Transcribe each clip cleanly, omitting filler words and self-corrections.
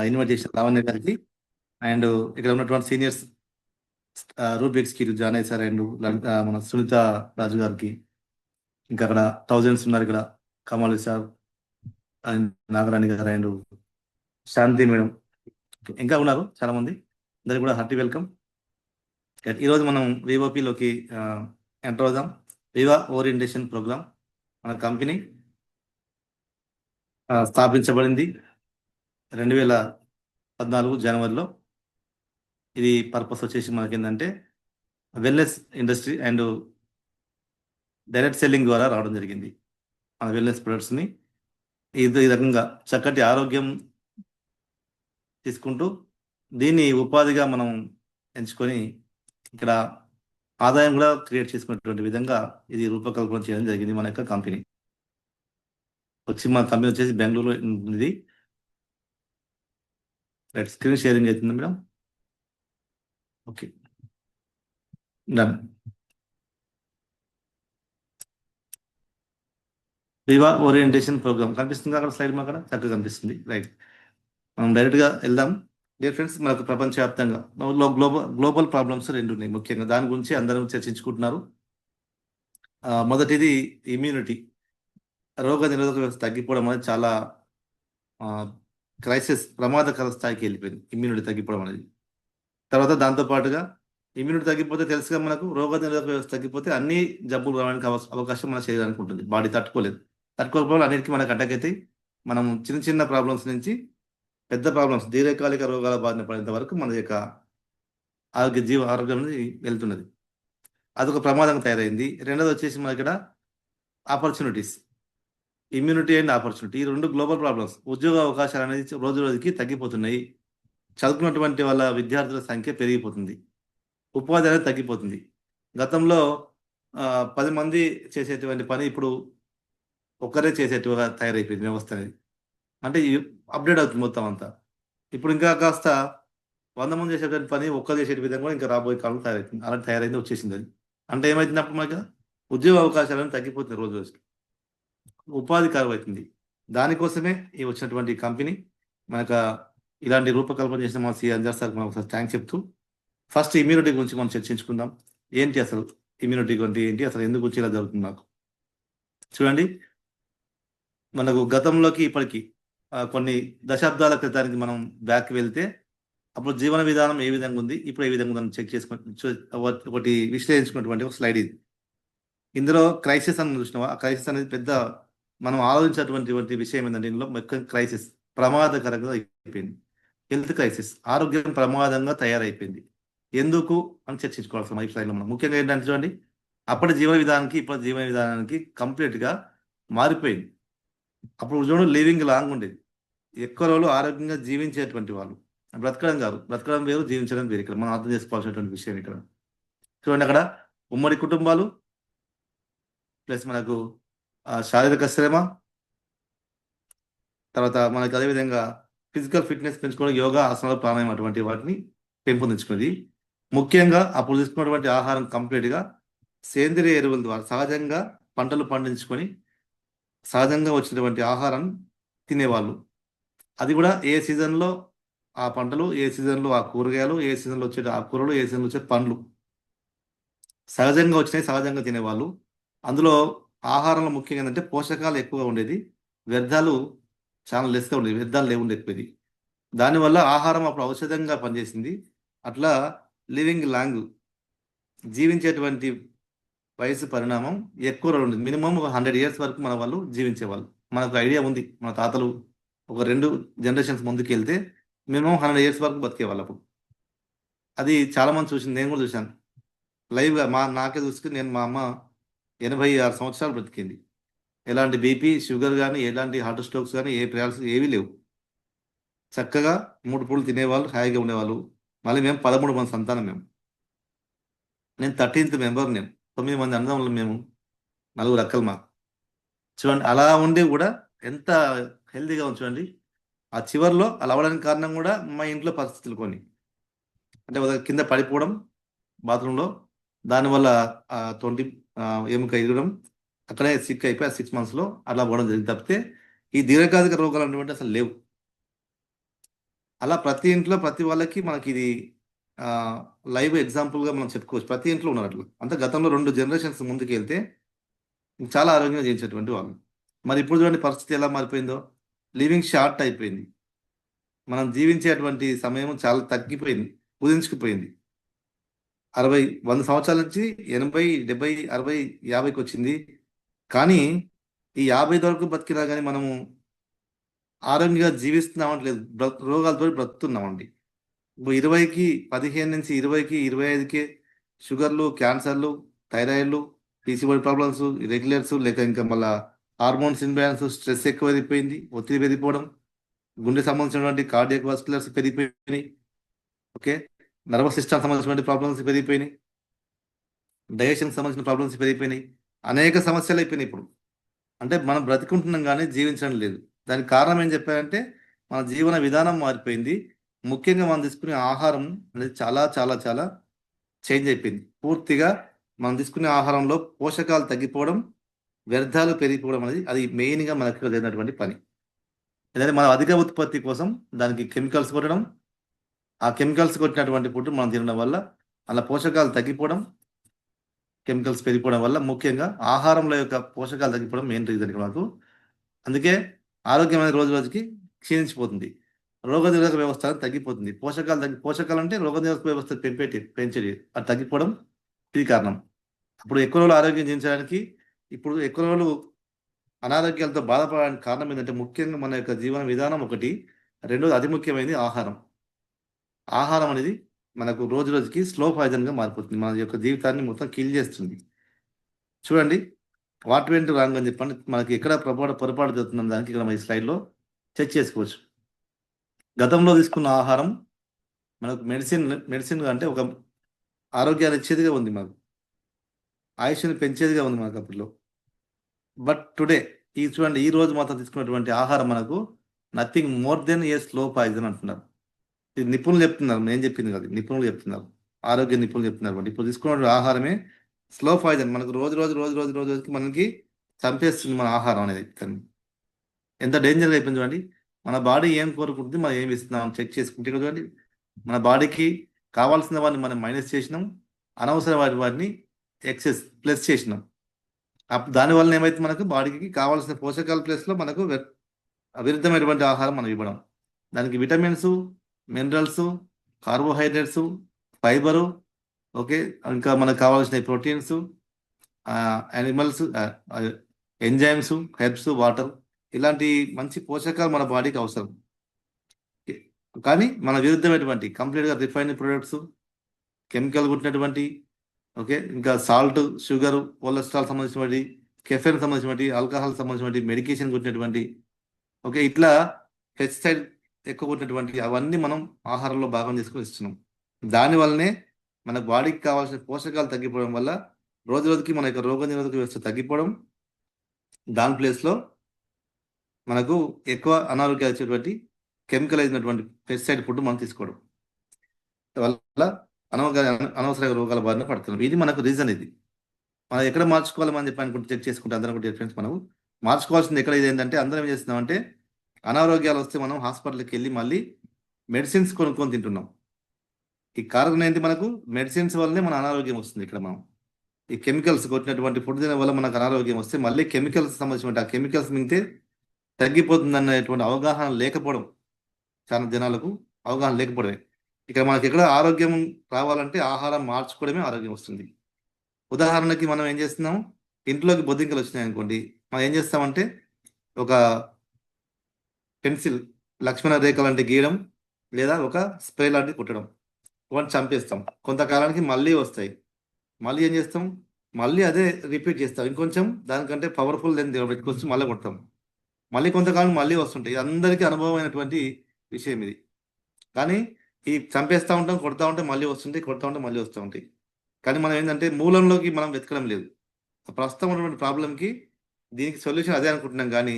Invite చేసిన లావణ్య గారికి and ఇక్కడ ఉన్నటువంటి సీనియర్స్ రూప్ ఎగ్జిక్యూటివ్ జానయ్య సార్ అండ్ మన సునీత రాజు గారికి, ఇంకా అక్కడ థౌజండ్స్ ఉన్నారు ఇక్కడ, కమాలి సార్ అండ్ నాగరాణి గారు అండ్ శాంతి మేడం, ఇంకా ఉన్నారు చాలా మంది. అందరికి కూడా హార్టీ వెల్కమ్. ఈరోజు మనం వివోపిలోకి ఎంటర్ అవుదాం. వివా ఓరియంటేషన్ ప్రోగ్రామ్ మన కంపెనీ స్థాపించబడింది 2014 జనవరిలో. ఇది పర్పస్ వచ్చేసి మనకి ఏంటంటే wellness industry and direct selling ద్వారా రావడం జరిగింది. మన వెల్నెస్ ప్రొడక్ట్స్ని ఈ రకంగా చక్కటి ఆరోగ్యం తీసుకుంటూ దీన్ని ఉపాధిగా మనం ఎంచుకొని ఇక్కడ ఆదాయం కూడా క్రియేట్ చేసుకునేటువంటి విధంగా ఇది రూపకల్పన చేయడం జరిగింది. మన యొక్క కంపెనీ మన కంపెనీ వచ్చేసి బెంగళూరులో ఉంది. రైట్, స్క్రీన్ షేరింగ్ అవుతుంది madam. Okay, done. Viva orientation program కనిపిస్తుంది అక్కడ స్లైడ్, అక్కడ చక్కగా కనిపిస్తుంది. రైట్, మనం డైరెక్ట్గా వెళ్దాం. డియర్ ఫ్రెండ్స్, మనకు ప్రపంచవ్యాప్తంగా గ్లోబల్ ప్రాబ్లమ్స్ రెండు ఉన్నాయి ముఖ్యంగా. దాని గురించి అందరూ చర్చించుకుంటున్నారు. మొదటిది ఇమ్యూనిటీ, రోగ నిరోధక వ్యవస్థ తగ్గిపోవడం అనేది చాలా క్రైసిస్, ప్రమాదకర స్థాయికి వెళ్ళిపోయింది ఇమ్యూనిటీ తగ్గిపోవడం అనేది. తర్వాత దాంతోపాటుగా ఇమ్యూనిటీ తగ్గిపోతే తెలుసుగా మనకు, రోగ నిరోధక వ్యవస్థ తగ్గిపోతే అన్ని జబ్బులు రావడానికి అవకాశం మన శరీరానికి ఉంటుంది. బాడీ తట్టుకోకపోవడం అన్నిటికీ మనకు అటాక్ అవుతాయి. మనం చిన్న చిన్న ప్రాబ్లమ్స్ నుంచి పెద్ద ప్రాబ్లమ్స్, దీర్ఘకాలిక రోగాల బారిన పడేంత వరకు మన యొక్క ఆరోగ్యం అనేది వెళ్తున్నది. అదొక ప్రమాదం తయారైంది. రెండోది వచ్చేసి మన ఇక్కడ ఆపర్చునిటీస్, ఇమ్యూనిటీ అండ్ ఆపర్చునిటీ, ఈ రెండు గ్లోబల్ ప్రాబ్లమ్స్. ఉద్యోగ అవకాశాలు అనేది రోజు రోజుకి తగ్గిపోతున్నాయి. చదువుకున్నటువంటి వాళ్ళ విద్యార్థుల సంఖ్య పెరిగిపోతుంది, ఉపాధి అనేది తగ్గిపోతుంది. గతంలో 10 మంది చేసేటువంటి పని ఇప్పుడు ఒక్కరే చేసేట్టుగా తయారైపోయింది వ్యవస్థ అనేది. అంటే అప్డేట్ అవుతుంది మొత్తం అంతా. ఇప్పుడు ఇంకా కాస్త 100 మంది చేసేటువంటి పని ఒక్కరు చేసే విధంగా కూడా ఇంకా రాబోయే కాలం తయారైతుంది. అలా తయారైంది, వచ్చేసింది అది. అంటే ఏమైతుంది అప్పుడు మనకి ఉద్యోగ అవకాశాలను తగ్గిపోతుంది, రోజు రోజుకి ఉపాధి కరువు అవుతుంది. దానికోసమే ఈ వచ్చినటువంటి కంపెనీ మనకు ఇలాంటి రూపకల్పన చేసిన మా సి అంజర్ సార్ మనం ఒకసారి థ్యాంక్స్ చెప్తూ, ఫస్ట్ ఇమ్యూనిటీ గురించి మనం చర్చించుకుందాం. ఏంటి అసలు ఇమ్యూనిటీ గురించి, ఏంటి అసలు ఎందుకు వచ్చి ఇలా జరుగుతుంది నాకు. చూడండి, మనకు గతంలోకి ఇప్పటికి కొన్ని దశాబ్దాల క్రితానికి మనం బ్యాక్ వెళ్తే అప్పుడు జీవన విధానం ఏ విధంగా ఉంది, ఇప్పుడు ఏ విధంగా ఉందని చెక్ చేసుకుని ఒకటి విశ్లేషించుకున్నటువంటి ఒక స్లైడ్ ఇది. ఇందులో క్రైసిస్ అని చూసినావా? ఆ క్రైసిస్ అనేది పెద్ద మనం ఆలోచించేటువంటి విషయం ఏంటంటే ఇందులో మొత్తం క్రైసిస్ ప్రమాదకరంగా అయిపోయింది. హెల్త్ క్రైసిస్, ఆరోగ్యం ప్రమాదంగా తయారైపోయింది. ఎందుకు అని చర్చించుకోవాల్సిన లైఫ్ స్టైల్లో మనం ముఖ్యంగా ఏంటంటే చూడండి, అప్పటి జీవన విధానానికి ఇప్పటి జీవన విధానానికి కంప్లీట్గా మారిపోయింది. అప్పుడు చూడండి లివింగ్ లాంగ్ ఉండేది, ఎక్కువ రోజులు ఆరోగ్యంగా జీవించేటువంటి వాళ్ళు. బ్రతకడం కాదు, బ్రతకడం వేరు, జీవించడం వేరు. ఇక్కడ మనం అర్థం చేసుకోవాల్సినటువంటి విషయం ఇక్కడ చూడండి. అక్కడ ఉమ్మడి కుటుంబాలు ప్లస్ మనకు శారీరక శ్రమ, తర్వాత మనకు అదేవిధంగా ఫిజికల్ ఫిట్నెస్ పెంచుకోవడం, యోగా, ఆసనాలు, ప్రాణాయామం అటువంటి వాటిని పెంపొందించుకున్నది. ముఖ్యంగా అప్పుడు తీసుకున్నటువంటి ఆహారం కంప్లీట్గా సేంద్రియ ఎరువుల ద్వారా సహజంగా పంటలు పండించుకొని సహజంగా వచ్చినటువంటి ఆహారం తినేవాళ్ళు. అది కూడా ఏ సీజన్లో ఆ పంటలు, ఏ సీజన్లో ఆ కూరగాయలు, ఏ సీజన్లో వచ్చే ఆకుకూరలు, ఏ సీజన్లో వచ్చే పండ్లు సహజంగా వచ్చినాయి, సహజంగా తినేవాళ్ళు. అందులో ఆహారంలో ముఖ్యంగా ఏంటంటే పోషకాలు ఎక్కువగా ఉండేది, వ్యర్థాలు చాలా లెస్గా ఉండేది, వ్యర్థాలు లేవుండే ఎక్కువది. దానివల్ల ఆహారం అప్పుడు ఔషధంగా పనిచేసింది. అట్లా లివింగ్ లాంగ్, జీవించేటువంటి వయసు పరిణామం ఎక్కువ రోజులు ఉంది. మినిమం 100 years వరకు మన వాళ్ళు జీవించేవాళ్ళు. మనకు ఐడియా ఉంది, మన తాతలు ఒక 2 generations ముందుకు వెళ్తే మినిమం 100 years వరకు బతికేవాళ్ళు అప్పుడు. అది చాలామంది చూసింది, నేను కూడా చూశాను లైవ్గా. నాకే చూసుకుని మా అమ్మ 86 సంవత్సరాలు బ్రతికింది. ఎలాంటి బీపీ, షుగర్ కానీ, ఎలాంటి హార్ట్ స్ట్రోక్స్ కానీ, ఏ ప్రయాల్స్ ఏవీ లేవు. చక్కగా 3 పూలు తినేవాళ్ళు, హాయిగా ఉండేవాళ్ళు. మళ్ళీ మేము 13 మంది సంతానం. నేను 13th మెంబర్. నేను 9 మంది అన్నదమ్ములు, మేము 4 అక్కలు మాకు. చూడండి, అలా ఉండి కూడా ఎంత హెల్తీగా ఉంది చూడండి. ఆ చివరిలో అలా అవ్వడానికి కారణం కూడా మా ఇంట్లో పరిస్థితులు కొన్ని, అంటే కింద పడిపోవడం బాత్రూంలో, దానివల్ల 20 ఎముక ఎగడం, అక్కడే సిక్ అయిపోయి 6 monthsలో అలా పోవడం జరిగింది. తప్పితే ఈ దీర్ఘకాలిక రోగాలు అనేటువంటి అసలు లేవు. అలా ప్రతి ఇంట్లో ప్రతి వాళ్ళకి మనకి ఇది ఆ, లైవ్ ఎగ్జాంపుల్గా మనం చెప్పుకోవచ్చు. ప్రతి ఇంట్లో ఉన్నారు అట్లా. అంటే గతంలో 2 జనరేషన్స్ ముందుకు వెళ్తే చాలా ఆరోగ్యంగా జీవించేటువంటి వాళ్ళు. మరి ఇప్పుడు చూడండి పరిస్థితి ఎలా మారిపోయిందో. లివింగ్ షార్ట్ అయిపోయింది. మనం జీవించేటువంటి సమయం చాలా తగ్గిపోయింది, కుదించుకుపోయింది. 60 100 సంవత్సరాల నుంచి 80 70 60 50కి వచ్చింది. కానీ ఈ 50 వరకు బతికినా కానీ మనము ఆరోగ్యంగా జీవిస్తున్నామంటే లేదు, రోగాలతో బ్రతుకుతున్నామండి. ఇప్పుడు 20కి 15 నుంచి 20కి 25కి షుగర్లు, క్యాన్సర్లు, థైరాయిడ్లు, పీసీఓడి ప్రాబ్లమ్స్, ఇరెగ్యులర్స్, లేక ఇంకా మళ్ళా హార్మోన్స్ ఇన్బ్యాలెన్స్, స్ట్రెస్ ఎక్కువ పెరిగిపోయింది, ఒత్తిడి పెరిగిపోవడం, గుండె సంబంధించినటువంటి కార్డియాక్ వాస్కులర్స్ పెరిగిపోయినాయి. ఓకే, నర్వస్ సిస్టమ్ సంబంధించినటువంటి ప్రాబ్లమ్స్ పెరిగిపోయినాయి, డైజెషన్ సంబంధించిన ప్రాబ్లమ్స్ పెరిగిపోయినాయి, అనేక సమస్యలు అయిపోయినాయి ఇప్పుడు. అంటే మనం బ్రతికుంటున్నాం కానీ జీవించడం లేదు. దానికి కారణం ఏం చెప్పారంటే మన జీవన విధానం మారిపోయింది. ముఖ్యంగా మనం తీసుకునే ఆహారం అనేది చాలా చాలా చాలా చేంజ్ అయిపోయింది పూర్తిగా. మనం తీసుకునే ఆహారంలో పోషకాలు తగ్గిపోవడం, వ్యర్థాలు పెరిగిపోవడం అనేది అది మెయిన్గా మనకు జరిగినటువంటి పని. ఎందుకంటే మనం అధిక ఉత్పత్తి కోసం దానికి కెమికల్స్ కొట్టడం, ఆ కెమికల్స్ కొట్టినటువంటి ఫుడ్ మనం తినడం వల్ల అలా పోషకాలు తగ్గిపోవడం, కెమికల్స్ పెరిగిపోవడం వల్ల ముఖ్యంగా ఆహారంలో యొక్క పోషకాలు తగ్గిపోవడం మెయిన్ రీజన్ ఇక్కడ మనకు. అందుకే ఆరోగ్యం అనేది రోజు రోజుకి క్షీణించిపోతుంది. రోగనిరోధక వ్యవస్థ అనేది తగ్గిపోతుంది. పోషకాలు అంటే రోగనిరోధక వ్యవస్థ పెంచేది అది తగ్గిపోవడం ఇది కారణం. అప్పుడు ఎక్కువ రోజులు ఆరోగ్యం జీవించడానికి, ఇప్పుడు ఎక్కువ రోజులు అనారోగ్యాలతో బాధపడడానికి కారణం ఏంటంటే ముఖ్యంగా మన యొక్క జీవన విధానం ఒకటి, రెండోది అతి ముఖ్యమైనది ఆహారం. ఆహారం అనేది మనకు రోజు రోజుకి స్లో పాయిజన్గా మారిపోతుంది, మన యొక్క జీవితాన్ని మొత్తం కిల్ చేస్తుంది. చూడండి వాట్ వెంట్ రాంగ్ అని చెప్పండి, మనకి ఎక్కడ పొరపాటు జరుగుతుందని దానికి ఇక్కడ మన ఈ స్లైడ్లో చెక్ చేసుకోవచ్చు. గతంలో తీసుకున్న ఆహారం మనకు మెడిసిన్ అంటే ఒక ఆరోగ్యాన్ని ఇచ్చేదిగా ఉంది, మనకు ఆయుష్ని పెంచేదిగా ఉంది మనకు అప్పట్లో. బట్ టుడే చూడండి ఈ రోజు మాత్రం తీసుకున్నటువంటి ఆహారం మనకు నథింగ్ మోర్ దెన్ ఏ స్లో పాయిజన్ అంటున్నారు. ఇది నిపుణులు చెప్తున్నారు, నేను చెప్పింది కాదు, నిపుణులు చెప్తున్నారు, ఆరోగ్య నిపుణులు చెప్తున్నారు. ఇప్పుడు తీసుకున్న ఆహారమే స్లో పాయిజన్, మనకు రోజు రోజు రోజు రోజు రోజు రోజుకి మనకి చంపేస్తుంది మన ఆహారం అనేది. కానీ ఎంత డేంజర్ అయిపోయింది చూడండి. మన బాడీ ఏం కోరుకుంటుంది, మనం ఏమి ఇస్తున్నాం చెక్ చేసుకుంటే ఇక్కడ చూడండి, మన బాడీకి కావాల్సిన వాటిని మనం మైనస్ చేసినాం, అనవసర వాటిని ఎక్సెస్ ప్లస్ చేసినాం. దానివల్ల ఏమైతే మనకు బాడీకి కావాల్సిన పోషకాల ప్లేస్లో మనకు విరుద్ధమైనటువంటి ఆహారం మనం ఇవ్వడం. దానికి vitamins, minerals, carbohydrates, fibre, okay, ఇంకా మనకు కావాల్సిన proteins, animals, enzymes, herbs, water, ఇలాంటి మంచి పోషకాలు మన బాడీకి అవసరం. కానీ మన విరుద్ధమైనటువంటి కంప్లీట్గా రిఫైన్డ్ ప్రొడక్ట్స్, కెమికల్ కుట్టినటువంటి, ఓకే, ఇంకా సాల్ట్, షుగర్, కొలెస్ట్రాల్ సంబంధించినటువంటి, కెఫెన్ సంబంధించినటువంటి, ఆల్కహాల్ సంబంధించినటువంటి, మెడికేషన్ కుట్టినటువంటి, ఓకే, ఇట్లా పెస్టిసైడ్ ఎక్కువ కొట్టినటువంటి అవన్నీ మనం ఆహారంలో భాగం చేసుకొని ఇస్తున్నాం. దానివల్లనే మన బాడీకి కావాల్సిన పోషకాలు తగ్గిపోవడం వల్ల రోజు రోజుకి మన యొక్క రోగ నిరోధక వ్యవస్థ తగ్గిపోవడం, దాని ప్లేస్లో మనకు ఎక్కువ అనారోగ్యాలు వచ్చేటువంటి కెమికల్ అయినటువంటి పెస్టిసైడ్ ఫుడ్ మనం తీసుకోవడం వల్ల అనవసర రోగాల బారిన పడుతున్నాం. ఇది మనకు రీజన్. ఇది మనం ఎక్కడ మార్చుకోవాలి మనం చెప్పి అనుకుంటే చెక్ చేసుకుంటే అందరం కూడా ఫ్రెండ్స్ మనం మార్చుకోవాల్సింది ఎక్కడ ఇది ఏంటంటే అందరం ఏం చేస్తున్నామంటే అనారోగ్యాలు వస్తే మనం హాస్పిటల్కి వెళ్ళి మళ్ళీ మెడిసిన్స్ కొనుక్కొని తింటున్నాం. ఈ కారణం ఏంటి, మనకు మెడిసిన్స్ వల్లనే మన అనారోగ్యం వస్తుంది. ఇక్కడ మనం ఈ కెమికల్స్ కొట్టినటువంటి ఫుడ్ తినడం వల్ల మనకు అనారోగ్యం వస్తే మళ్ళీ కెమికల్స్ సంబంధించిన ఆ కెమికల్స్ మింగితే తగ్గిపోతుంది అన్నటువంటి అవగాహన లేకపోవడం, చాలా జనాలకు అవగాహన లేకపోవడమే. ఇక్కడ మనకి ఎక్కడ ఆరోగ్యం రావాలంటే ఆహారం మార్చుకోవడమే ఆరోగ్యం వస్తుంది. ఉదాహరణకి మనం ఏం చేస్తున్నాం, ఇంట్లోకి బొద్దింకలు వచ్చినాయి అనుకోండి, మనం ఏం చేస్తామంటే ఒక పెన్సిల్ లక్ష్మణ రేఖ లాంటి గీయడం లేదా ఒక స్ప్రే లాంటివి కుట్టడం, వాటిని చంపేస్తాం. కొంతకాలానికి మళ్ళీ వస్తాయి, మళ్ళీ ఏం చేస్తాం, మళ్ళీ అదే రిపీట్ చేస్తాం, ఇంకొంచెం దానికంటే పవర్ఫుల్ దాన్ని పెట్టుకొచ్చి మళ్ళీ కొడతాం, మళ్ళీ కొంతకాలం మళ్ళీ వస్తుంటాయి. అందరికీ అనుభవమైనటువంటి విషయం ఇది. కానీ ఈ చంపేస్తూ ఉంటాం, కొడతా ఉంటే మళ్ళీ వస్తుంటాయి, కొడతా ఉంటే మళ్ళీ వస్తూ ఉంటాయి. కానీ మనం ఏంటంటే మూలంలోకి మనం వెతకడం లేదు. ప్రస్తుతం ఉన్నటువంటి ప్రాబ్లంకి దీనికి సొల్యూషన్ అదే అనుకుంటున్నాం. కానీ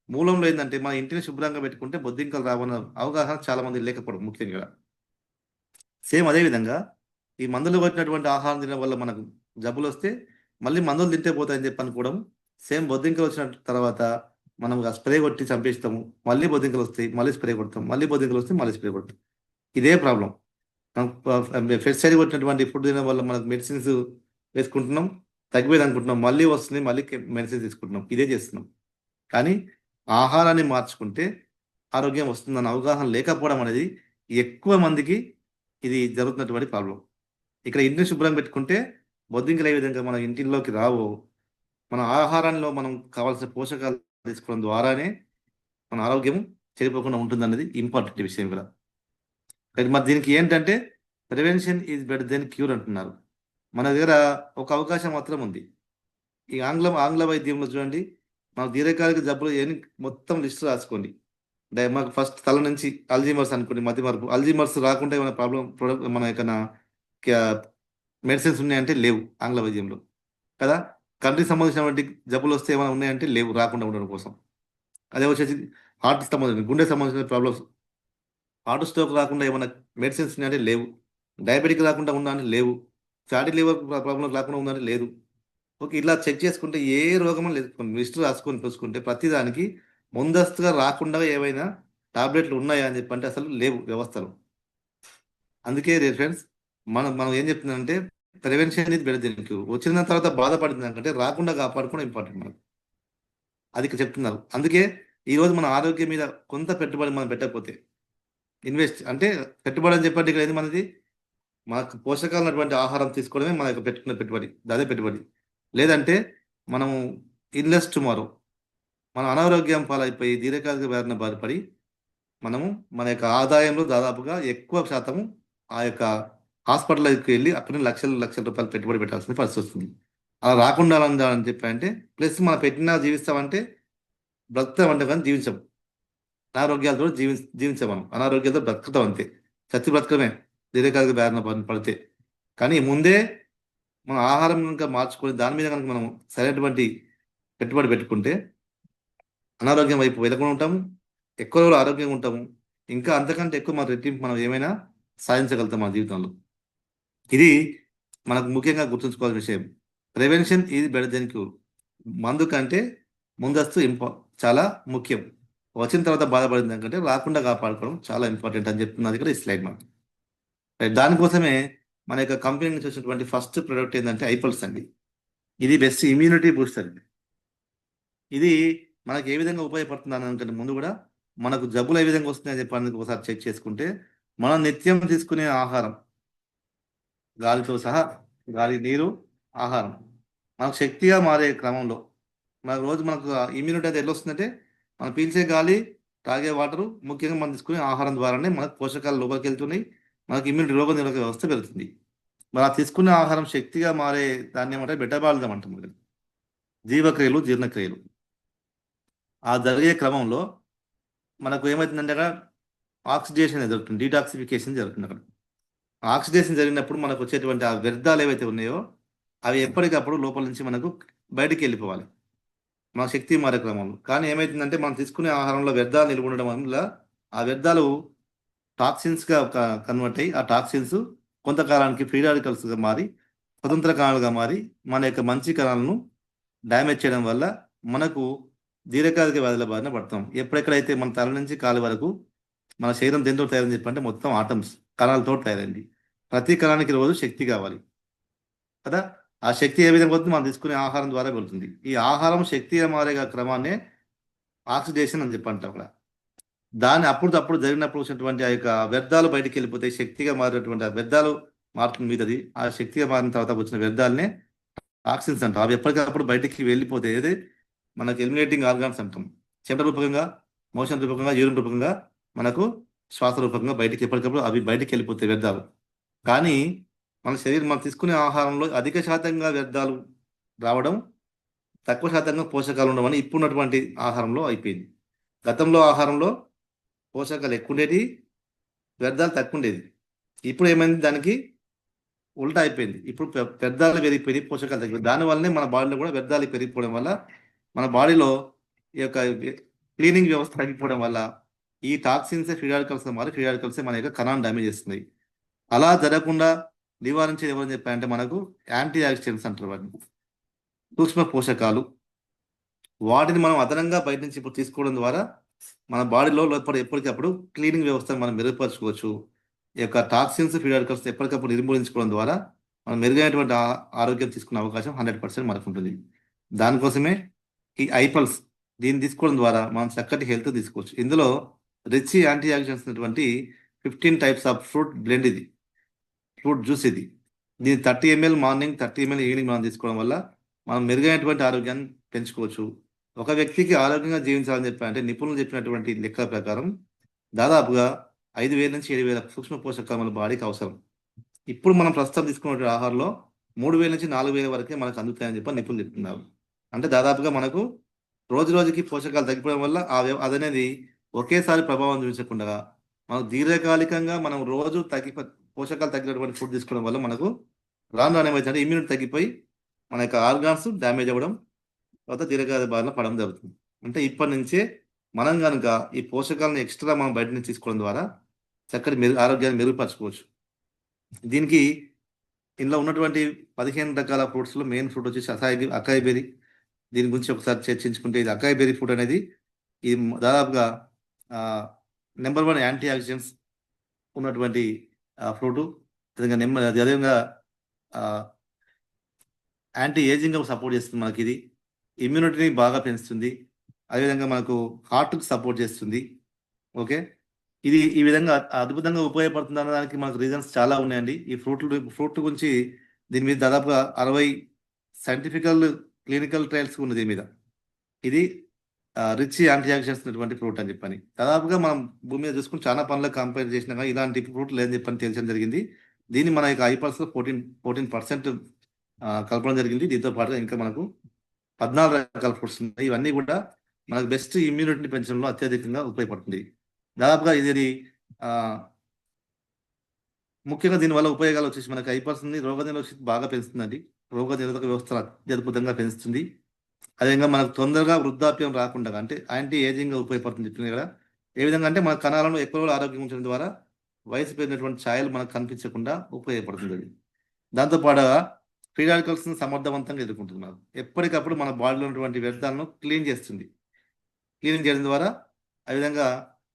మూలంలో ఏంటంటే మన ఇంటిని శుభ్రంగా పెట్టుకుంటే బొద్దింకలు రావన్న అవగాహన చాలా మంది లేకపోవడం ముఖ్యంగా. సేమ్ అదేవిధంగా ఈ మందులు కొట్టినటువంటి ఆహారం తినడం వల్ల మనకు జబ్బులు వస్తే మళ్ళీ మందులు తింటే పోతాయని చెప్పి అనుకోవడం. సేమ్ బొద్దింకలు వచ్చిన తర్వాత మనం ఆ స్ప్రే కొట్టి చంపేస్తాము, మళ్ళీ బొద్దింకలు వస్తాయి, మళ్ళీ స్ప్రే కొడతాం, మళ్ళీ బొద్దింకలు వస్తాయి, మళ్ళీ స్ప్రే కొడతాం. ఇదే ప్రాబ్లం. పెస్టిసైడ్ కొట్టినటువంటి ఫుడ్ తినడం వల్ల మనకు మెడిసిన్స్ వేసుకుంటున్నాం, తగ్గిపోయింది అనుకుంటున్నాం, మళ్ళీ వస్తుంది, మళ్ళీ మెడిసిన్ తీసుకుంటున్నాం. ఇదే చేస్తున్నాం. కానీ ఆహారాన్ని మార్చుకుంటే ఆరోగ్యం వస్తుందన్న అవగాహన లేకపోవడం అనేది ఎక్కువ మందికి ఇది జరుగుతున్నటువంటి ప్రాబ్లం. ఇక్కడ ఇంటిని శుభ్రం పెట్టుకుంటే బొద్దింకలు ఏ విధంగా మన ఇంటిలోకి రావు, మన ఆహారంలో మనం కావాల్సిన పోషకాలు తీసుకోవడం ద్వారానే మన ఆరోగ్యం చెడిపోకుండా ఉంటుందన్నది ఇంపార్టెంట్ విషయం కూడా. మరి దీనికి ఏంటంటే prevention is better than cure అంటున్నారు. మన దగ్గర ఒక అవకాశం మాత్రం ఉంది. ఈ ఆంగ్ల వైద్యంలో చూడండి, మనకు దీర్ఘకాలిక జబ్బులు ఏమి మొత్తం లిస్ట్ రాసుకోండి. మాకు ఫస్ట్ తల నుంచి అల్జీమర్స్ అనుకోండి, మతి మరుపు. అల్జీమర్స్ రాకుండా ఏమైనా మన యొక్క మెడిసిన్స్ ఉన్నాయంటే లేవు ఆంగ్ల వైద్యంలో కదా. కంటికి సంబంధించినటువంటి జబ్బులు వస్తే ఏమైనా ఉన్నాయంటే లేవు, రాకుండా ఉండడం కోసం. అదే వచ్చేసి హార్ట్ సంబంధించిన, గుండె సంబంధించిన ప్రాబ్లమ్స్, హార్ట్ స్ట్రోక్ రాకుండా ఏమైనా మెడిసిన్స్ ఉన్నాయంటే లేవు. డయాబెటిక్ రాకుండా ఉందా అంటే లేవు. ఫ్యాటీ లివర్ ప్రాబ్లం రాకుండా ఉందంటే లేదు. ఓకే, ఇట్లా చెక్ చేసుకుంటే ఏ రోగమో లేదు, లిస్ట్ రాసుకొని చూసుకుంటే ప్రతిదానికి ముందస్తుగా రాకుండా ఏవైనా టాబ్లెట్లు ఉన్నాయా అని చెప్పంటే అసలు లేవు వ్యవస్థలు. అందుకే ఫ్రెండ్స్, మనం మనం ఏం చెప్తుందంటే ప్రివెన్షన్ ఇది బెటర్ దెన్ క్యూర్. వచ్చిన తర్వాత బాధపడింది దానికంటే రాకుండా కాపాడుకోవడం ఇంపార్టెంట్ మనకు. అది ఇక్కడ చెప్తున్నారు. అందుకే ఈరోజు మన ఆరోగ్యం మీద కొంత పెట్టుబడి మనం పెట్టకపోతే, ఇన్వెస్ట్ అంటే పెట్టుబడి అని చెప్పండి ఇక్కడ ఏది మనది, మనకు పోషకాలైనటువంటి ఆహారం తీసుకోవడమే మన యొక్క పెట్టుకున్న పెట్టుబడి, అదే పెట్టుబడి. లేదంటే మనము ఇన్లెస్ టుమారో మనం అనారోగ్యం పాలైపోయి దీర్ఘకాలిక వ్యాధిన బారిపడి మనము మన యొక్క ఆదాయంలో దాదాపుగా ఎక్కువ శాతము ఆ యొక్క హాస్పిటల్కి వెళ్ళి అక్కడ లక్షల లక్షల రూపాయలు పెట్టుబడి పెట్టాల్సిన పరిస్థితి వస్తుంది. అలా రాకుండా అని చెప్పంటే ప్లస్ మనం పెట్టినా జీవిస్తామంటే బ్రతుకుతామంటే కానీ జీవించం. అనారోగ్యాలతో జీవించాం, మనం అనారోగ్యాలతో బ్రతుకుతాం అంతే. చచ్చి బ్రతకమే దీర్ఘకాలిక వ్యాధిన పడితే. కానీ ముందే మన ఆహారం కనుక మార్చుకొని దాని మీద కనుక మనం సరైనటువంటి పెట్టుబడి పెట్టుకుంటే అనారోగ్యం వైపు వెళ్ళకుండా ఉంటాము, ఎక్కువ రోజులు ఆరోగ్యంగా ఉంటాము, ఇంకా అంతకంటే ఎక్కువ మన రెట్టింపు మనం ఏమైనా సాధించగలుగుతాం మన జీవితంలో. ఇది మనకు ముఖ్యంగా గుర్తుంచుకోవాల్సిన విషయం. Prevention is better than cure. మందు కంటే ముందస్తు చాలా ముఖ్యం. వచ్చిన తర్వాత బాధపడింది దానికంటే రాకుండా కాపాడుకోవడం చాలా ఇంపార్టెంట్ అని చెప్తున్నది ఇక్కడ ఈ స్లైడ్ మనకు. దానికోసమే మన యొక్క కంపెనీ నుంచి వచ్చినటువంటి ఫస్ట్ ప్రొడక్ట్ ఏంటంటే ఐపల్స్ అండి. ఇది బెస్ట్ ఇమ్యూనిటీ బూస్టర్ అండి. ఇది మనకు ఏ విధంగా ఉపయోగపడుతుంది అన్నకంటే ముందు కూడా మనకు జబ్బులు ఏ విధంగా వస్తున్నాయని చెప్పడానికి ఒకసారి చెక్ చేసుకుంటే, మనం నిత్యం తీసుకునే ఆహారం, గాలితో సహా గాలి, నీరు, ఆహారం మనకు శక్తిగా మారే క్రమంలో మనకు ఇమ్యూనిటీ అయితే ఎట్లా వస్తుందంటే మనం పీల్చే గాలి, తాగే వాటరు, ముఖ్యంగా మనం తీసుకునే ఆహారం ద్వారానే మనకు పోషకాలు లోపలికి వెళ్తున్నాయి, మనకు ఇమ్యూనిటీ రోగ నిరోధక వ్యవస్థ పెరుగుతుంది. మరి ఆ తీసుకునే ఆహారం శక్తిగా మారే దాన్ని ఏమంటే మెటబాలిజం అంటాం. జీవక్రియలు, జీర్ణక్రియలు ఆ జరిగే క్రమంలో మనకు ఏమవుతుందంటే అక్కడ ఆక్సిడేషన్ జరుగుతుంది, డీటాక్సిఫికేషన్ జరుగుతుంది. అక్కడ ఆక్సిడేషన్ జరిగినప్పుడు మనకు వచ్చేటువంటి ఆ వ్యర్థాలు ఏవైతే ఉన్నాయో అవి ఎప్పటికప్పుడు లోపల నుంచి మనకు బయటికి వెళ్ళిపోవాలి మన శక్తి మారే క్రమంలో. కానీ ఏమవుతుందంటే మనం తీసుకునే ఆహారంలో వ్యర్థాలు నిల్వ ఉండడం వల్ల ఆ వ్యర్థాలు టాక్సిన్స్గా కన్వర్ట్ అయ్యి ఆ టాక్సిన్స్ కొంతకాలానికి ఫ్రీ రాడికల్స్గా మారి స్వతంత్ర కణాలుగా మారి మన యొక్క మంచి కణాలను డ్యామేజ్ చేయడం వల్ల మనకు దీర్ఘకాలిక వ్యాధుల బారిన పడతాం. ఎప్పుడెక్కడైతే మన తల నుంచి కాలు వరకు మన శరీరం దేంతో తయారని చెప్పంటే మొత్తం ఆటమ్స్, కణాలతో తయారైంది. ప్రతి కణానికి రోజు శక్తి కావాలి కదా. ఆ శక్తి ఏ విధంగా వస్తుంది, మనం తీసుకునే ఆహారం ద్వారా వెళ్తుంది. ఈ ఆహారం శక్తిగా మారే క్రమాన్నే ఆక్సిడేషన్ అని చెప్పంటాం అక్కడ. దాన్ని అప్పుడు జరిగినప్పుడు వచ్చినటువంటి ఆ యొక్క వ్యర్థాలు బయటికి వెళ్ళిపోతాయి. శక్తిగా మారినటువంటి ఆ వ్యర్థాలు మారుతుంది మీదది. ఆ శక్తిగా మారిన తర్వాత వచ్చిన వ్యర్థాలనే టాక్సిన్స్ అంటాం. అవి ఎప్పటికప్పుడు బయటికి వెళ్ళిపోతే ఏది మనకు ఎలిమినేటింగ్ ఆర్గాన్స్ అంటాం. చెమట రూపకంగా, మోషన్ రూపకంగా, యూరిన్ రూపకంగా, మనకు శ్వాస రూపకంగా బయటికి ఎప్పటికప్పుడు అవి బయటికి వెళ్ళిపోతాయి వ్యర్థాలు. కానీ మన శరీరం మనం తీసుకునే ఆహారంలో అధిక శాతంగా వ్యర్థాలు రావడం, తక్కువ శాతంగా పోషకాలు ఉండడం అని ఇప్పుడున్నటువంటి ఆహారంలో అయిపోయింది. గతంలో ఆహారంలో పోషకాలు ఎక్కువ ఉండేది, వ్యర్థాలు తక్కువ ఉండేది. ఇప్పుడు ఏమైంది, దానికి ఉల్టా అయిపోయింది. ఇప్పుడు వ్యర్థాలు పెరిగిపోయి పోషకాలు తగ్గిపోయి దానివల్లనే మన బాడీలో కూడా వ్యర్థాలు పెరిగిపోవడం వల్ల మన బాడీలో ఈ యొక్క క్లీనింగ్ వ్యవస్థ తగ్గిపోవడం వల్ల ఈ టాక్సిన్స్ ఫ్రీ రాడికల్స్ మారి ఫ్రీ రాడికల్స్ మన యొక్క కణాన్ని డ్యామేజ్ చేస్తుంది. అలా జరగకుండా నివారించేది ఎవరని చెప్పారంటే మనకు యాంటీ ఆక్సిడెంట్స్ అంటారు వాటిని, సూక్ష్మ పోషకాలు. వాటిని మనం అదనంగా బయట నుంచి ఇప్పుడు తీసుకోవడం ద్వారా మన బాడీలో లోపల ఎప్పటికప్పుడు క్లీనింగ్ వ్యవస్థను మనం మెరుగుపరచుకోవచ్చు. ఈ యొక్క టాక్సిన్స్, ఫ్రీ రాడికల్స్ ఎప్పటికప్పుడు నిర్మూలించుకోవడం ద్వారా మనం మెరుగైనటువంటి ఆరోగ్యం తీసుకునే అవకాశం 100% మనకు ఉంటుంది. దానికోసమే ఈ ఐపల్స్ దీన్ని తీసుకోవడం ద్వారా మనం చక్కటి హెల్త్ తీసుకోవచ్చు. ఇందులో రిచ్ యాంటీ ఆక్సిడెంట్స్ ఉన్నటువంటి 15 టైప్స్ ఆఫ్ ఫ్రూట్ బ్లెండ్ ఇది, ఫ్రూట్ జ్యూస్ ఇది. దీన్ని 30 ml మార్నింగ్, 30 ml ఈవినింగ్ మనం తీసుకోవడం వల్ల మనం మెరుగైనటువంటి ఆరోగ్యాన్ని పెంచుకోవచ్చు. ఒక వ్యక్తికి ఆరోగ్యంగా జీవించాలని చెప్పాలంటే నిపుణులు చెప్పినటువంటి లెక్కల ప్రకారం దాదాపుగా 5,000 నుంచి 7,000 సూక్ష్మ పోషకాలు మన బాడీకి అవసరం. ఇప్పుడు మనం ప్రస్తుతం తీసుకున్న ఆహారంలో 3,000 నుంచి 4,000 వరకే మనకు అందుతాయని చెప్పి నిపుణులు చెప్తున్నారు. అంటే దాదాపుగా మనకు రోజు రోజుకి పోషకాలు తగ్గిపోవడం వల్ల అదనేది ఒకేసారి ప్రభావం చూపించకుండా మనం దీర్ఘకాలికంగా మనం రోజు పోషకాలు తగ్గినటువంటి ఫుడ్ తీసుకోవడం వల్ల మనకు రాను రాను ఏమైతే ఇమ్యూనిటీ తగ్గిపోయి మన యొక్క ఆర్గాన్స్ డ్యామేజ్ అవ్వడం, తర్వాత దీర్ఘకాల బారిన పడడం జరుగుతుంది. అంటే ఇప్పటి నుంచే మనం కనుక ఈ పోషకాలను ఎక్స్ట్రా మనం బయట నుంచి తీసుకోవడం ద్వారా చక్కటి ఆరోగ్యాన్ని మెరుగుపరచుకోవచ్చు. దీనికి ఇందులో ఉన్నటువంటి 15 రకాల ఫ్రూట్స్లో మెయిన్ ఫ్రూట్ వచ్చేసి అకాయ్ బెర్రీ. దీని గురించి ఒకసారి చర్చించుకుంటే ఇది అకాయ్ బెర్రీ ఫ్రూట్ అనేది ఇది దాదాపుగా నెంబర్ 1 యాంటీ ఆక్సిడెంట్స్ ఉన్నటువంటి ఫ్రూటు. అదేవిధంగా యాంటీ ఏజింగ్ సపోర్ట్ చేస్తుంది మనకి. ఇది ఇమ్యూనిటీని బాగా పెంచుతుంది. అదేవిధంగా మనకు హార్ట్కి సపోర్ట్ చేస్తుంది. ఓకే, ఇది ఈ విధంగా అద్భుతంగా ఉపయోగపడుతుంది అనడానికి మనకు రీజన్స్ చాలా ఉన్నాయండి. ఈ ఫ్రూట్ గురించి దీని మీద దాదాపుగా 60 సైంటిఫికల్ క్లినికల్ ట్రయల్స్ ఉంది దీని మీద. ఇది రిచ్ యాంటీ ఆక్సిడెంట్స్ ఉన్నటువంటి ఫ్రూట్ అని చెప్పని దాదాపుగా మనం భూమి మీద చూసుకుని చాలా పనులకు కంపేర్ చేసినా కానీ ఇలాంటి ఫ్రూట్ లేదని చెప్పని తెలియడం జరిగింది. దీన్ని మన యొక్క ఐపల్స్లో 14% కలపడం జరిగింది. దీంతో పాటుగా ఇంకా మనకు 14 రకాల ఫ్రూట్స్ ఉన్నాయి. ఇవన్నీ కూడా మనకు బెస్ట్ ఇమ్యూనిటీని పెంచడంలో అత్యధికంగా ఉపయోగపడుతుంది. దాదాపుగా ఇది ముఖ్యంగా దీనివల్ల ఉపయోగాలు వచ్చేసి మనకి ఐపల్స్ని రోగనిరోధక శక్తి బాగా పెంచుతుందండి. రోగనిరోధక వ్యవస్థ అత్యద్భుతంగా పెంచుతుంది. అదేవిధంగా మనకు తొందరగా వృద్ధాప్యం రాకుండా అంటే యాంటీ ఏజింగ్గా ఉపయోగపడుతుంది చెప్పింది కదా. ఏ విధంగా అంటే మన కణాలను ఎక్కువ రోజులు ఆరోగ్యం ఉంచడం ద్వారా వయసు పెరిగినటువంటి ఛాయలు మనకు కనిపించకుండా ఉపయోగపడుతుంది అది. దాంతోపాటుగా ఫ్రీ రాడికల్స్ని సమర్థవంతంగా ఎదుర్కొంటున్నారు. ఎప్పటికప్పుడు మన బాడీలో ఉన్నటువంటి వ్యర్థాలను క్లీన్ చేయడం ద్వారా ఆ విధంగా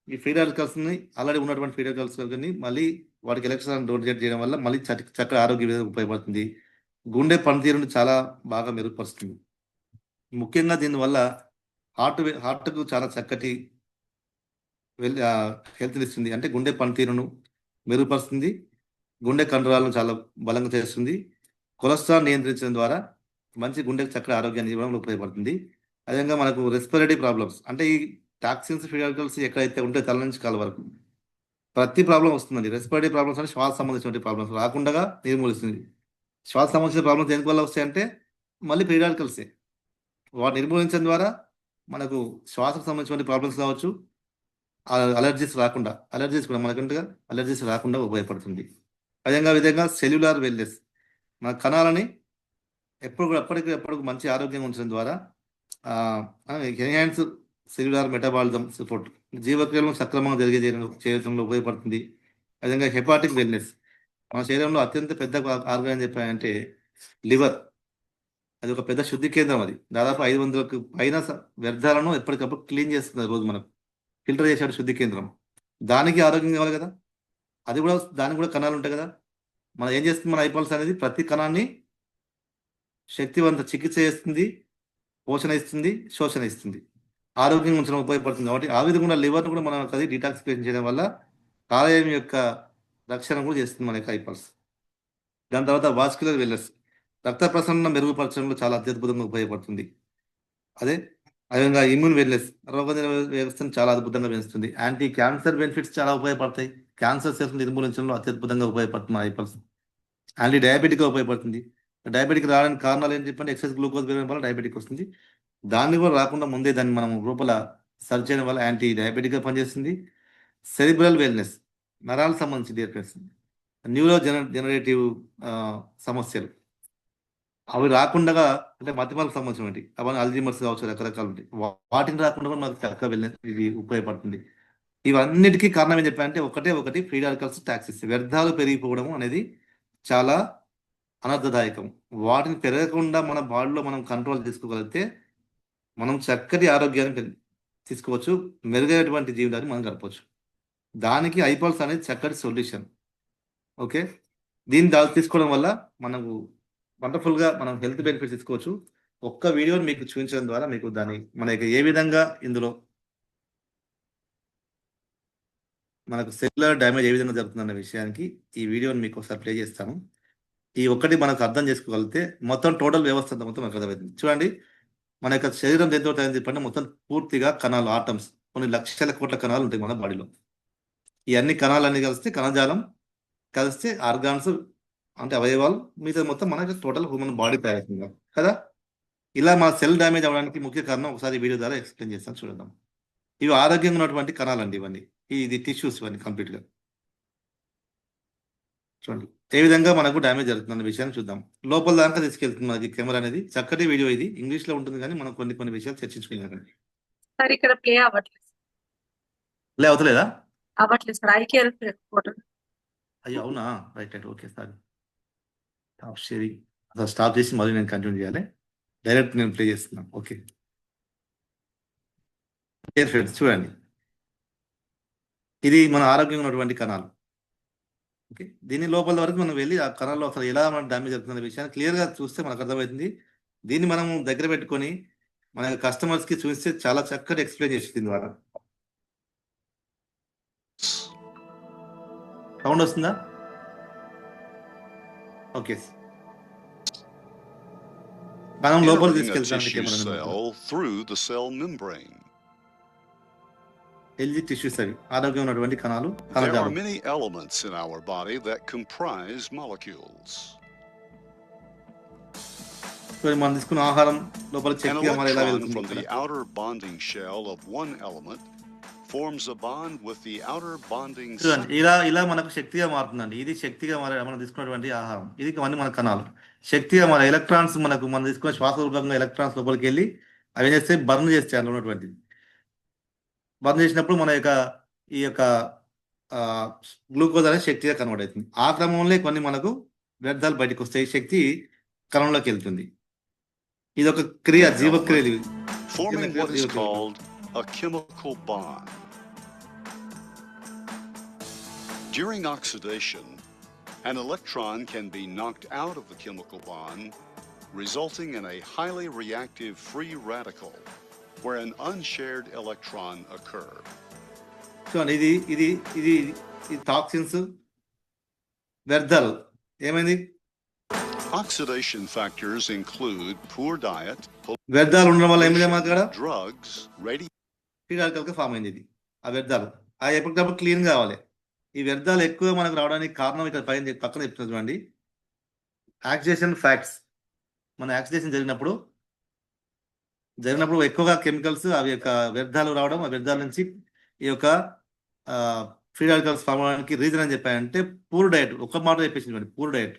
ఈ ఫ్రీ రాడికల్స్ని ఆల్రెడీ ఉన్నటువంటి ఫ్రీ రాడికల్స్ని మళ్ళీ వాటికి ఎలక్ట్రాన్ డొనేట్ చేయడం వల్ల మళ్ళీ చక్కటి ఆరోగ్య విధంగా ఉపయోగపడుతుంది. గుండె పనితీరును చాలా బాగా మెరుగుపరుస్తుంది. ముఖ్యంగా దీనివల్ల హార్ట్కు చాలా చక్కటి హెల్త్ని ఇస్తుంది. అంటే గుండె పనితీరును మెరుగుపరుస్తుంది. గుండె కండరాలను చాలా బలంగా చేస్తుంది. కొలెస్ట్రాల్ నియంత్రించడం ద్వారా మంచి గుండెకు చక్కటి ఆరోగ్యాన్ని ఇవ్వడంలో ఉపయోగపడుతుంది. అదేవిధంగా మనకు రెస్పిరేటరీ ప్రాబ్లమ్స్ అంటే ఈ టాక్సిన్స్, ఫ్రీ రాడికల్స్ ఎక్కడైతే ఉంటే తల నుంచి కాళ్ళ వరకు ప్రతి ప్రాబ్లం వస్తుందండి. రెస్పిరేటరీ ప్రాబ్లమ్స్ అంటే శ్వాస సంబంధించిన ప్రాబ్లమ్స్ రాకుండా నిర్మూలిస్తుంది. శ్వాస సంబంధించిన ప్రాబ్లమ్స్ దేనికి వల్ల వస్తాయంటే మళ్ళీ ఫ్రీ రాడికల్సే. వాటిని నిర్మూలించడం ద్వారా మనకు శ్వాసకు సంబంధించిన ప్రాబ్లమ్స్ కావచ్చు, అలర్జీస్ కూడా మనకంటగా అలర్జీస్ రాకుండా ఉపయోగపడుతుంది. విధంగా సెల్యులార్ వెల్నెస్ మన కణాలని ఎప్పటికప్పుడు మంచి ఆరోగ్యంగా ఉంచడం ద్వారా ఎన్హాన్స్ సెల్యులార్ మెటబాలిజం సపోర్ట్ జీవక్రియలను సక్రమంగా చేయడంలో ఉపయోగపడుతుంది. అదేవిధంగా హెపాటిక్ వెల్నెస్ మన శరీరంలో అత్యంత పెద్ద ఆర్గాన్ అని చెప్పాయంటే లివర్. అది ఒక పెద్ద శుద్ధి కేంద్రం. అది దాదాపు 500కు పైన వ్యర్థాలను ఎప్పటికప్పుడు క్లీన్ చేస్తుంది రోజు మనకు ఫిల్టర్ చేసే శుద్ధి కేంద్రం. దానికి ఆరోగ్యం కావాలి కదా, దానికి కూడా కణాలు ఉంటాయి కదా. మనం ఏం చేస్తుంది, మన ఐపల్స్ అనేది ప్రతి కణాన్ని శక్తివంత చికిత్స చేస్తుంది, పోషణ ఇస్తుంది, శోషణ ఇస్తుంది, ఆరోగ్యంగా ఉంచడం ఉపయోగపడుతుంది. కాబట్టి ఆ విధంగా లివర్ను కూడా మనం అది డిటాక్సిఫికేషన్ చేయడం వల్ల కాలేయం యొక్క రక్షణ కూడా చేస్తుంది మన యొక్క ఐపల్స్. దాని తర్వాత వాస్కులర్ వెల్నెస్ రక్త ప్రసరణ మెరుగుపరచడంలో చాలా అత్యద్భుతంగా ఉపయోగపడుతుంది. అదేవిధంగా ఇమ్యూన్ వెల్నెస్ రోగనిరోధక వ్యవస్థను చాలా అద్భుతంగా పెంచుతుంది. యాంటీ క్యాన్సర్ బెనిఫిట్స్ చాలా ఉపయోగపడతాయి. క్యాన్సర్ సెల్స్ నిర్మూలించడంలో అత్యద్భుతంగా ఉపయోగపడుతుంది ఐపల్స్. యాంటీ డయాబెటిక్గా ఉపయోగపడుతుంది. డయాబెటిక్ రావడానికి కారణాలు ఏంటి చెప్పండి, ఎక్సెస్ గ్లూకోజ్ పెరగడం వల్ల డయాబెటిక్ వస్తుంది. దాన్ని కూడా రాకుండా ముందే దాన్ని మనం లోపల సర్చ్ చేయడం వల్ల యాంటీ డయాబెటిక్గా పనిచేస్తుంది. సెరిబ్రల్ వెల్నెస్ నరాలకు సంబంధించి న్యూరో జనరేటివ్ సమస్యలు అవి రాకుండా అంటే మతిమలకు సంబంధించినవి అవన్నీ అల్జీమర్స్ కావచ్చు, రకరకాలు ఉంటాయి. వాటిని రాకుండా కూడా మనకు చక్కగా వెల్నెస్ ఇది ఉపయోగపడుతుంది. ఇవన్నిటికీ కారణం ఏం చెప్పారంటే ఒకటి ఫ్రీ రాడికల్స్, టాక్సిస్ వ్యర్థాలు పెరిగిపోవడం అనేది చాలా అనర్థదాయకం. వాటిని పెరగకుండా మన బాడీలో మనం కంట్రోల్ చేసుకోగలిగితే మనం చక్కటి ఆరోగ్యాన్ని తీసుకోవచ్చు, మెరుగైనటువంటి జీవితాన్ని మనం గడపవచ్చు. దానికి ఐపాల్స్ అనేది చక్కటి సొల్యూషన్. ఓకే, దీన్ని తీసుకోవడం వల్ల మనకు వండర్ఫుల్గా మనం హెల్త్ బెనిఫిట్స్ తీసుకోవచ్చు. ఒక్క వీడియోని మీకు చూపించడం ద్వారా మీకు దాని మనకి ఏ విధంగా ఇందులో మనకు సెల్యులర్ డ్యామేజ్ ఏ విధంగా జరుగుతుందన్న విషయానికి ఈ వీడియోని మీకు ఒకసారి ప్లే చేస్తాను. ఈ ఒక్కటి మనకు అర్థం చేసుకోగలిగితే మొత్తం టోటల్ వ్యవస్థ అంతా మొత్తం మనకు అర్థమవుతుంది. చూడండి, మన యొక్క శరీరం దేంతో తయారు చెప్పండి, మొత్తం పూర్తిగా కణాలు, ఆటమ్స్, కొన్ని లక్షల కోట్ల కణాలు ఉంటాయి మన బాడీలో. ఈ అన్ని కణాలన్నీ కలిస్తే కణజాలం, కలిస్తే ఆర్గాన్స్ అంటే అవయవాలు, మిగతా మొత్తం మనకి టోటల్ హ్యూమన్ బాడీ తయారవుతుంది కదా. ఇలా మన సెల్ డ్యామేజ్ అవ్వడానికి ముఖ్య కారణం ఒకసారి వీడియో ద్వారా ఎక్స్ప్లెయిన్ చేస్తాను, చూద్దాం. ఇవి ఆరోగ్యంగా ఉన్నటువంటి కణాలండి, ఇవన్నీ ఇది టిష్యూస్, ఇవన్నీ కంప్లీట్గా. చూడండి ఏ విధంగా మనకు డ్యామేజ్ జరుగుతుందన్న విషయాన్ని చూద్దాం. లోపల దాకా తీసుకెళ్తుంది మనకి కెమెరా అనేది. చక్కటి వీడియో ఇది, ఇంగ్లీష్ లో ఉంటుంది కానీ మనం కొన్ని విషయాలు చర్చించుకున్నాం. సార్ ఇక్కడ ప్లే అవ్వట్లేదు. లే అవుతలేదా? అవ్వట్లేదు సార్, ఐకేఎల్ ఫోటో. అయ్యో అవునా, right right, okay sorry. Stop sharing, అసలు స్టాప్ చేసి మళ్ళీ నేను కంటిన్యూ చేయాలి. డైరెక్ట్ నేను ప్లే చేస్తున్నాను. ఓకే ఫ్రెండ్స్, చూడండి, ఇది మన ఆరోగ్యంగా ఉన్నటువంటి కణాలు. ఓకే, దీని లోపల వరకు మనం వెళ్ళి ఆ కణాల్లో అసలు ఎలా మన డ్యామేజ్ జరుగుతున్న విషయాన్ని క్లియర్గా చూస్తే మనకు అర్థమవుతుంది. దీన్ని మనం దగ్గర పెట్టుకొని మన కస్టమర్స్కి చూస్తే చాలా చక్కటి ఎక్స్ప్లెయిన్ చేసి దీని ద్వారా. సౌండ్ వస్తుందా? ఓకే, మనం లోపలికి తీసుకెళ్తాం. హెల్తీ టిష్యూస్ అవి ఆరోగ్యం ఉన్నటువంటి కణాలు. There are many elements in our body that comprise molecules. మనం తీసుకున్న ఆహారం లోపల శక్తి An ఎలా electron వెళ్తుంది? from the outer bonding shell of one element forms a bond with the outer bonding చూడండి, ఇలా మనకు శక్తిగా మారుతుందండి. ఇది శక్తిగా మారే మనం తీసుకున్నటువంటి ఆహారం, ఇది అన్ని మన కణాలు శక్తిగా మారే ఎలక్ట్రాన్స్. మనం తీసుకున్న శ్వాస రూపంగా ఎలక్ట్రాన్స్ లోపలికి వెళ్ళి అవి ఏం చేస్తే బర్న్ చేస్తాయి. అందులో ఉన్నటువంటిది బర్న్ చేసినప్పుడు మన యొక్క ఈ యొక్క గ్లూకోజ్ అనేది శక్తిగా కన్వర్ట్ అవుతుంది. ఆ క్రమంలో కొన్ని మనకు వ్యర్థాలు బయటకు వస్తాయి, శక్తి కణంలోకి వెళ్తుంది. ఇది ఒక క్రియ, జీవక్రియ. forming what is called a chemical bond. During oxidation, an electron can be knocked out of the chemical bond, resulting in a highly reactive free radical where an unshared electron occur. చూడండి, ఇది toxins, వ్యర్థాలు. ఏమైంది? Oxidation factors include poor diet, వ్యర్థాలు ఉండడం వల్ల ఏమైంది? అక్కడ drugs, free రాడికల్గా form అయింది. ఇది ఆ వ్యర్థాలు ఎప్పటికప్పుడు క్లీన్ కావాలి. ఈ వ్యర్థాలు ఎక్కువ మనకు రావడానికి కారణం ఇక్కడ పక్కన చెప్తున్నా చూడండి, ఆక్సిడేషన్ ఫ్యాక్ట్స్. మన ఆక్సిడేషన్ జరిగినప్పుడు ఎక్కువగా కెమికల్స్, అవి యొక్క వ్యర్థాలు రావడం, ఆ వ్యర్థాల నుంచి ఈ యొక్క ఫ్రీ రాడికల్స్ ఫామ్ అవడానికి రీజన్ అని చెప్పాయంటే పూర్ డయట్. ఒక మాట చెప్పేసి, పూర్ డయట్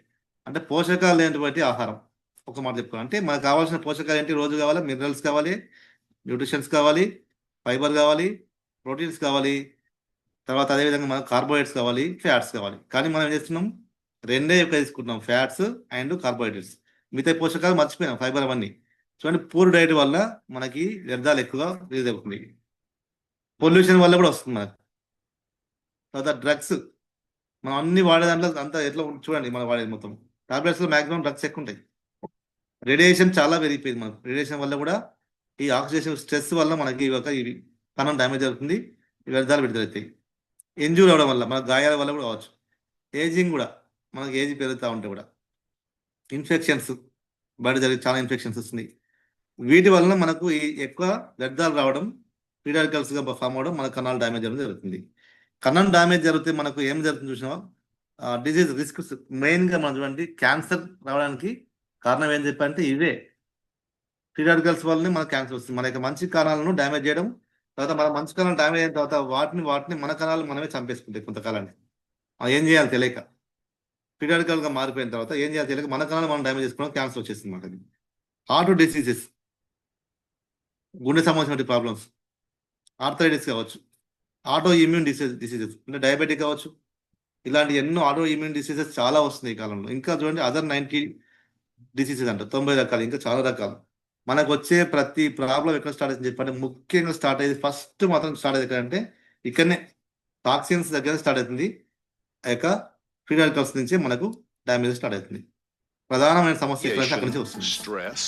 అంటే పోషకాలు లేనటువంటి ఆహారం. ఒక మాట చెప్పుకోవాలి అంటే మనకు కావాల్సిన పోషకాలు ఏంటి? రోజు కావాలి, మినరల్స్ కావాలి, న్యూట్రిషన్స్ కావాలి, ఫైబర్ కావాలి, ప్రోటీన్స్ కావాలి, తర్వాత అదేవిధంగా మనకు కార్బోహైడ్రేట్స్ కావాలి, ఫ్యాట్స్ కావాలి. కానీ మనం ఏం చేస్తున్నాం? రెండే ఎక్కువ తీసుకుంటున్నాం, ఫ్యాట్స్ అండ్ కార్బోహైడ్రేట్స్. మిగతా పోషకాలు మర్చిపోయినాం, ఫైబర్ అవన్నీ. చూడండి, పూర్ డైట్ వల్ల మనకి వ్యర్థాలు ఎక్కువగా రిలీజ్ అవుతుంది. పొల్యూషన్ వల్ల కూడా వస్తుంది మనకు. తర్వాత డ్రగ్స్, మనం అన్ని వాడే దాంట్లో అంతా ఎట్లా చూడండి, మనం వాడేది మొత్తం టాబ్లెట్స్లో మ్యాక్సిమం డ్రగ్స్ ఎక్కువ ఉంటాయి. రేడియేషన్ చాలా పెరిగిపోయింది మనకు. రేడియేషన్ వల్ల కూడా ఈ ఆక్సిడేషన్ స్ట్రెస్ వల్ల మనకి ఇవి కణం డ్యామేజ్ అవుతుంది, ఈ వ్యర్థాలు విడుదలవుతాయి. ఇంజూరీ అవడం వల్ల, మన గాయాల వల్ల కూడా కావచ్చు. ఏజింగ్ కూడా, మనకి ఏజ్ పెరుగుతూ ఉంటే కూడా ఇన్ఫెక్షన్స్ బయట జరిగి చాలా ఇన్ఫెక్షన్స్ వస్తున్నాయి. వీటి వలన మనకు ఈ ఎక్కువ వ్యర్థాలు రావడం, ఫ్రీ రాడికల్స్గా ఫామ్ అవడం, మన కణాలు డ్యామేజ్ అవ్వడం జరుగుతుంది. కణం డ్యామేజ్ జరిగితే మనకు ఏం జరుగుతుంది చూసినా, డిజీజ్ రిస్క్స్ మెయిన్గా మనం చూడండి, క్యాన్సర్ రావడానికి కారణం ఏం చెప్పంటే ఇవే ఫ్రీ రాడికల్స్ వల్లనే మనకు క్యాన్సర్ వస్తుంది. మన యొక్క మంచి కణాలను డ్యామేజ్ చేయడం, తర్వాత మన మంచి కణాలు డ్యామేజ్ అయిన తర్వాత వాటిని మన కణాలు మనమే చంపేసుకుంటాయి కొంతకాలానికి. ఏం చేయాలి తెలియక, ఫ్రీ రాడికల్గా మారిపోయిన తర్వాత ఏం చేయాలి తెలియక మన కణాలు మనం డ్యామేజ్ చేసుకోవడం, క్యాన్సర్ వచ్చేస్తుంది మనకి. హార్ట్ డిసీజెస్, గుండె సంబంధించిన ప్రాబ్లమ్స్, ఆర్థరైటిస్ కావచ్చు, ఆటో ఇమ్యూన్ డిసీజెస్ అంటే డయాబెటిక్ కావచ్చు, ఇలాంటి ఎన్నో ఆటో ఇమ్యూన్ డిసీజెస్ చాలా వస్తున్నాయి ఈ కాలంలో. ఇంకా చూడండి, అదర్ 90 డిసీజెస్ అంట, 90 రకాలు, ఇంకా చాలా రకాలు. మనకు వచ్చే ప్రతి ప్రాబ్లం ఎక్కడ స్టార్ట్ అవుతుంది చెప్పండి, ముఖ్యంగా స్టార్ట్ అయ్యేది ఫస్ట్ మాత్రం స్టార్ట్ అయ్యేది ఎక్కడంటే ఇక్కడనే టాక్సిన్స్ దగ్గర స్టార్ట్ అవుతుంది. ఆ యొక్క ఫ్రీ రాడికల్స్ నుంచి మనకు డ్యామేజ్ స్టార్ట్ అవుతుంది. ప్రధానమైన సమస్య ఎక్కడంటే అక్కడి నుంచి Radiation, వస్తుంది. stress,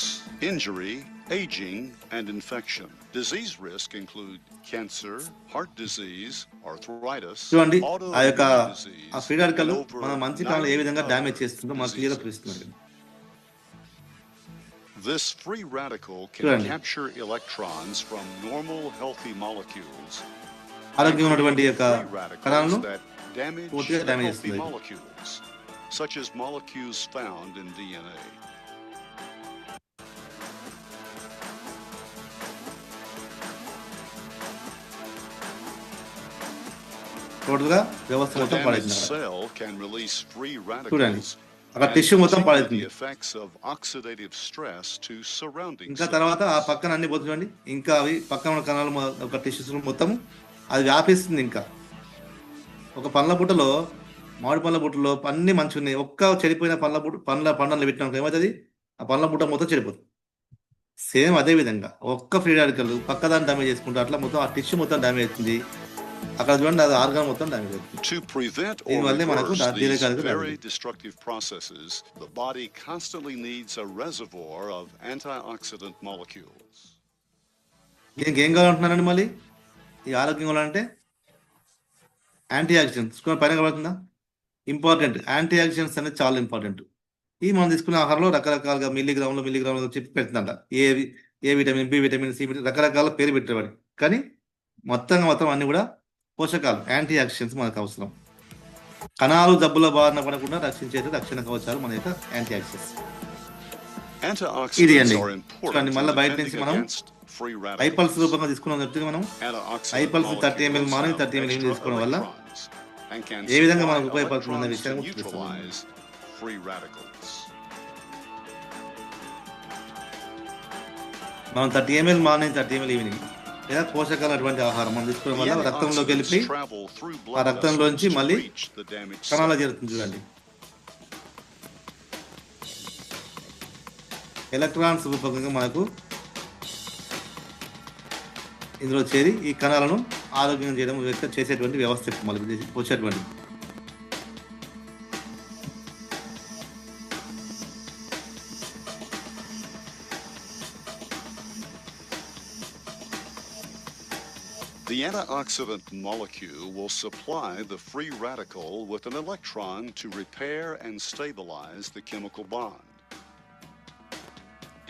injury, aging, and infection. Disease risk include cancer, heart disease, arthritis, చూడండి ఆ యొక్క autoimmune ఆ disease, free and radical over మన మంచి కాలంలో ఏ 90 విధంగా డ్యామేజ్ other చేస్తుందో మనకు క్లియర్గా diseases. తెలుస్తుంది. This free radical can చూడండి capture electrons from normal healthy molecules and ఆరోగ్యం ఉన్నటువంటి create యొక్క free radicals కణాలను that damage పూర్తిగా the డ్యామేజ్ healthy చేస్తుంది. molecules, such as molecules found in DNA. Total గా వ్యవస్థ The మొత్తం damaged పాడైతుంది అక్కడ. cell can release free చూడండి radicals అక్కడ and టిష్యూ మొత్తం trigger the పాడైతుంది. effects of oxidative stress to surrounding ఇంకా తర్వాత ఆ cells. పక్కన అన్ని పోతుందండి, ఇంకా అవి పక్కన ఉన్న కణాలు ఒక టిష్యూస్ మొత్తం అది వ్యాపిస్తుంది. ఇంకా ఒక పండ్ల బుట్టలో మామిడి పండ్ల బుట్టలో అన్ని మంచిగా ఉన్నాయి, ఒక్క చెడిపోయిన పండ్లను పెట్టినాక ఏమవుతుంది, ఆ పండ్ల బుట్ట మొత్తం చెడిపోతుంది. సేమ్ అదే విధంగా ఒక్క ఫ్రీ రాడికల్ పక్కదాన్ని డ్యామేజ్ చేసుకుంటే అట్లా మొత్తం ఆ టిష్యూ మొత్తం డ్యామేజ్ అవుతుంది. అక్కడ చూడండి అది ఆర్గాన్ మొత్తం డ్యామేజ్ అవుతుంది. To prevent or దీనివల్లే మనకు reverse these దీర్ఘకాలిక very damage. destructive processes, the body constantly needs a reservoir of antioxidant molecules. దీనికి ఏం కావాలంటున్నారండి మళ్ళీ ఈ ఆరోగ్యం కావాలంటే యాంటీ ఆక్సిడెంట్స్ పైన కనబడుతుందా, ఇంపార్టెంట్. యాంటీ ఆక్సిడెంట్స్ అనేది చాలా ఇంపార్టెంట్. ఈ మనం తీసుకునే ఆహారంలో రకరకాలుగా మిల్లీగ్రాములు చెప్పి పెడుతుందంట. A vitamin, B vitamin, C vitamin రకరకాల పేరు పెట్టేవాడి, కానీ మొత్తం అన్ని కూడా పోషకాలు, యాంటీ ఆక్సిడెంట్స్ మనకు అవసరం. కణాలు జబ్బుల బారిన పడకుండా రక్షించే రక్షణ కవచాలు మన యొక్క యాంటీ ఆక్సిడెంట్స్. ఇది Antioxidants అండి are చూడండి, important in మళ్ళీ బయట నుంచి defending మనం against free ఐపల్స్ radicals. రూపంగా తీసుకున్నాం చెప్తే మనం Antioxidant ఐపల్స్ 30 ml molecules morning have 30 ml extra తీసుకోవడం వల్ల electrons and can ఏ విధంగా supply మనకు ఉపయోగపడుతుంది అనే electrons విషయాన్ని to కూడా చూపిస్తున్నాం. neutralize free radicals. మనం 30 ml మార్నింగ్ 30 ml ఈవినింగ్ లేదా పోషకాలు అటువంటి ఆహారం మనం తీసుకోవడం The వల్ల రక్తంలోకి antioxidants వెళ్ళిపోయి travel through ఆ blood రక్తంలోంచి vessels to మళ్ళీ reach the damaged కణాల cell. చేరుతుంది. చూడండి ఎలక్ట్రాన్స్ రూపకంగా మనకు ఇందులో చేరి ఈ కణాలను ఆరోగ్యం చేయడం చేసేటువంటి వ్యవస్థ మళ్ళీ వచ్చేటువంటి. The antioxidant molecule will supply the free radical with an electron to repair and stabilize the chemical bond.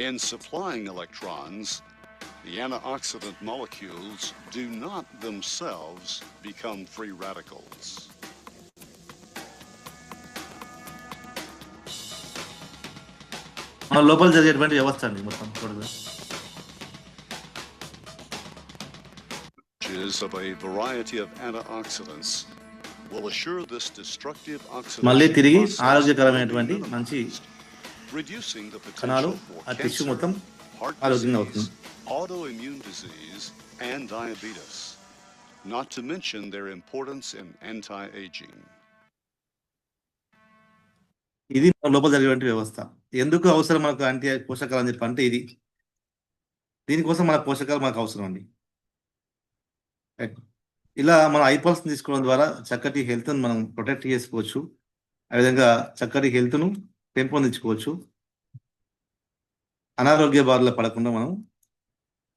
In supplying electrons, the antioxidant molecules do not themselves become free radicals. మన లోపల జరిగేటువంటి వ్యవస్థ అండి మొత్తం చూడదు. Of a variety of antioxidants will assure this destructive మళ్ళీ oxidation తిరిగి process ఆరోగ్యకరమైనటువంటి will be మంచి minimized, reducing the కణాలు potential for ఆ టిష్యూ cancer, మొత్తం heart ఆరోగ్యంగా disease, అవుతుంది. autoimmune disease, and diabetes, not to mention their importance in anti-aging. ఇది మన లోపల జరిగేటువంటి వ్యవస్థ. ఎందుకు అవసరం మనకు యాంటీ పోషకాలు అని చెప్పి అంటే ఇది దీనికోసం మన పోషకాలు మనకు అవసరం అండి. ఇలా మన ఐపల్స్ తీసుకోవడం ద్వారా చక్కటి హెల్త్ మనం ప్రొటెక్ట్ చేసుకోవచ్చు. అదేవిధంగా చక్కటి హెల్త్ను పెంపొందించుకోవచ్చు. అనారోగ్య బారిన పడకుండా మనం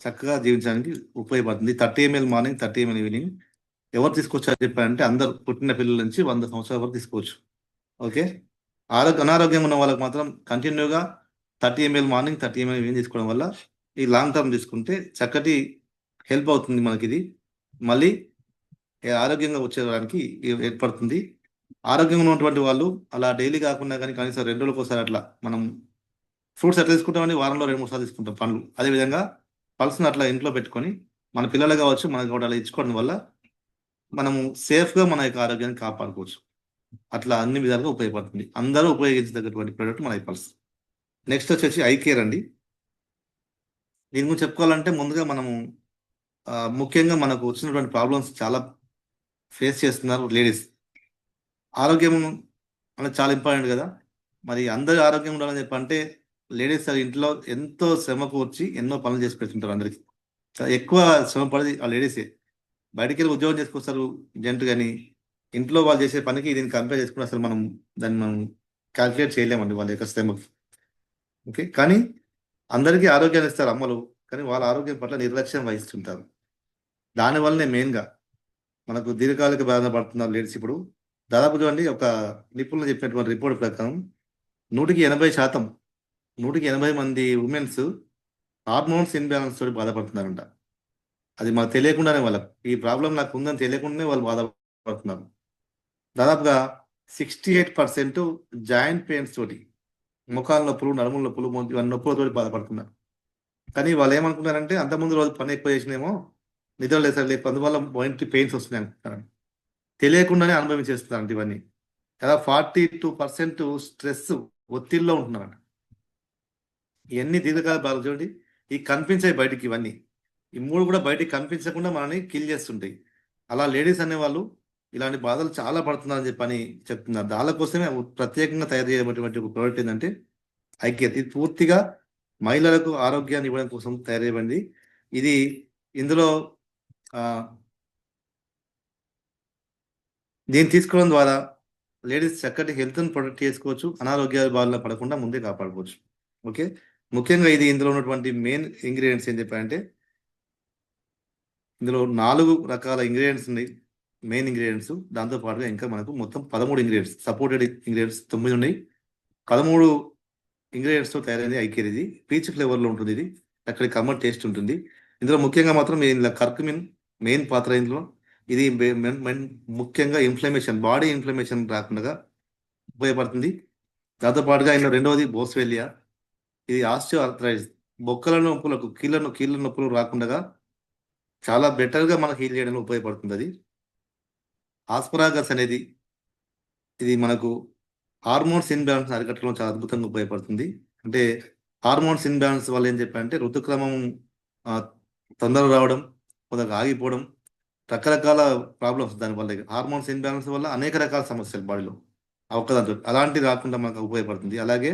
చక్కగా జీవించడానికి ఉపయోగపడుతుంది. 30 ml మార్నింగ్ 30 ml ఈవినింగ్ ఎవరు తీసుకోవచ్చు చెప్పారంటే అందరూ పుట్టిన పిల్లల నుంచి 100 సంవత్సరాల వరకు తీసుకోవచ్చు. ఓకే, అనారోగ్యంగా ఉన్న వాళ్ళకి మాత్రం కంటిన్యూగా 30 ml మార్నింగ్ 30 ml ఈవినింగ్ తీసుకోవడం వల్ల ఈ లాంగ్ టర్మ్ తీసుకుంటే చక్కటి హెల్ప్ అవుతుంది మనకి. ఇది మళ్ళీ ఆరోగ్యంగా వచ్చేదానికి ఏర్పడుతుంది. ఆరోగ్యంగా ఉన్నటువంటి వాళ్ళు అలా డైలీ కాకుండా కానీ కనీసం 2 రోజులకు ఒకసారి అట్లా మనం ఫ్రూట్స్ ఎట్లా తీసుకుంటామని వారంలో 2-3 సార్లు తీసుకుంటాం పండ్లు. అదేవిధంగా పల్స్ని అట్లా ఇంట్లో పెట్టుకొని మన పిల్లలు కావచ్చు మనకు కూడా అలా ఇచ్చుకోవడం వల్ల మనము సేఫ్గా మన యొక్క ఆరోగ్యాన్ని కాపాడుకోవచ్చు. అట్లా అన్ని విధాలుగా ఉపయోగపడుతుంది. అందరూ ఉపయోగించదగ్గటువంటి ప్రోడక్ట్ మన ఐపల్స్. నెక్స్ట్ వచ్చేసి ఐ కేర్ అండి. దీని గురించి చెప్పుకోవాలంటే ముందుగా మనము ముఖ్యంగా మనకు వచ్చినటువంటి ప్రాబ్లమ్స్ చాలా ఫేస్ చేస్తున్నారు లేడీస్. ఆరోగ్యం అనేది చాలా ఇంపార్టెంట్ కదా. మరి అందరి ఆరోగ్యం ఉండాలని చెప్పంటే లేడీస్ ఇంట్లో ఎంతో శ్రమ కూర్చి ఎన్నో పనులు చేసి పెడుతుంటారు అందరికి. ఎక్కువ శ్రమ పడేది ఆ లేడీసే. బయటికి వెళ్ళి ఉద్యోగం చేసుకొస్తారు జెంట్ కానీ, ఇంట్లో వాళ్ళు చేసే పనికి దీన్ని కంపేర్ చేసుకుని అసలు దాన్ని మనం క్యాల్కులేట్ చేయలేమండి వాళ్ళ యొక్క శ్రమకి. ఓకే, కానీ అందరికీ ఆరోగ్యాన్ని ఇస్తారు అమ్మలు, కానీ వాళ్ళ ఆరోగ్యం పట్ల నిర్లక్ష్యం వహిస్తుంటారు. దానివల్లనే మెయిన్గా మనకు దీర్ఘకాలిక బాధ పడుతున్నారు లేడీస్. ఇప్పుడు దాదాపు చూడండి, ఒక నిపుణులు చెప్పినటువంటి రిపోర్ట్ ప్రకారం 100% 180 మంది ఉమెన్స్ హార్మోన్స్ ఇన్బ్యాలెన్స్ తోటి బాధపడుతున్నారంట. అది మాకు తెలియకుండానే, వాళ్ళకి ఈ ప్రాబ్లం నాకు ఉందని తెలియకుండానే వాళ్ళు బాధపడుతున్నారు. దాదాపుగా 68% జాయింట్ పెయిన్స్ తోటి, ముఖాల నొప్పులు, నడుముల నొప్పులు, ఇవన్నీ నొప్పులతోటి బాధపడుతున్నారు. కానీ వాళ్ళు ఏమనుకున్నారంటే అంతకుముందు రోజు పని ఎక్కువ చేసినేమో నిద్ర లేదు లేక అందువల్ల పెయిన్స్ వస్తున్నాయి అనుకుంటారు. తెలియకుండానే అనుభవించేస్తున్నారంట ఇవన్నీ. కదా 42% స్ట్రెస్, ఒత్తిడిలో ఉంటున్నారంట. ఇవన్నీ దీర్ఘకాల బాధలు చూడండి. ఈ కనిపించాయి బయటికి, ఇవన్నీ ఈ మూడు కూడా బయటికి కనిపించకుండా మనల్ని కిల్ చేస్తుంటాయి. అలా లేడీస్ అనేవాళ్ళు ఇలాంటి బాధలు చాలా పడుతున్నారని చెప్పని చెప్తున్నారు. దానికోసమే ప్రత్యేకంగా తయారు చేయబడినటువంటి ఒక ప్రోడక్ట్ ఏంటంటే ఐకేర్. ఇది పూర్తిగా మహిళలకు ఆరోగ్యాన్ని ఇవ్వడం కోసం తయారు చేయబడింది. ఇది ఇందులో దీన్ని తీసుకోవడం ద్వారా లేడీస్ చక్కటి హెల్త్ని ప్రొటెక్ట్ చేసుకోవచ్చు, అనారోగ్యాల బారిన పడకుండా ముందే కాపాడుకోవచ్చు. ఓకే, ముఖ్యంగా ఇందులో ఉన్నటువంటి మెయిన్ ఇంగ్రీడియంట్స్ ఏం చెప్పారంటే, ఇందులో 4 రకాల ఇంగ్రీడియంట్స్ ఉన్నాయి, మెయిన్ ఇంగ్రీడియంట్స్. దాంతోపాటుగా ఇంకా మనకు మొత్తం 13 ఇంగ్రీడియంట్స్, సపోర్టెడ్ ఇంగ్రీడియంట్స్ 9 ఉన్నాయి. 13 ఇంగ్రీడియంట్స్తో తయారైంది ఐకేర్. ఇది పీచ్ ఫ్లేవర్లో ఉంటుంది. ఇది అక్కడ కమ్మటి టేస్ట్ ఉంటుంది. ఇందులో ముఖ్యంగా మాత్రం ఇందులో కర్కుమిన్ మెయిన్ పాత్ర. ఇందులో ఇది ముఖ్యంగా ఇన్ఫ్లమేషన్, బాడీ ఇన్ఫ్లమేషన్ రాకుండా ఉపయోగపడుతుంది. దాంతోపాటుగా ఇందులో రెండవది బోస్వెలియా. ఇది ఆస్టియో ఆర్థరైటిస్, బొక్కల నొప్పులకు, కీళ్ళ నొప్పులు రాకుండా చాలా బెటర్గా మనకు హీల్ చేయడానికి ఉపయోగపడుతుంది. అది ఆస్పరాగస్ అనేది, ఇది మనకు హార్మోన్స్ ఇన్బ్యాలెన్స్ అరికట్టడంలో చాలా అద్భుతంగా ఉపయోగపడుతుంది. అంటే హార్మోన్స్ ఇన్బ్యాలెన్స్ వల్ల ఏం చెప్పారంటే ఋతుక్రమం తొందరగా రావడం, కొందరు ఆగిపోవడం, రకరకాల ప్రాబ్లమ్స్ దానివల్ల. హార్మోన్స్ ఇన్బ్యాలెన్స్ వల్ల అనేక రకాల సమస్యలు బాడీలో ఒక్కదాంతో అలాంటివి రాకుండా మనకు ఉపయోగపడుతుంది. అలాగే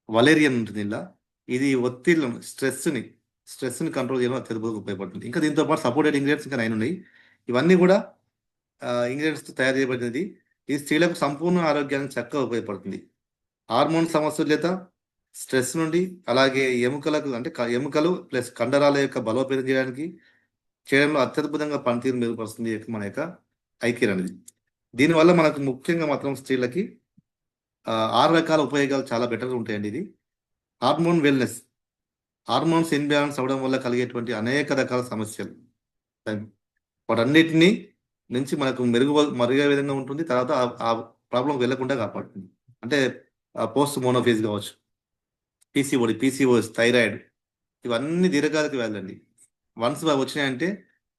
వలేరియన్ ఉంటుంది ఇలా. ఇది ఒత్తిళ్లను, స్ట్రెస్ని కంట్రోల్ చేయడం అత్యద్భుతంగా ఉపయోగపడుతుంది. ఇంకా దీంతో పాటు సపోర్టెడ్ ఇంగ్రీడియంట్స్ ఇంకా 9 ఉన్నాయి. ఇవన్నీ కూడా ఇంగ్రీడియంట్స్తో తయారు చేయబడినది. ఇది స్త్రీలకు సంపూర్ణ ఆరోగ్యానికి చక్కగా ఉపయోగపడుతుంది. హార్మోన్ సమస్యల చేత, స్ట్రెస్ నుండి, అలాగే ఎముకలకు అంటే ఎముకలు ప్లస్ కండరాల యొక్క బలోపేతం చేయడంలో అత్యద్భుతంగా పనితీరు మెరుగుపరుస్తుంది మన యొక్క ఐకేర్ అనేది. దీనివల్ల మనకు ముఖ్యంగా మాత్రం స్త్రీలకి 6 రకాల ఉపయోగాలు చాలా బెటర్గా ఉంటాయండి. ఇది హార్మోన్ వెల్నెస్, హార్మోన్స్ ఇన్బ్యాలెన్స్ అవ్వడం వల్ల కలిగేటువంటి అనేక రకాల సమస్యలు, వాటన్నిటినీ నుంచి మనకు మరుగే విధంగా ఉంటుంది. తర్వాత ఆ ప్రాబ్లం వెళ్లకుండా కాపాడుతుంది. అంటే పోస్ట్ మోనోఫేజ్ కావచ్చు, పీసీఓఎస్, థైరాయిడ్, ఇవన్నీ దీర్ఘకాలిక వ్యాధులండి. వన్స్ వచ్చినాయంటే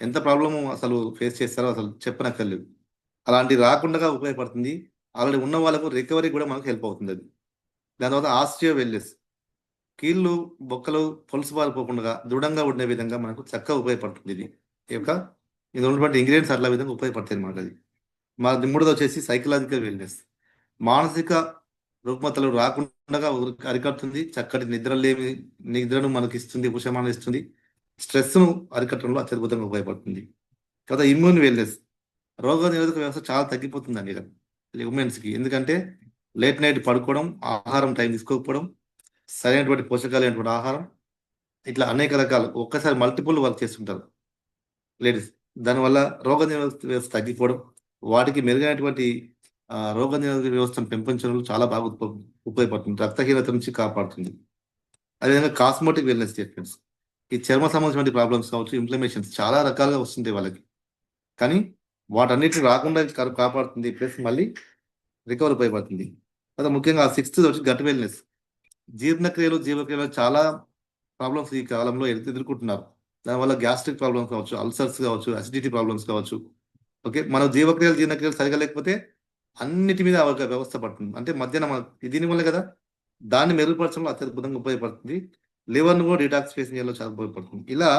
ఎంత ప్రాబ్లము అసలు ఫేస్ చేస్తారో అసలు చెప్పనక్కర్లేదు. అలాంటి రాకుండా ఉపయోగపడుతుంది. ఆల్రెడీ ఉన్న వాళ్ళకు రికవరీ కూడా మనకు హెల్ప్ అవుతుంది. అది దాని తర్వాత ఆస్టియో వెల్నెస్, కీళ్ళు, బొక్కలు పొలుసుబారిపోకుండా దృఢంగా ఉండే విధంగా మనకు చక్కగా ఉపయోగపడుతుంది. ఇది ఉన్నటువంటి ఇంగ్రీడియంట్స్ అట్లా విధంగా ఉపయోగపడతాయి అన్నమాట. అది మూడోది వచ్చేసి సైకలాజికల్ వెల్నెస్, మానసిక రుగ్మతలు రాకుండా అరికడుతుంది. చక్కటి నిద్రను మనకి ఇస్తుంది, ఉపశమనం ఇస్తుంది. స్ట్రెస్ను అరికట్టడంలో అత్యద్భుతంగా ఉపయోగపడుతుంది. తర్వాత ఇమ్యూన్ వెల్నెస్, రోగ నిరోధక వ్యవస్థ చాలా తగ్గిపోతుందండి ఉమెన్స్కి. ఎందుకంటే లేట్ నైట్ పడుకోవడం, ఆహారం టైం తీసుకోకపోవడం, సరైనటువంటి పోషకాలైనటువంటి ఆహారం, ఇట్లా అనేక రకాలు ఒక్కసారి మల్టిపుల్ వర్క్ చేస్తుంటారు లేడీస్. దానివల్ల రోగ నిరోధక వ్యవస్థ తగ్గిపోవడం, వాటికి మెరుగైనటువంటి రోగ నిరోధక వ్యవస్థను పెంపొంచడంలో చాలా బాగా ఉపయోగపడుతుంది. రక్తహీనత నుంచి కాపాడుతుంది. అదేవిధంగా కాస్మెటిక్ వెల్నెస్ ట్రీట్మెంట్స్, ఈ చర్మ సంబంధించిన ప్రాబ్లమ్స్ కావచ్చు, ఇన్ఫ్లమేషన్స్ చాలా రకాలుగా వస్తుంటాయి వాళ్ళకి, కానీ వాటన్నిటిని రాకుండా కాపాడుతుంది. ప్లస్ మళ్ళీ రికవర్ ఉపయోగపడుతుంది. తర్వాత ముఖ్యంగా 6th వచ్చి గట్ వెల్నెస్, జీవక్రియలు చాలా ప్రాబ్లమ్స్ ఈ కాలంలో ఎదుర్కొంటున్నారు. దానివల్ల గ్యాస్ట్రిక్ ప్రాబ్లమ్స్ కావచ్చు, అల్సర్స్ కావచ్చు, అసిడిటీ ప్రాబ్లమ్స్ కావచ్చు. ఓకే, మన జీర్ణక్రియలు సరిగా లేకపోతే అన్నిటి మీద వ్యవస్థ పడుతుంది. అంటే మధ్యాహ్నం దీనివల్ల కదా, దాన్ని మెరుగుపరచడంలో అత్యద్భుతంగా ఉపయోగపడుతుంది. లివర్ను కూడా డిటాక్సిఫికేషన్ చేయడంలో చాలా ఉపయోగపడుతుంది. ఇలా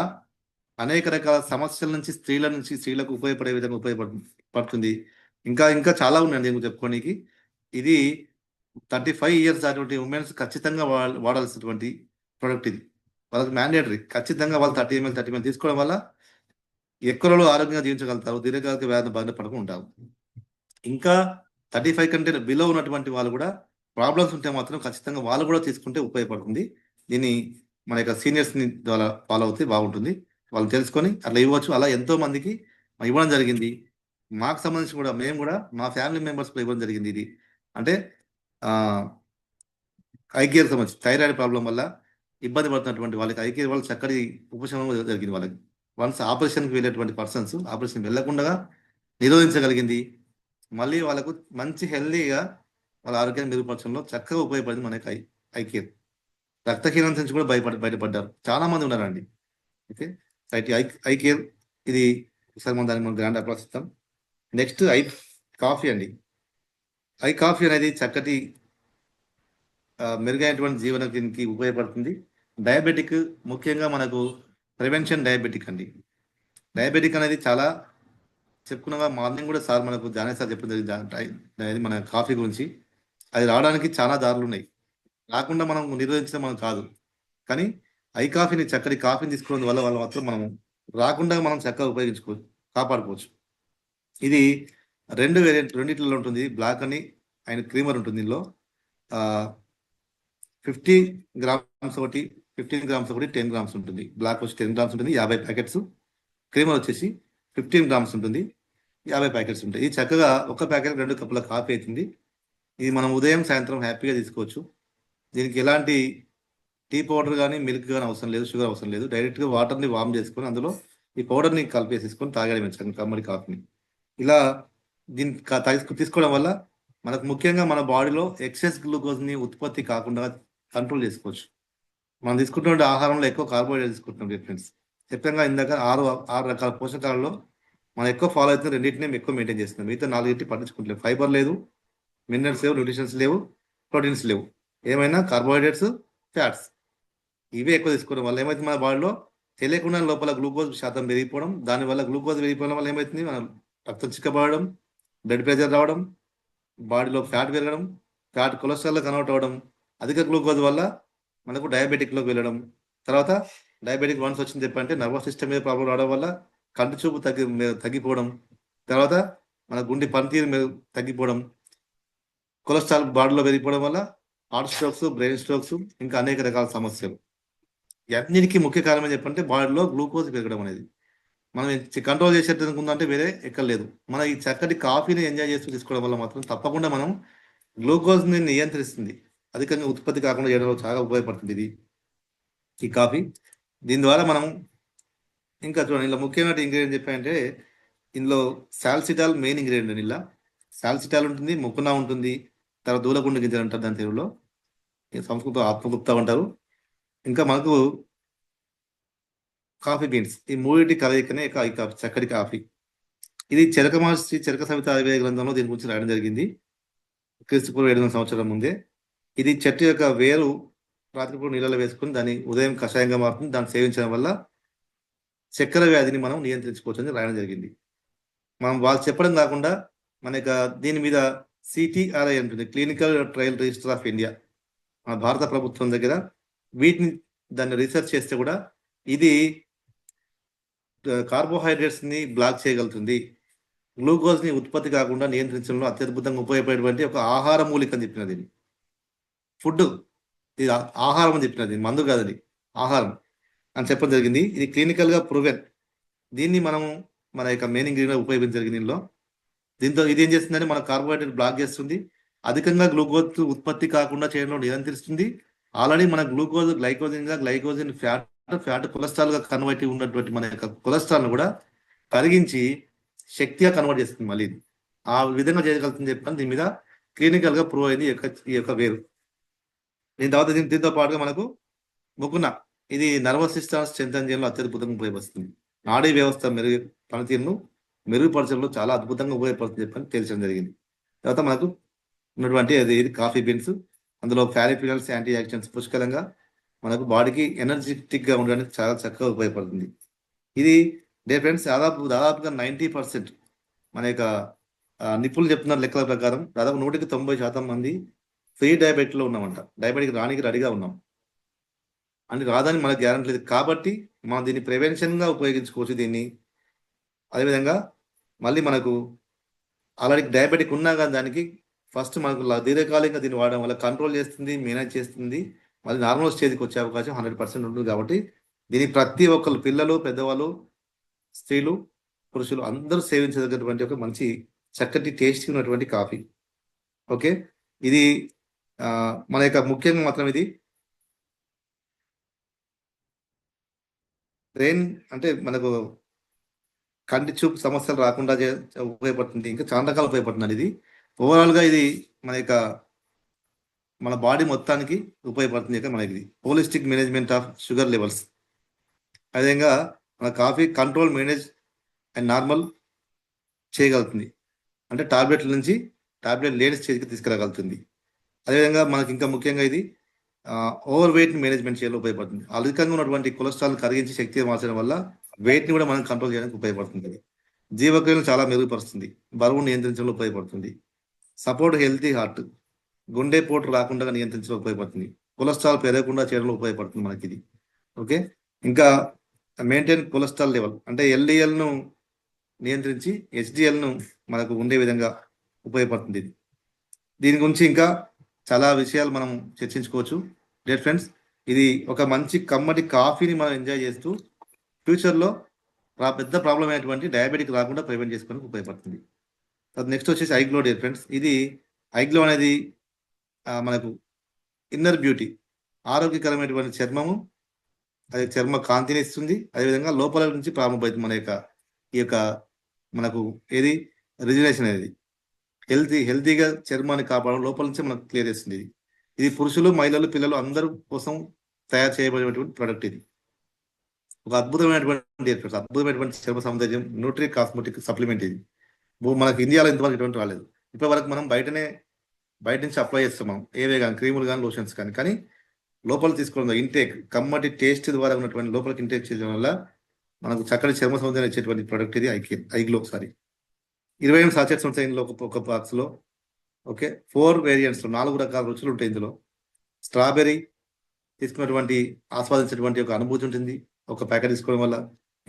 అనేక రకాల సమస్యల నుంచి స్త్రీలకు ఉపయోగపడే విధంగా ఉపయోగపడుతుంది. ఇంకా చాలా ఉన్నాయండి చెప్పుకోనికి. ఇది 35 ఇయర్స్ అటువంటి ఉమెన్స్ ఖచ్చితంగా వాడాల్సినటువంటి ప్రోడక్ట్ ఇది. వాళ్ళకి మ్యాండేటరీ ఖచ్చితంగా వాళ్ళు 30 ml తీసుకోవడం వల్ల ఎక్కువ రోజులు ఆరోగ్యంగా జీవించగలుగుతారు, దీర్ఘకాలిక వ్యాధి బారిన పడకుండా ఉంటారు. ఇంకా 35 కంటే బిలో ఉన్నటువంటి వాళ్ళు కూడా ప్రాబ్లమ్స్ ఉంటే మాత్రం ఖచ్చితంగా వాళ్ళు కూడా తీసుకుంటే ఉపయోగపడుతుంది. దీన్ని మన యొక్క సీనియర్స్ని ద్వారా ఫాలో అవుతే బాగుంటుంది. వాళ్ళు తెలుసుకొని అట్లా ఇవ్వచ్చు. అలా ఎంతో మందికి ఇవ్వడం జరిగింది. మాకు సంబంధించి కూడా మేము కూడా మా ఫ్యామిలీ మెంబర్స్ కూడా ఇవ్వడం జరిగింది. ఇది అంటే ఐకేర్ సంబంధించి థైరాయిడ్ ప్రాబ్లం వల్ల ఇబ్బంది పడుతున్నటువంటి వాళ్ళకి ఐకేర్ వాళ్ళు చక్కటి ఉపశమనం జరిగింది. వాళ్ళకి వన్స్ ఆపరేషన్కి వెళ్ళేటువంటి పర్సన్స్ ఆపరేషన్ వెళ్లకుండా నిరోధించగలిగింది. మళ్ళీ వాళ్ళకు మంచి హెల్దీగా వాళ్ళ ఆరోగ్యాన్ని మెరుగుపరచడంలో చక్కగా ఉపయోగపడింది మన ఐకేర్. రక్తహీనత నుంచి కూడా బయటపడ్డారు చాలా మంది ఉన్నారండి. Okay, right. ఐకేర్ ఇది ఒకసారి మనం దాన్ని మనం గ్రాండ్ అప్లాస్ ఇస్తాం. నెక్స్ట్ కాఫీ అండి. కాఫీ అనేది చక్కటి మెరుగైనటువంటి జీవన దీనికి ఉపయోగపడుతుంది. డయాబెటిక్ ముఖ్యంగా మనకు ప్రివెన్షన్ డయాబెటిక్ అండి. డయాబెటిక్ అనేది చాలా చెప్పుకున్నాగా మార్నింగ్ కూడా సార్ మనకు జానే సార్ చెప్పింది మన కాఫీ గురించి. అది రావడానికి చాలా దారులు ఉన్నాయి, రాకుండా మనం నిరోధించడం మనం కాదు. కానీ కాఫీని చక్కటి కాఫీని తీసుకోవడం వల్ల మాత్రం మనం రాకుండా మనం చక్కగా ఉపయోగించుకోవచ్చు, కాపాడుకోవచ్చు. ఇది రెండిట్లలో ఉంటుంది. బ్లాక్ అని అండ్ క్రీమర్ ఉంటుంది. దీనిలో 50 grams ఒకటి, 15 grams ఒకటి, 10 grams ఉంటుంది. బ్లాక్ వచ్చి 10 grams ఉంటుంది, 50 ప్యాకెట్స్. క్రీమర్ వచ్చేసి 15 grams ఉంటుంది, 50 ప్యాకెట్స్ ఉంటాయి. ఇది చక్కగా ఒక ప్యాకెట్ 2 కప్పుల కాఫీ అవుతుంది. ఇది మనం ఉదయం సాయంత్రం హ్యాపీగా తీసుకోవచ్చు. దీనికి ఎలాంటి టీ పౌడర్ కానీ మిల్క్ కానీ అవసరం లేదు, షుగర్ అవసరం లేదు. డైరెక్ట్గా వాటర్ని వార్మ్ చేసుకొని అందులో ఈ పౌడర్ని కలిపేసేసుకొని తాగడం కమ్మడి కాఫీని. ఇలా దీన్ని తీసుకోవడం వల్ల మనకు ముఖ్యంగా మన బాడీలో ఎక్సెస్ గ్లూకోజ్ని ఉత్పత్తి కాకుండా కంట్రోల్ చేసుకోవచ్చు. మనం తీసుకుంటున్న ఆహారంలో ఎక్కువ కార్బోహైడ్రేట్ తీసుకుంటున్నాం ఫ్రెండ్స్. చెప్పంగా ఇందాక 6 రకాల పోషకాలలో మనం ఎక్కువ ఫాలో అవుతున్న రెండింటిని ఎక్కువ మెయింటైన్ చేస్తున్నాం. మిగతా 4 పట్టించుకుంటలేవు. ఫైబర్ లేదు, మినరల్స్ లేవు, న్యూట్రిషన్స్ లేవు, ప్రోటీన్స్ లేవు. ఏమైనా కార్బోహైడ్రేట్స్, ఫ్యాట్స్ ఇవే ఎక్కువ తీసుకోవడం వల్ల ఏమైతే మన బాడీలో తెలియకుండా లోపల గ్లూకోజ్ శాతం పెరిగిపోవడం, దానివల్ల గ్లూకోజ్ పెరిగిపోవడం వల్ల ఏమవుతుంది, మనం రక్తం చిక్కబడడం, బ్లడ్ ప్రెషర్ రావడం, బాడీలో ఫ్యాట్ పెరగడం, ఫ్యాట్ కొలెస్ట్రాల్లో కన్వర్ట్ అవ్వడం, అధిక గ్లూకోజ్ వల్ల మనకు డయాబెటిక్లోకి వెళ్ళడం. తర్వాత డయాబెటిక్ వన్స్ వచ్చింది చెప్పంటే నర్వస్ సిస్టమ్ మీద ప్రాబ్లం రావడం వల్ల కంటి చూపు తగ్గిపోవడం, తర్వాత మన గుండె పనితీరు తగ్గిపోవడం, కొలెస్ట్రాల్ బాడీలో పెరిగిపోవడం వల్ల హార్ట్ స్ట్రోక్స్, బ్రెయిన్ స్ట్రోక్స్, ఇంకా అనేక రకాల సమస్యలు. అన్నిటికీ ముఖ్య కారణం చెప్పంటే బాడీలో గ్లూకోజ్ పెరగడం అనేది. మనం కంట్రోల్ చేసేట్టు అనుకుందంటే వేరే ఎక్కడ లేదు. మన ఈ చక్కటి కాఫీని ఎంజాయ్ చేస్తూ తీసుకోవడం వల్ల మాత్రం తప్పకుండా మనం గ్లూకోజ్ని నియంత్రిస్తుంది, అధికంగా ఉత్పత్తి కాకుండా చేయడంలో చాలా ఉపయోగపడుతుంది ఇది ఈ కాఫీ. దీని ద్వారా మనం ఇంకా చూడండి, ఇలా ముఖ్యమైన ఇంగ్రీడియంట్ చెప్పాయంటే ఇందులో సాల్సిటాల్ మెయిన్ ఇంగ్రీడియంట్. ఇలా సాల్సిటాల్ ఉంటుంది, ముకునా ఉంటుంది, తర్వాత దూలగుండ గింజలు అంటారు దాని తెలుగులో, సంస్కృతం ఆత్మగుప్తా అంటారు. ఇంకా మనకు కాఫీ బీన్స్, ఈ మూడింటి కలయికనే చక్కటి కాఫీ. ఇది చెరక మహర్షి చెరక సవిత ఆయుర్వేద గ్రంథంలో దీని గురించి రాయడం జరిగింది, క్రీస్తుపూర్వం 700 సంవత్సరాల ముందే. ఇది చెట్టు యొక్క వేరు రాత్రిపూట నీళ్ళలో వేసుకుని దాన్ని ఉదయం కషాయంగా మారుతుంది. దాన్ని సేవించడం వల్ల చక్కెర వ్యాధిని మనం నియంత్రించుకోవచ్చు అని రాయడం జరిగింది. మనం వాళ్ళు చెప్పడం కాకుండా మన దీని మీద CTRI ఉంటుంది, clinical trial register of India, మన భారత ప్రభుత్వం దగ్గర వీటిని దాన్ని రీసెర్చ్ చేస్తే కూడా ఇది కార్బోహైడ్రేట్స్ని బ్లాక్ చేయగలుగుతుంది, గ్లూకోజ్ని ఉత్పత్తి కాకుండా నియంత్రించడంలో అత్యద్భుతంగా ఉపయోగపడేటువంటి ఒక ఆహార మూలిక అని చెప్పినది. ఫుడ్, ఇది ఆహారం అని చెప్పినది, మందు కాదని ఆహారం అని చెప్పడం జరిగింది. ఇది క్లినికల్గా ప్రూవెన్. దీన్ని మనం మన మెయిన్ ఇంగ్రీడియంట్ ఉపయోగించడం జరిగింది ఇందులో. దీంతో ఇది ఏం చేస్తుందంటే మన కార్బోహైడ్రేట్ బ్లాక్ చేస్తుంది, అధికంగా గ్లూకోజ్ ఉత్పత్తి కాకుండా చేయడంలో నియంత్రిస్తుంది. ఆల్రెడీ మన గ్లూకోజ్ గ్లైకోజన్ ఫ్యాట్ కొలెస్ట్రాల్గా కన్వర్ట్ ఉన్నటువంటి మన యొక్క కొలెస్ట్రాల్ను కూడా కరిగించి శక్తిగా కన్వర్ట్ చేస్తుంది. మళ్ళీ ఆ విధంగా చేయగలుగుతుంది చెప్పాను. దీని మీద క్లినికల్గా ప్రూవ్ అయింది ఈ యొక్క వేరు. దీంతో పాటుగా మనకు ముకున, ఇది నర్వస్ సిస్టమ్ స్ట్రెంథెన్ చేయడంలో అత్యద్భుతంగా ఉపయోగపడుతుంది. నాడీ వ్యవస్థ పనితీరును మెరుగుపరచడంలో చాలా అద్భుతంగా ఉపయోగపడుతుంది చెప్పని తెలియడం జరిగింది. తర్వాత మనకు ఉన్నటువంటి ఇది కాఫీ బీన్స్, అందులో ఫ్యారిఫినల్స్, యాంటీ ఆక్సిడెంట్స్ పుష్కలంగా మనకు బాడీకి ఎనర్జెటిక్గా ఉండడానికి చాలా చక్కగా ఉపయోగపడుతుంది. ఇది ఫ్రెండ్స్ దాదాపుగా 90% మన యొక్క నిపుణులు చెప్తున్న లెక్కల ప్రకారం దాదాపు 100% మంది ప్రీ డయాబెటిక్లో ఉన్నామంట, డయాబెటిక్ రానికి రెడీగా ఉన్నాం అని రాదని మనకు గ్యారంటీ లేదు. కాబట్టి మనం దీన్ని ప్రివెన్షన్గా ఉపయోగించుకోవచ్చు దీన్ని. అదేవిధంగా మళ్ళీ మనకు ఆల్రెడీ డయాబెటిక్ ఉన్నా కానీ దానికి ఫస్ట్ మనకు దీర్ఘకాలికంగా దీన్ని వాడడం వల్ల కంట్రోల్ చేస్తుంది, మేనేజ్ చేస్తుంది, మళ్ళీ నార్మల్ స్టేజ్కి వచ్చే అవకాశం 100% ఉంటుంది. కాబట్టి దీన్ని ప్రతి ఒక్కరు, పిల్లలు, పెద్దవాళ్ళు, స్త్రీలు, పురుషులు అందరూ సేవించదగినటువంటి ఒక మంచి చక్కటి టేస్టీ ఉన్నటువంటి కాఫీ. ఓకే, ఇది మన యొక్క ముఖ్యంగా మాత్రం ఇది బ్రెయిన్ అంటే మనకు కంటి చూపు సమస్యలు రాకుండా ఉపయోగపడుతుంది. ఇంకా చాలా రకాలు ఉపయోగపడుతుంది. ఇది ఓవరాల్గా ఇది మన బాడీ మొత్తానికి ఉపయోగపడుతుంది. ఇక మనకి ఇది holistic management of sugar levels. అదేవిధంగా మన coffee control, manage and normal చేయగలుగుతుంది. అంటే టాబ్లెట్ల నుంచి టాబ్లెట్ లేని స్టేజ్కి తీసుకురాగలుగుతుంది. అదేవిధంగా మనకి ఇంకా ముఖ్యంగా ఇది ఓవర్ వెయిట్ని మేనేజ్మెంట్ చేయడంలో ఉపయోగపడుతుంది. అధికంగా ఉన్నటువంటి కొలెస్ట్రాల్ కరిగించి శక్తి మార్చడం వల్ల వెయిట్ని కూడా మనం కంట్రోల్ చేయడానికి ఉపయోగపడుతుంది. అది జీవక్రియను చాలా మెరుగుపరుస్తుంది, బరువును నియంత్రించడంలో ఉపయోగపడుతుంది. సపోర్ట్ హెల్తీ హార్ట్, గుండె పోటు రాకుండా నియంత్రించడంలో ఉపయోగపడుతుంది. కొలెస్ట్రాల్ పెరగకుండా చేయడంలో ఉపయోగపడుతుంది మనకి ఇది. ఓకే, ఇంకా మెయింటైన్ కొలెస్ట్రాల్ లెవెల్ అంటే ఎల్డిఎల్ను నియంత్రించి హెచ్డిఎల్ను మనకు ఉండే విధంగా ఉపయోగపడుతుంది ఇది. దీని గురించి ఇంకా చాలా విషయాలు మనం చర్చించుకోవచ్చు. డియర్ ఫ్రెండ్స్, ఇది ఒక మంచి కమ్మటి కాఫీని మనం ఎంజాయ్ చేస్తూ ఫ్యూచర్లో పెద్ద ప్రాబ్లం అయినటువంటి డయాబెటిక్ రాకుండా ప్రివెంట్ చేసుకోవడానికి ఉపయోగపడుతుంది. నెక్స్ట్ వచ్చేసి ఐగ్లో. డియర్ ఫ్రెండ్స్, ఇది ఐగ్లో అనేది మనకు ఇన్నర్ బ్యూటీ, ఆరోగ్యకరమైనటువంటి చర్మము, అది చర్మ కాంతిని ఇస్తుంది. అదేవిధంగా లోపల నుంచి ప్రారంభమవుతుంది మన యొక్క ఈ యొక్క మనకు ఏది రిజనరేషన్ అనేది హెల్తీగా చర్మాన్ని కాపాడడం లోపల నుంచి మనకు క్లియర్ చేస్తుంది. ఇది పురుషులు, మహిళలు, పిల్లలు అందరూ కోసం తయారు చేయబడినటువంటి ప్రోడక్ట్. ఇది ఒక అద్భుతమైనటువంటి చర్మ సౌందర్యం, న్యూట్రీ కాస్మెటిక్ సప్లిమెంట్. ఇది మనకు ఇండియాలో ఇంతవరకు ఇటువంటి రాలేదు. ఇప్పటి వరకు మనం బయట నుంచి అప్లై చేస్తున్నాం, ఏవే కానీ క్రీములు కానీ లోషన్స్ కానీ లోపల తీసుకోవడం ఇంటేక్ కమ్మటి టేస్ట్ ద్వారా ఉన్నటువంటి లోపలికి ఇంటేక్ చేయడం వల్ల మనకు చక్కటి చర్మ సౌందర్యం ఇచ్చేటువంటి ప్రోడక్ట్ ఇది ఐగ్లో. 28 సాచెట్స్ ఉంటాయి ఇందులో, ఒక బాక్స్లో. ఓకే, 4 వేరియంట్స్లో 4 రకాల రుచులు ఉంటాయి ఇందులో. స్ట్రాబెర్రీ తీసుకున్నటువంటి ఆస్వాదించేటువంటి ఒక అనుభూతి ఉంటుంది ఒక ప్యాకెట్ తీసుకోవడం వల్ల.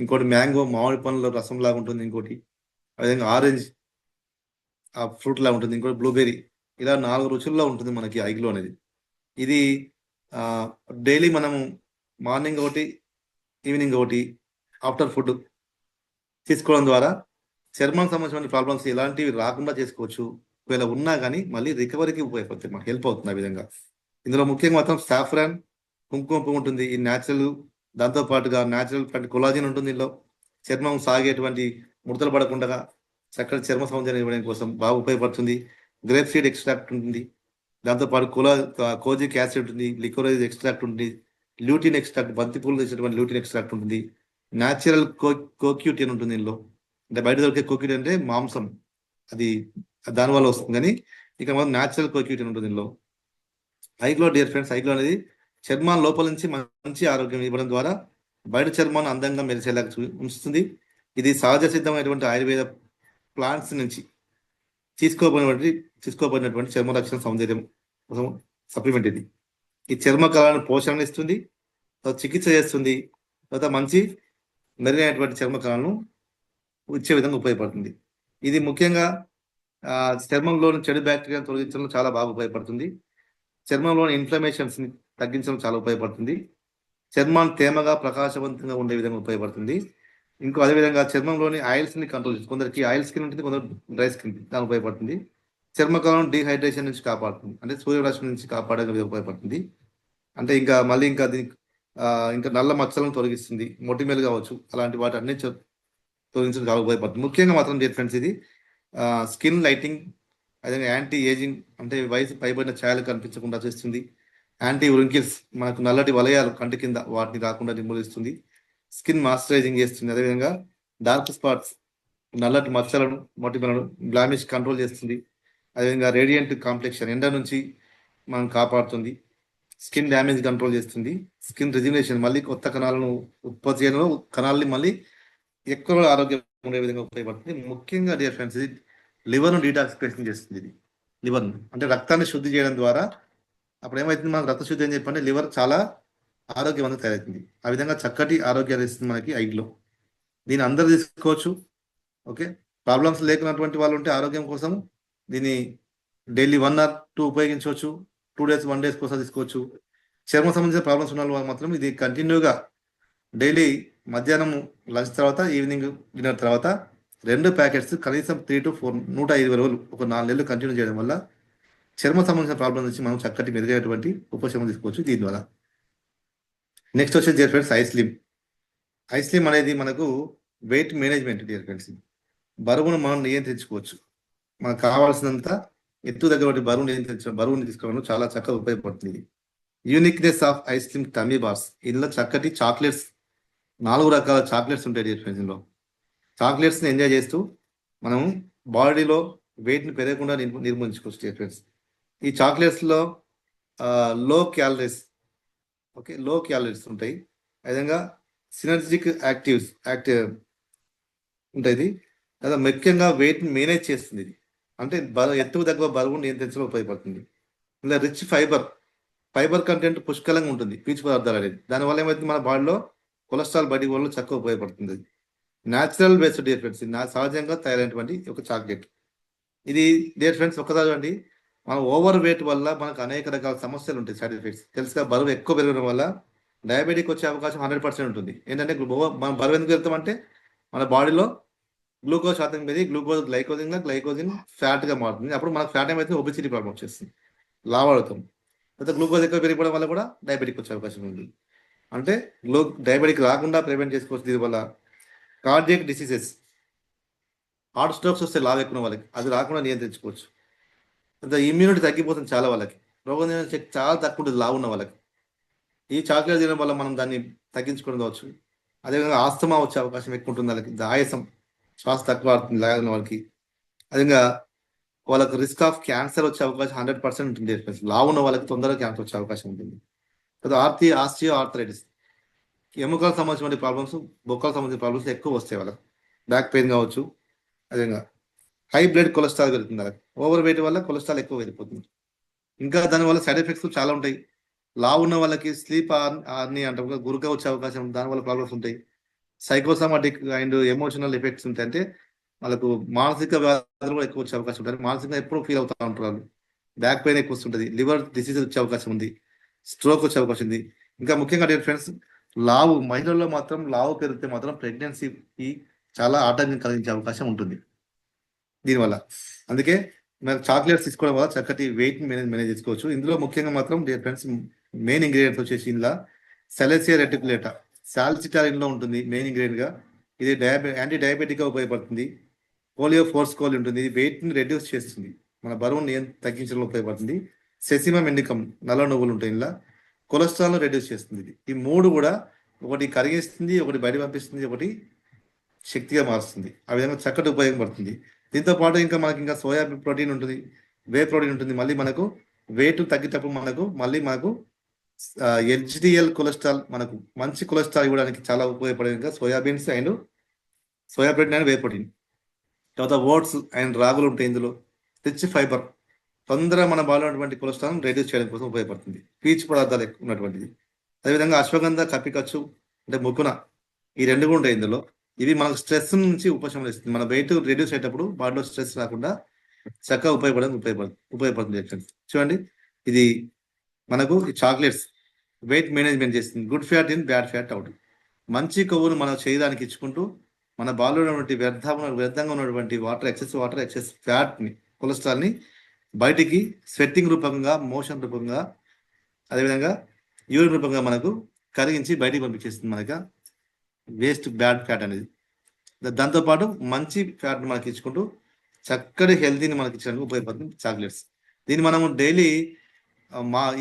ఇంకోటి మ్యాంగో, మామిడి పండ్ల రసం లాగా ఉంటుంది. ఇంకోటి అదేవిధంగా ఆరెంజ్ ఫ్రూట్ లాగా ఉంటుంది. ఇంకోటి బ్లూబెర్రీ. ఇలా 4 రుచుల్లో ఉంటుంది మనకి ఐగ్లో అనేది. ఇది డైలీ మనము మార్నింగ్ ఒకటి, ఈవినింగ్ ఒకటి, ఆఫ్టర్ ఫుడ్ తీసుకోవడం ద్వారా చర్మం సంబంధించిన ప్రాబ్లమ్స్ ఎలాంటివి రాకుండా చేసుకోవచ్చు. ఒకవేళ ఉన్నా కానీ మళ్ళీ రికవరీకి ఉపయోగపడుతుంది, మనకు హెల్ప్ అవుతుంది ఆ విధంగా. ఇందులో ముఖ్యంగా మాత్రం సాఫ్రాన్, కుంకుమ పువ్వు ఉంటుంది. ఈ న్యాచురల్, దాంతోపాటుగా న్యాచురల్ కొలాజిన్ ఉంటుంది. ఇందులో చర్మం సాగేటువంటి ముడతలు పడకుండా చక్కటి చర్మ సౌందర్యం ఇవ్వడం కోసం బాగా ఉపయోగపడుతుంది. గ్రేప్ సీడ్ ఎక్స్ట్రాక్ట్ ఉంటుంది. దాంతోపాటు కోజిక్ యాసిడ్ ఉంటుంది, లికోరైజ్ ఎక్స్ట్రాక్ట్ ఉంటుంది, ల్యూటిన్ ఎక్స్ట్రాక్ట్, బంతిపూలు తెచ్చినటువంటి ల్యూటిన్ ఎక్స్ట్రాక్ట్ ఉంటుంది. న్యాచురల్ కోక్యూటిన్ ఉంటుంది ఇందులో. అంటే బయట దొరికే కోక్యూటిన్ అంటే మాంసం, అది దానివల్ల వస్తుంది. కానీ ఇక మనం న్యాచురల్ కోక్యూటిన్ ఉంటుంది ఇందులో. ఐగ్లో. డియర్ ఫ్రెండ్స్, ఐగ్లో అనేది చర్మం లోపల నుంచి మంచి ఆరోగ్యం ఇవ్వడం ద్వారా బయట చర్మాన్ని అందంగా మెరిసేలాగా ఉంచుతుంది. ఇది సహజ సిద్ధమైనటువంటి ఆయుర్వేద ప్లాంట్స్ నుంచి తీసుకోబడినటువంటి చర్మ రక్షణ సౌందర్యం కోసం సప్లిమెంట్ ఇది. ఈ చర్మ కళను పోషణ ఇస్తుంది, చికిత్స చేస్తుంది, తర్వాత మంచి మెరుగైనటువంటి చర్మ కళను ఇచ్చే విధంగా ఉపయోగపడుతుంది. ఇది ముఖ్యంగా చర్మంలోని చెడు బ్యాక్టీరియాను తొలగించడంలో చాలా బాగా ఉపయోగపడుతుంది. చర్మంలోని ఇన్ఫ్లమేషన్స్ని తగ్గించడం చాలా ఉపయోగపడుతుంది. చర్మాన్ని తేమగా, ప్రకాశవంతంగా ఉండే విధంగా ఉపయోగపడుతుంది. అదేవిధంగా చర్మంలోని ఆయిల్స్ని కంట్రోల్ చేస్తుంది. కొందరికి ఆయిల్ స్కిన్ ఉంటుంది, కొందరు డ్రై స్కిన్, దానికి ఉపయోగపడుతుంది. చర్మకళను డీహైడ్రేషన్ నుంచి కాపాడుతుంది, అంటే సూర్యరశ్మి నుంచి కాపాడే విధంగా ఉపయోగపడుతుంది. అంటే ఇంకా నల్ల మచ్చలను తొలగిస్తుంది, మొటిమేలు కావచ్చు, అలాంటి వాటి అన్ని తొలగించడం చాలా ఉపయోగపడుతుంది. ముఖ్యంగా మాత్రం డియర్ ఫ్రెండ్స్, ఇది స్కిన్ లైటింగ్, అదేవిధంగా యాంటీ ఏజింగ్, అంటే వయసు పైబడిన ఛాయలు కనిపించకుండా చేస్తుంది. యాంటీ వ్రింకిల్స్, మనకు నల్లటి వలయాలు కంటి కింద వాటిని రాకుండా నిర్మూలిస్తుంది. స్కిన్ మాయిశ్చరైజింగ్ చేస్తుంది. అదేవిధంగా డార్క్ స్పాట్స్, నల్లటి మచ్చలను, మొటిమలను, బ్లామిష్ కంట్రోల్ చేస్తుంది. అదేవిధంగా రేడియంట్ కాంప్లెక్షన్, ఎండ నుంచి మనం కాపాడుతుంది. స్కిన్ డ్యామేజ్ కంట్రోల్ చేస్తుంది. స్కిన్ రిజినరేషన్, మళ్ళీ కొత్త కణాలను ఉత్పత్తి చేయడంలో కణాలని మళ్ళీ ఎక్కువ ఆరోగ్యం ఉండే విధంగా ఉపయోగపడుతుంది. ముఖ్యంగా డియర్ ఫ్రెండ్స్, ఇది లివర్ను డీటాక్సిఫికేషన్ చేస్తుంది. ఇది లివర్ అంటే రక్తాన్ని శుద్ధి చేయడం ద్వారా అప్పుడు ఏమవుతుంది, మనకు రక్త శుద్ధి అని చెప్పంటే లివర్ చాలా ఆరోగ్యవంతంగా తయారవుతుంది. ఆ విధంగా చక్కటి ఆరోగ్యాన్ని ఇస్తుంది మనకి ఐడ్లో. దీన్ని అందరూ తీసుకోవచ్చు. ఓకే, ప్రాబ్లమ్స్ లేకున్నటువంటి వాళ్ళు ఉంటే ఆరోగ్యం కోసం దీన్ని డైలీ 1 or 2 ఉపయోగించవచ్చు. 2 days 1 days కోసం తీసుకోవచ్చు. చర్మ సంబంధించిన ప్రాబ్లమ్స్ ఉన్న వాళ్ళు మాత్రం ఇది కంటిన్యూగా డైలీ మధ్యాహ్నం లంచ్ తర్వాత, ఈవినింగ్ డిన్నర్ తర్వాత 2 ప్యాకెట్స్ కనీసం 3 to 4 120 రోజులు ఒక 4 నెలలు కంటిన్యూ చేయడం వల్ల చర్మ సంబంధించిన ప్రాబ్లమ్ నుంచి మనం చక్కటి మెరుగైనటువంటి ఉపశమనం తీసుకోవచ్చు దీని ద్వారా. నెక్స్ట్ వచ్చేసి డియర్ ఫ్రెండ్స్ ఐస్లిమ్. ఐస్లిమ్ అనేది మనకు వెయిట్ మేనేజ్మెంట్ డియర్ ఫ్రెండ్స్. బరువును మనం నియంత్రించుకోవచ్చు. మనకు కావాల్సినంత ఎత్తు దగ్గర బరువుని తీసుకోవడం చాలా చక్కగా ఉపయోగపడుతుంది. Uniqueness of iSlim tummy bars. ఇందులో చక్కటి చాక్లెట్స్, 4 రకాల చాక్లెట్స్ ఉంటాయి డియర్ ఫ్రెండ్స్. ఇందులో చాక్లెట్స్ని ఎంజాయ్ చేస్తూ మనం బాడీలో వెయిట్ని పెరగకుండా నిర్మూలించుకోవచ్చు డియర్ ఫ్రెండ్స్. ఈ చాక్లెట్స్లో లో క్యాలరీస్ ఉంటాయి. అదేవిధంగా సినర్జిక్ యాక్టివ్ ఉంటుంది. లేదా ముఖ్యంగా వెయిట్ని మేనేజ్ చేస్తుంది. ఇది అంటే ఎత్తుకు తగ్గ బరువు నియంత్రించడం ఉపయోగపడుతుంది. ఇలా రిచ్ ఫైబర్ కంటెంట్ పుష్కలంగా ఉంటుంది, పీచు పదార్థాలు అనేది. దానివల్ల ఏమైతుంది, మన బాడీలో కొలెస్ట్రాల్ బయటికి వల్ల చక్కగా ఉపయోగపడుతుంది. న్యాచురల్ బేస్డ్ డియర్ ఫ్రెండ్స్, సహజంగా తయారైనటువంటి ఒక చాక్లెట్ ఇది డియర్ ఫ్రెండ్స్. ఒక్కసారి అండి, మన ఓవర్ వెయిట్ వల్ల మనకు అనేక రకాల సమస్యలు ఉంటాయి, సైడ్ ఎఫెక్ట్స్. తెలుసుగా, బరువు ఎక్కువ పెరగడం వల్ల డయాబెటిక్ వచ్చే అవకాశం 100% ఉంటుంది. ఏంటంటే మనం బరువు ఎందుకు వెళ్తామంటే మన బాడీలో గ్లూకోజ్ శాతం పెరిగి గ్లూకోజ్ గ్లైకోజిన్ ఫ్యాట్గా మారుతుంది. అప్పుడు మనకు ఫ్యాట్ ఏమైతే ఒబిసిటీ ప్రాబ్లం వచ్చేస్తుంది, లావడుతాం. అయితే గ్లూకోజ్ ఎక్కువ పెరిగిపోవడం వల్ల కూడా డయాబెటిక్ వచ్చే అవకాశం ఉంది. అంటే డయాబెటిక్ రాకుండా ప్రివెంట్ చేసుకోవచ్చు దీనివల్ల. కార్డియక్ డిసీజెస్, హార్ట్ స్ట్రోక్స్ వస్తే లావు ఎక్కువ వాళ్ళకి అది రాకుండా నియంత్రించుకోవచ్చు. ఇమ్యూనిటీ తగ్గిపోతుంది చాలా వాళ్ళకి, రోగనిరోధక శక్తి చాలా తక్కువ ఉంటుంది లావు ఉన్న వాళ్ళకి. ఈ చాక్లెట్ తినడం వల్ల మనం దాన్ని తగ్గించుకోవడం కావచ్చు. అదేవిధంగా ఆస్తమా వచ్చే అవకాశం ఎక్కువ ఉంటుంది వాళ్ళకి, ఆయాసం, శ్వాస తక్కువ ఆడుతుంది లాగిన వాళ్ళకి. అదేవిధంగా వాళ్ళకి రిస్క్ ఆఫ్ క్యాన్సర్ వచ్చే అవకాశం 100% ఉంటుంది. లావు ఉన్న వాళ్ళకి తొందరగా క్యాన్సర్ వచ్చే అవకాశం ఉంటుంది. ఆస్టియో ఆర్థరైటిస్, ఎముకలకు సంబంధించిన ప్రాబ్లమ్స్, బొక్కలకు సంబంధించిన ప్రాబ్లమ్స్ ఎక్కువ వస్తాయి వాళ్ళకి. బ్యాక్ పెయిన్ కావచ్చు. అదేవిధంగా హై బ్లడ్ కొలెస్ట్రాల్ పెరుగుతుంది వాళ్ళకి. ఓవర్ వెయిట్ వల్ల కొలెస్ట్రాల్ ఎక్కువ వెళ్ళిపోతుంది. ఇంకా దానివల్ల సైడ్ ఎఫెక్ట్స్ చాలా ఉంటాయి. లావు ఉన్న వాళ్ళకి స్లీప్ ఆర్ని అంటే గురుగా వచ్చే అవకాశం, దానివల్ల ప్రాబ్లమ్స్ ఉంటాయి. సైకోసమాటిక్ అండ్ ఎమోషనల్ ఎఫెక్ట్స్ ఉంటాయి. అంటే వాళ్ళకు మానసిక వ్యాధులు కూడా ఎక్కువ వచ్చే అవకాశం ఉంటుంది. మానసికంగా ఎప్పుడు ఫీల్ అవుతూ ఉంటారు వాళ్ళు. బ్యాక్ పెయిన్ ఎక్కువ వస్తుంటుంది. లివర్ డిసీజ్ వచ్చే అవకాశం ఉంది. స్ట్రోక్ వచ్చే అవకాశం ఉంది. ఇంకా ముఖ్యంగా డియర్ ఫ్రెండ్స్, మహిళల్లో మాత్రం లావు పెరిగితే మాత్రం ప్రెగ్నెన్సీకి చాలా ఆటంకం కలిగించే అవకాశం ఉంటుంది దీనివల్ల. అందుకే మనం చాక్లెట్స్ తీసుకోవడం వల్ల చక్కటి వెయిట్ మేనేజ్ చేసుకోవచ్చు. ఇందులో ముఖ్యంగా మాత్రం డియర్ ఫ్రెండ్స్ మెయిన్ ఇంగ్రీడియంట్స్ వచ్చేసి ఇందులో సెలెసియా రెటికులేటా, సాల్సిటారిన్లో ఉంటుంది మెయిన్ ఇంగ్రీడియంట్గా. ఇది యాంటీ డయాబెటిక్గా ఉపయోగపడుతుంది. పోలియో ఫోర్స్కోల్ ఉంటుంది, ఇది వెయిట్ని రెడ్యూస్ చేస్తుంది, మన బరువుని తగ్గించడంలో ఉపయోగపడుతుంది. సెసిమమ్ ఇండికమ్, నల్ల నువ్వులు ఉంటాయి ఇందులో, కొలెస్ట్రాల్ను రెడ్యూస్ చేస్తుంది. ఈ 3 కూడా ఒకటి కరిగిస్తుంది, ఒకటి బయట పంపిస్తుంది, ఒకటి శక్తిగా మారుస్తుంది. ఆ విధంగా చక్కటి ఉపయోగపడుతుంది. దీంతో పాటు ఇంకా మనకి ఇంకా సోయా ప్రోటీన్ ఉంటుంది, వే ప్రోటీన్ ఉంటుంది. మళ్ళీ మనకు వెయిట్ తగ్గేటప్పుడు మనకు హెచ్డిఎల్ కొలెస్ట్రాల్, మనకు మంచి కొలెస్ట్రాల్ ఇవ్వడానికి చాలా ఉపయోగపడే ఇంకా soybeans and soya protein and whey protein. తర్వాత ఓట్స్ అండ్ రాగులు ఉంటాయి ఇందులో. రిచ్ ఫైబర్, తొందరగా మన బాడీలో ఉన్నటువంటి కొలెస్ట్రాల్ రెడ్యూస్ చేయడం కోసం ఉపయోగపడుతుంది. పీచు పదార్థాలు ఎక్కువ ఉన్నటువంటిది. అదేవిధంగా అశ్వగంధ, కప్పికచ్చు అంటే ముకున, ఈ 2 కూడా ఉంటాయి ఇందులో. ఇవి మనకు స్ట్రెస్ నుంచి ఉపశమనం ఇస్తుంది. మన వెయిట్ రెడ్యూస్ అయ్యేటప్పుడు బాడీలో స్ట్రెస్ రాకుండా చక్కగా ఉపయోగపడుతుంది. చూడండి, ఇది మనకు ఈ చాక్లెట్స్ వెయిట్ మేనేజ్మెంట్ చేస్తుంది. Good fat in, bad fat out. మంచి కొవ్వును మనం చేయడానికి ఇచ్చుకుంటూ మన బాడీలో ఉన్నటువంటి వ్యర్థంగా ఉన్నటువంటి ఎక్సెస్ ఫ్యాట్ని, కొలెస్ట్రాల్ని బయటికి స్వెట్టింగ్ రూపంగా, మోషన్ రూపంగా, అదేవిధంగా యూరిన్ రూపంగా మనకు కరిగించి బయటికి పంపించేస్తుంది మనకు వేస్ట్ బ్యాడ్ ఫ్యాట్ అనేది. దాంతోపాటు మంచి ఫ్యాట్ని మనకి ఇచ్చుకుంటూ చక్కటి హెల్తీని మనకి ఇచ్చడానికి ఉపయోగపడుతుంది చాక్లెట్స్. దీన్ని మనము డైలీ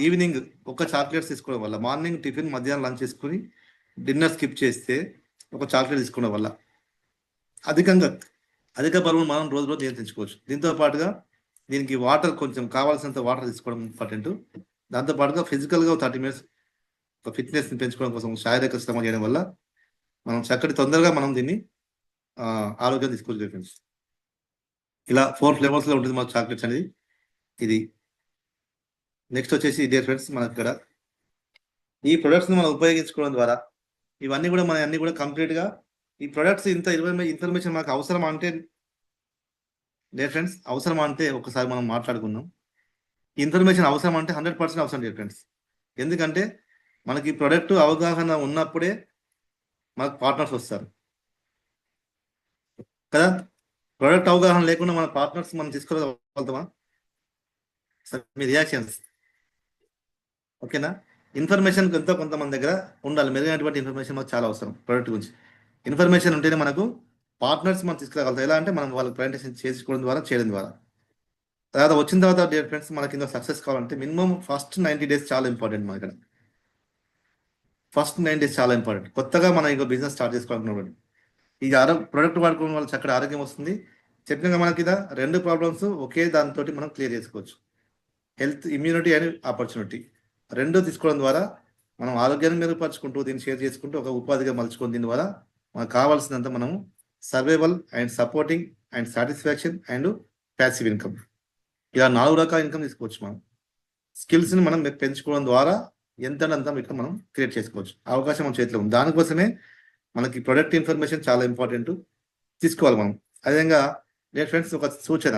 ఈవినింగ్ ఒక చాక్లెట్స్ తీసుకోవడం వల్ల, మార్నింగ్ టిఫిన్, మధ్యాహ్నం లంచ్ చేసుకుని డిన్నర్ స్కిప్ చేస్తే ఒక చాక్లెట్ తీసుకోవడం వల్ల అధిక బరువును మనం రోజు నియంత్రించుకోవచ్చు. దీంతో పాటుగా దీనికి వాటర్, కొంచెం కావాల్సినంత వాటర్ తీసుకోవడం ఇంపార్టెంట్. దాంతోపాటుగా ఫిజికల్గా 30 minutes ఒక ఫిట్నెస్ని పెంచుకోవడం కోసం శారీరక శ్రమ చేయడం వల్ల మనం తొందరగా మనం దీన్ని ఆరోగ్యం తీసుకోవచ్చు ఫ్రెండ్స్. ఇలా 4 ఫ్లేవర్స్లో ఉంటుంది మన చాక్లెట్స్ అనేది. ఇది నెక్స్ట్ వచ్చేసి డియర్ ఫ్రెండ్స్ మనకి ఇక్కడ ఈ ప్రొడక్ట్స్ని మనం ఉపయోగించుకోవడం ద్వారా ఇవన్నీ కూడా మన అన్ని కూడా కంప్లీట్గా ఈ ప్రొడక్ట్స్ ఇంత ఇన్ఫర్మేషన్ మనకు అవసరం అంటే డియర్ ఫ్రెండ్స్ అవసరం అంటే ఒకసారి మనం మాట్లాడుకుందాం. ఇన్ఫర్మేషన్ అవసరం అంటే 100% అవసరం డియర్ ఫ్రెండ్స్. ఎందుకంటే మనకి ఈ ప్రొడక్ట్ అవగాహన ఉన్నప్పుడే మనకు పార్ట్నర్స్ వస్తారు కదా. ప్రొడక్ట్ అవగాహన లేకుండా మన పార్ట్నర్స్ మనం తీసుకోగలుగుతామా? సార్ మీ రియాక్షన్స్ ఓకేనా? ఇన్ఫర్మేషన్ ఎంతో కొంతమంది దగ్గర ఉండాలి. మెరుగైనటువంటి ఇన్ఫర్మేషన్ మనకు చాలా అవసరం. ప్రొడక్ట్ గురించి ఇన్ఫర్మేషన్ ఉంటేనే మనకు పార్ట్నర్స్ మనం తీసుకురాగలుగుతాం. ఎలా అంటే మనం వాళ్ళకి ప్రజెంటేషన్ చేసుకోవడం ద్వారా చేయడం ద్వారా. తర్వాత వచ్చిన తర్వాత డియర్ ఫ్రెండ్స్ మనకి ఇందులో సక్సెస్ కావాలంటే మినిమం ఫస్ట్ 90 days చాలా ఇంపార్టెంట్. మన ఇక్కడ ఫస్ట్ 9 days చాలా ఇంపార్టెంట్. కొత్తగా మనం ఇంకో బిజినెస్ స్టార్ట్ చేసుకోవాలనుకున్నాడు ఈ ప్రొడక్ట్ వాడుకోవడం వల్ల చక్కటి ఆరోగ్యం వస్తుంది. చెప్పినాక మనకి ఇదా 2 ప్రాబ్లమ్స్ ఒకే దానితోటి మనం క్లియర్ చేసుకోవచ్చు. హెల్త్, ఇమ్యూనిటీ అండ్ ఆపర్చునిటీ 2 తీసుకోవడం ద్వారా మనం ఆరోగ్యాన్ని మెరుగుపరుచుకుంటూ దీన్ని షేర్ చేసుకుంటూ ఒక ఉపాధిగా మలుచుకొని దీని ద్వారా మనకు కావాల్సినంత మనం survival and supporting and satisfaction and passive income ఇలా 4 రకాల ఇన్కమ్ తీసుకోవచ్చు. మనం స్కిల్స్ని మనం పెంచుకోవడం ద్వారా ఎంతంత ఇక్కడ మనం క్రియేట్ చేసుకోవచ్చు. అవకాశం మన చేతిలో ఉంది. దానికోసమే మనకి ప్రొడక్ట్ ఇన్ఫర్మేషన్ చాలా ఇంపార్టెంట్ తీసుకోవాలి మనం. అదేవిధంగా డియర్ ఫ్రెండ్స్ ఒక సూచన,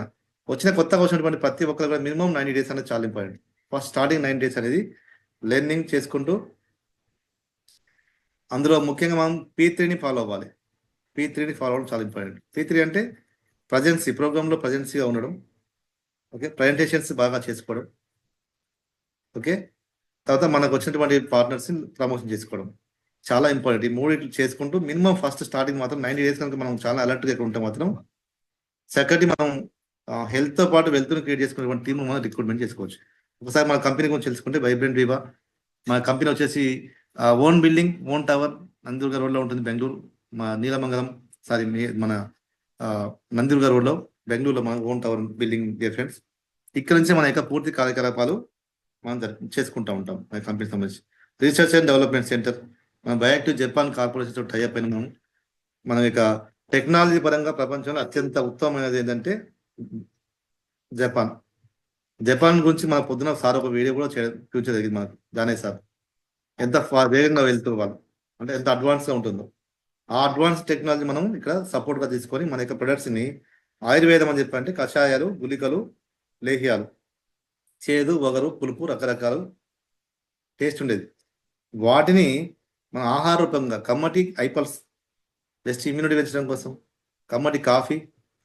కొత్తగా వచ్చినటువంటి ప్రతి ఒక్కరు కూడా మినిమం 90 days అనేది చాలా ఇంపార్టెంట్. ఫస్ట్ స్టార్టింగ్ 9 days అనేది లెర్నింగ్ చేసుకుంటూ అందులో ముఖ్యంగా మనం P3ని ఫాలో అవ్వాలి. P3ని ఫాలో అవ్వడం చాలా ఇంపార్టెంట్. P3 అంటే ప్రజెన్సీ, ప్రోగ్రాంలో ప్రజెన్సీగా ఉండడం, ఓకే, ప్రజెంటేషన్స్ బాగా చేసుకోవడం, ఓకే, తర్వాత మనకు వచ్చినటువంటి పార్ట్నర్స్ని ప్రమోషన్ చేసుకోవడం చాలా ఇంపార్టెంట్. ఈ 3 చేసుకుంటూ మినిమం ఫస్ట్ స్టార్టింగ్ మాత్రం 90 days కనుక మనం చాలా అలర్ట్గా ఉంటే మాత్రం చక్కటి మనం హెల్త్తో పాటు వెల్త్ని క్రియేట్ చేసుకునేటువంటి టీమ్ మనం రిక్రూట్మెంట్ చేసుకోవచ్చు. ఒకసారి మన కంపెనీ గురించి తెలుసుకుంటే వైబ్రెంట్ వివా మన కంపెనీ వచ్చేసి ఓన్ బిల్డింగ్, ఓన్ టవర్ నందిదుర్గ రోడ్లో ఉంటుంది బెంగళూరు. మా నీలమంగళం మన నందిదుర్గ రోడ్లో బెంగళూరులో మన own tower building dear friends. ఇక్కడ నుంచి మన యొక్క పూర్తి కార్యకలాపాలు మనం చేసుకుంటూ ఉంటాం. మన కంపెనీ సంబంధించి రీసెర్చ్ అండ్ డెవలప్మెంట్ సెంటర్ మన బయోయాక్టివ్ జపాన్ కార్పొరేషన్ టైఅప్ అయిన మన యొక్క టెక్నాలజీ పరంగా ప్రపంచంలో అత్యంత ఉత్తమమైనది ఏంటంటే జపాన్ గురించి మన పొద్దున సార్ ఒక వీడియో కూడా ఫ్యూచర్ జరిగింది మనకు. దానే సార్ ఎంత వేగంగా వెళ్తూ వాళ్ళు అంటే ఎంత అడ్వాన్స్గా ఉంటుందో ఆ అడ్వాన్స్ టెక్నాలజీ మనం ఇక్కడ సపోర్ట్గా తీసుకొని మన యొక్క ప్రొడక్ట్స్ని ఆయుర్వేదం అని చెప్పంటే కషాయాలు, గుళికలు, లేహ్యాలు, చేదు, వగరు, పులుపు రకరకాల టేస్ట్ ఉండేది. వాటిని మన ఆహార రూపంగా కమ్మటి ఐపల్స్ జస్ట్ ఇమ్యూనిటీ పెంచడం కోసం, కమ్మటి కాఫీ,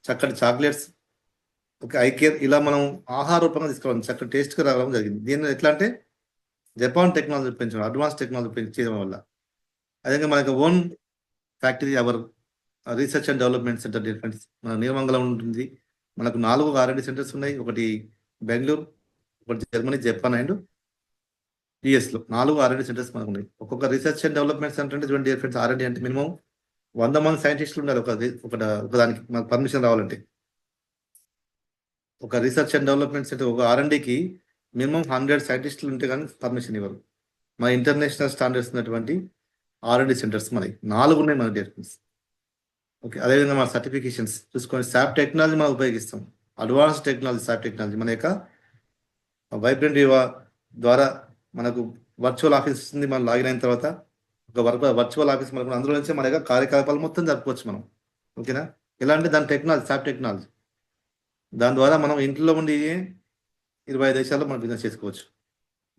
చక్కటి చాక్లెట్స్, ఓకే, ఐ కేర్ ఇలా మనం ఆహార రూపంగా తీసుకోవడం చక్కటి టేస్ట్గా రావడం జరిగింది. దీన్ని ఎట్లా అంటే జపాన్ టెక్నాలజీ పెంచడం, అడ్వాన్స్ టెక్నాలజీ పెంచడం వల్ల. అదేవిధంగా మనకు own factory hour research and development centre difference మన నీలమంగళం ఉంటుంది. మనకు 4 R&D సెంటర్స్ ఉన్నాయి. ఒకటి బెంగళూరు, ఒకటి జర్మనీ, జపాన్ అండ్ యుఎస్లో 4 R&D సెంటర్స్ మనకు ఉన్నాయి. ఒక్కొక్క రీసెర్చ్ అండ్ డెవలప్మెంట్ సెంటర్ అంటే చూడండి డియర్ ఫ్రెండ్స్, R&D అంటే మినిమం 100 మంది సైంటిస్టులు ఉండాలి ఒకదానికి మనకు పర్మిషన్ రావాలంటే. ఒక రీసెర్చ్ అండ్ డెవలప్మెంట్ సెంటర్ ఒక R&Dకి మినిమం 100 సైంటిస్టులు ఉంటే కానీ పర్మిషన్ ఇవ్వరు. మన ఇంటర్నేషనల్ స్టాండర్డ్స్ ఉన్నటువంటి R&D సెంటర్స్ మనకి 4 ఉన్నాయి మన డియర్ ఫ్రెండ్స్, ఓకే. అదేవిధంగా మన సర్టిఫికేషన్స్ చూసుకొని శాప్ టెక్నాలజీ మనం ఉపయోగిస్తాం. అడ్వాన్స్ టెక్నాలజీ, శాప్ టెక్నాలజీ మన యొక్క వైబ్రెంట్ వివా ద్వారా మనకు వర్చువల్ ఆఫీస్ ఉంది. మనం లాగిన్ అయిన తర్వాత ఒక వర్చువల్ ఆఫీస్ మనకు అందులో నుంచి మన యొక్క కార్యకలాపాలు మొత్తం జరుపుకోవచ్చు మనం, ఓకేనా. ఎలా అంటే దాని టెక్నాలజీ, శాప్ టెక్నాలజీ, దాని ద్వారా మనం ఇంట్లో ఉండి 25 దేశాల్లో మనం బిజినెస్ చేసుకోవచ్చు.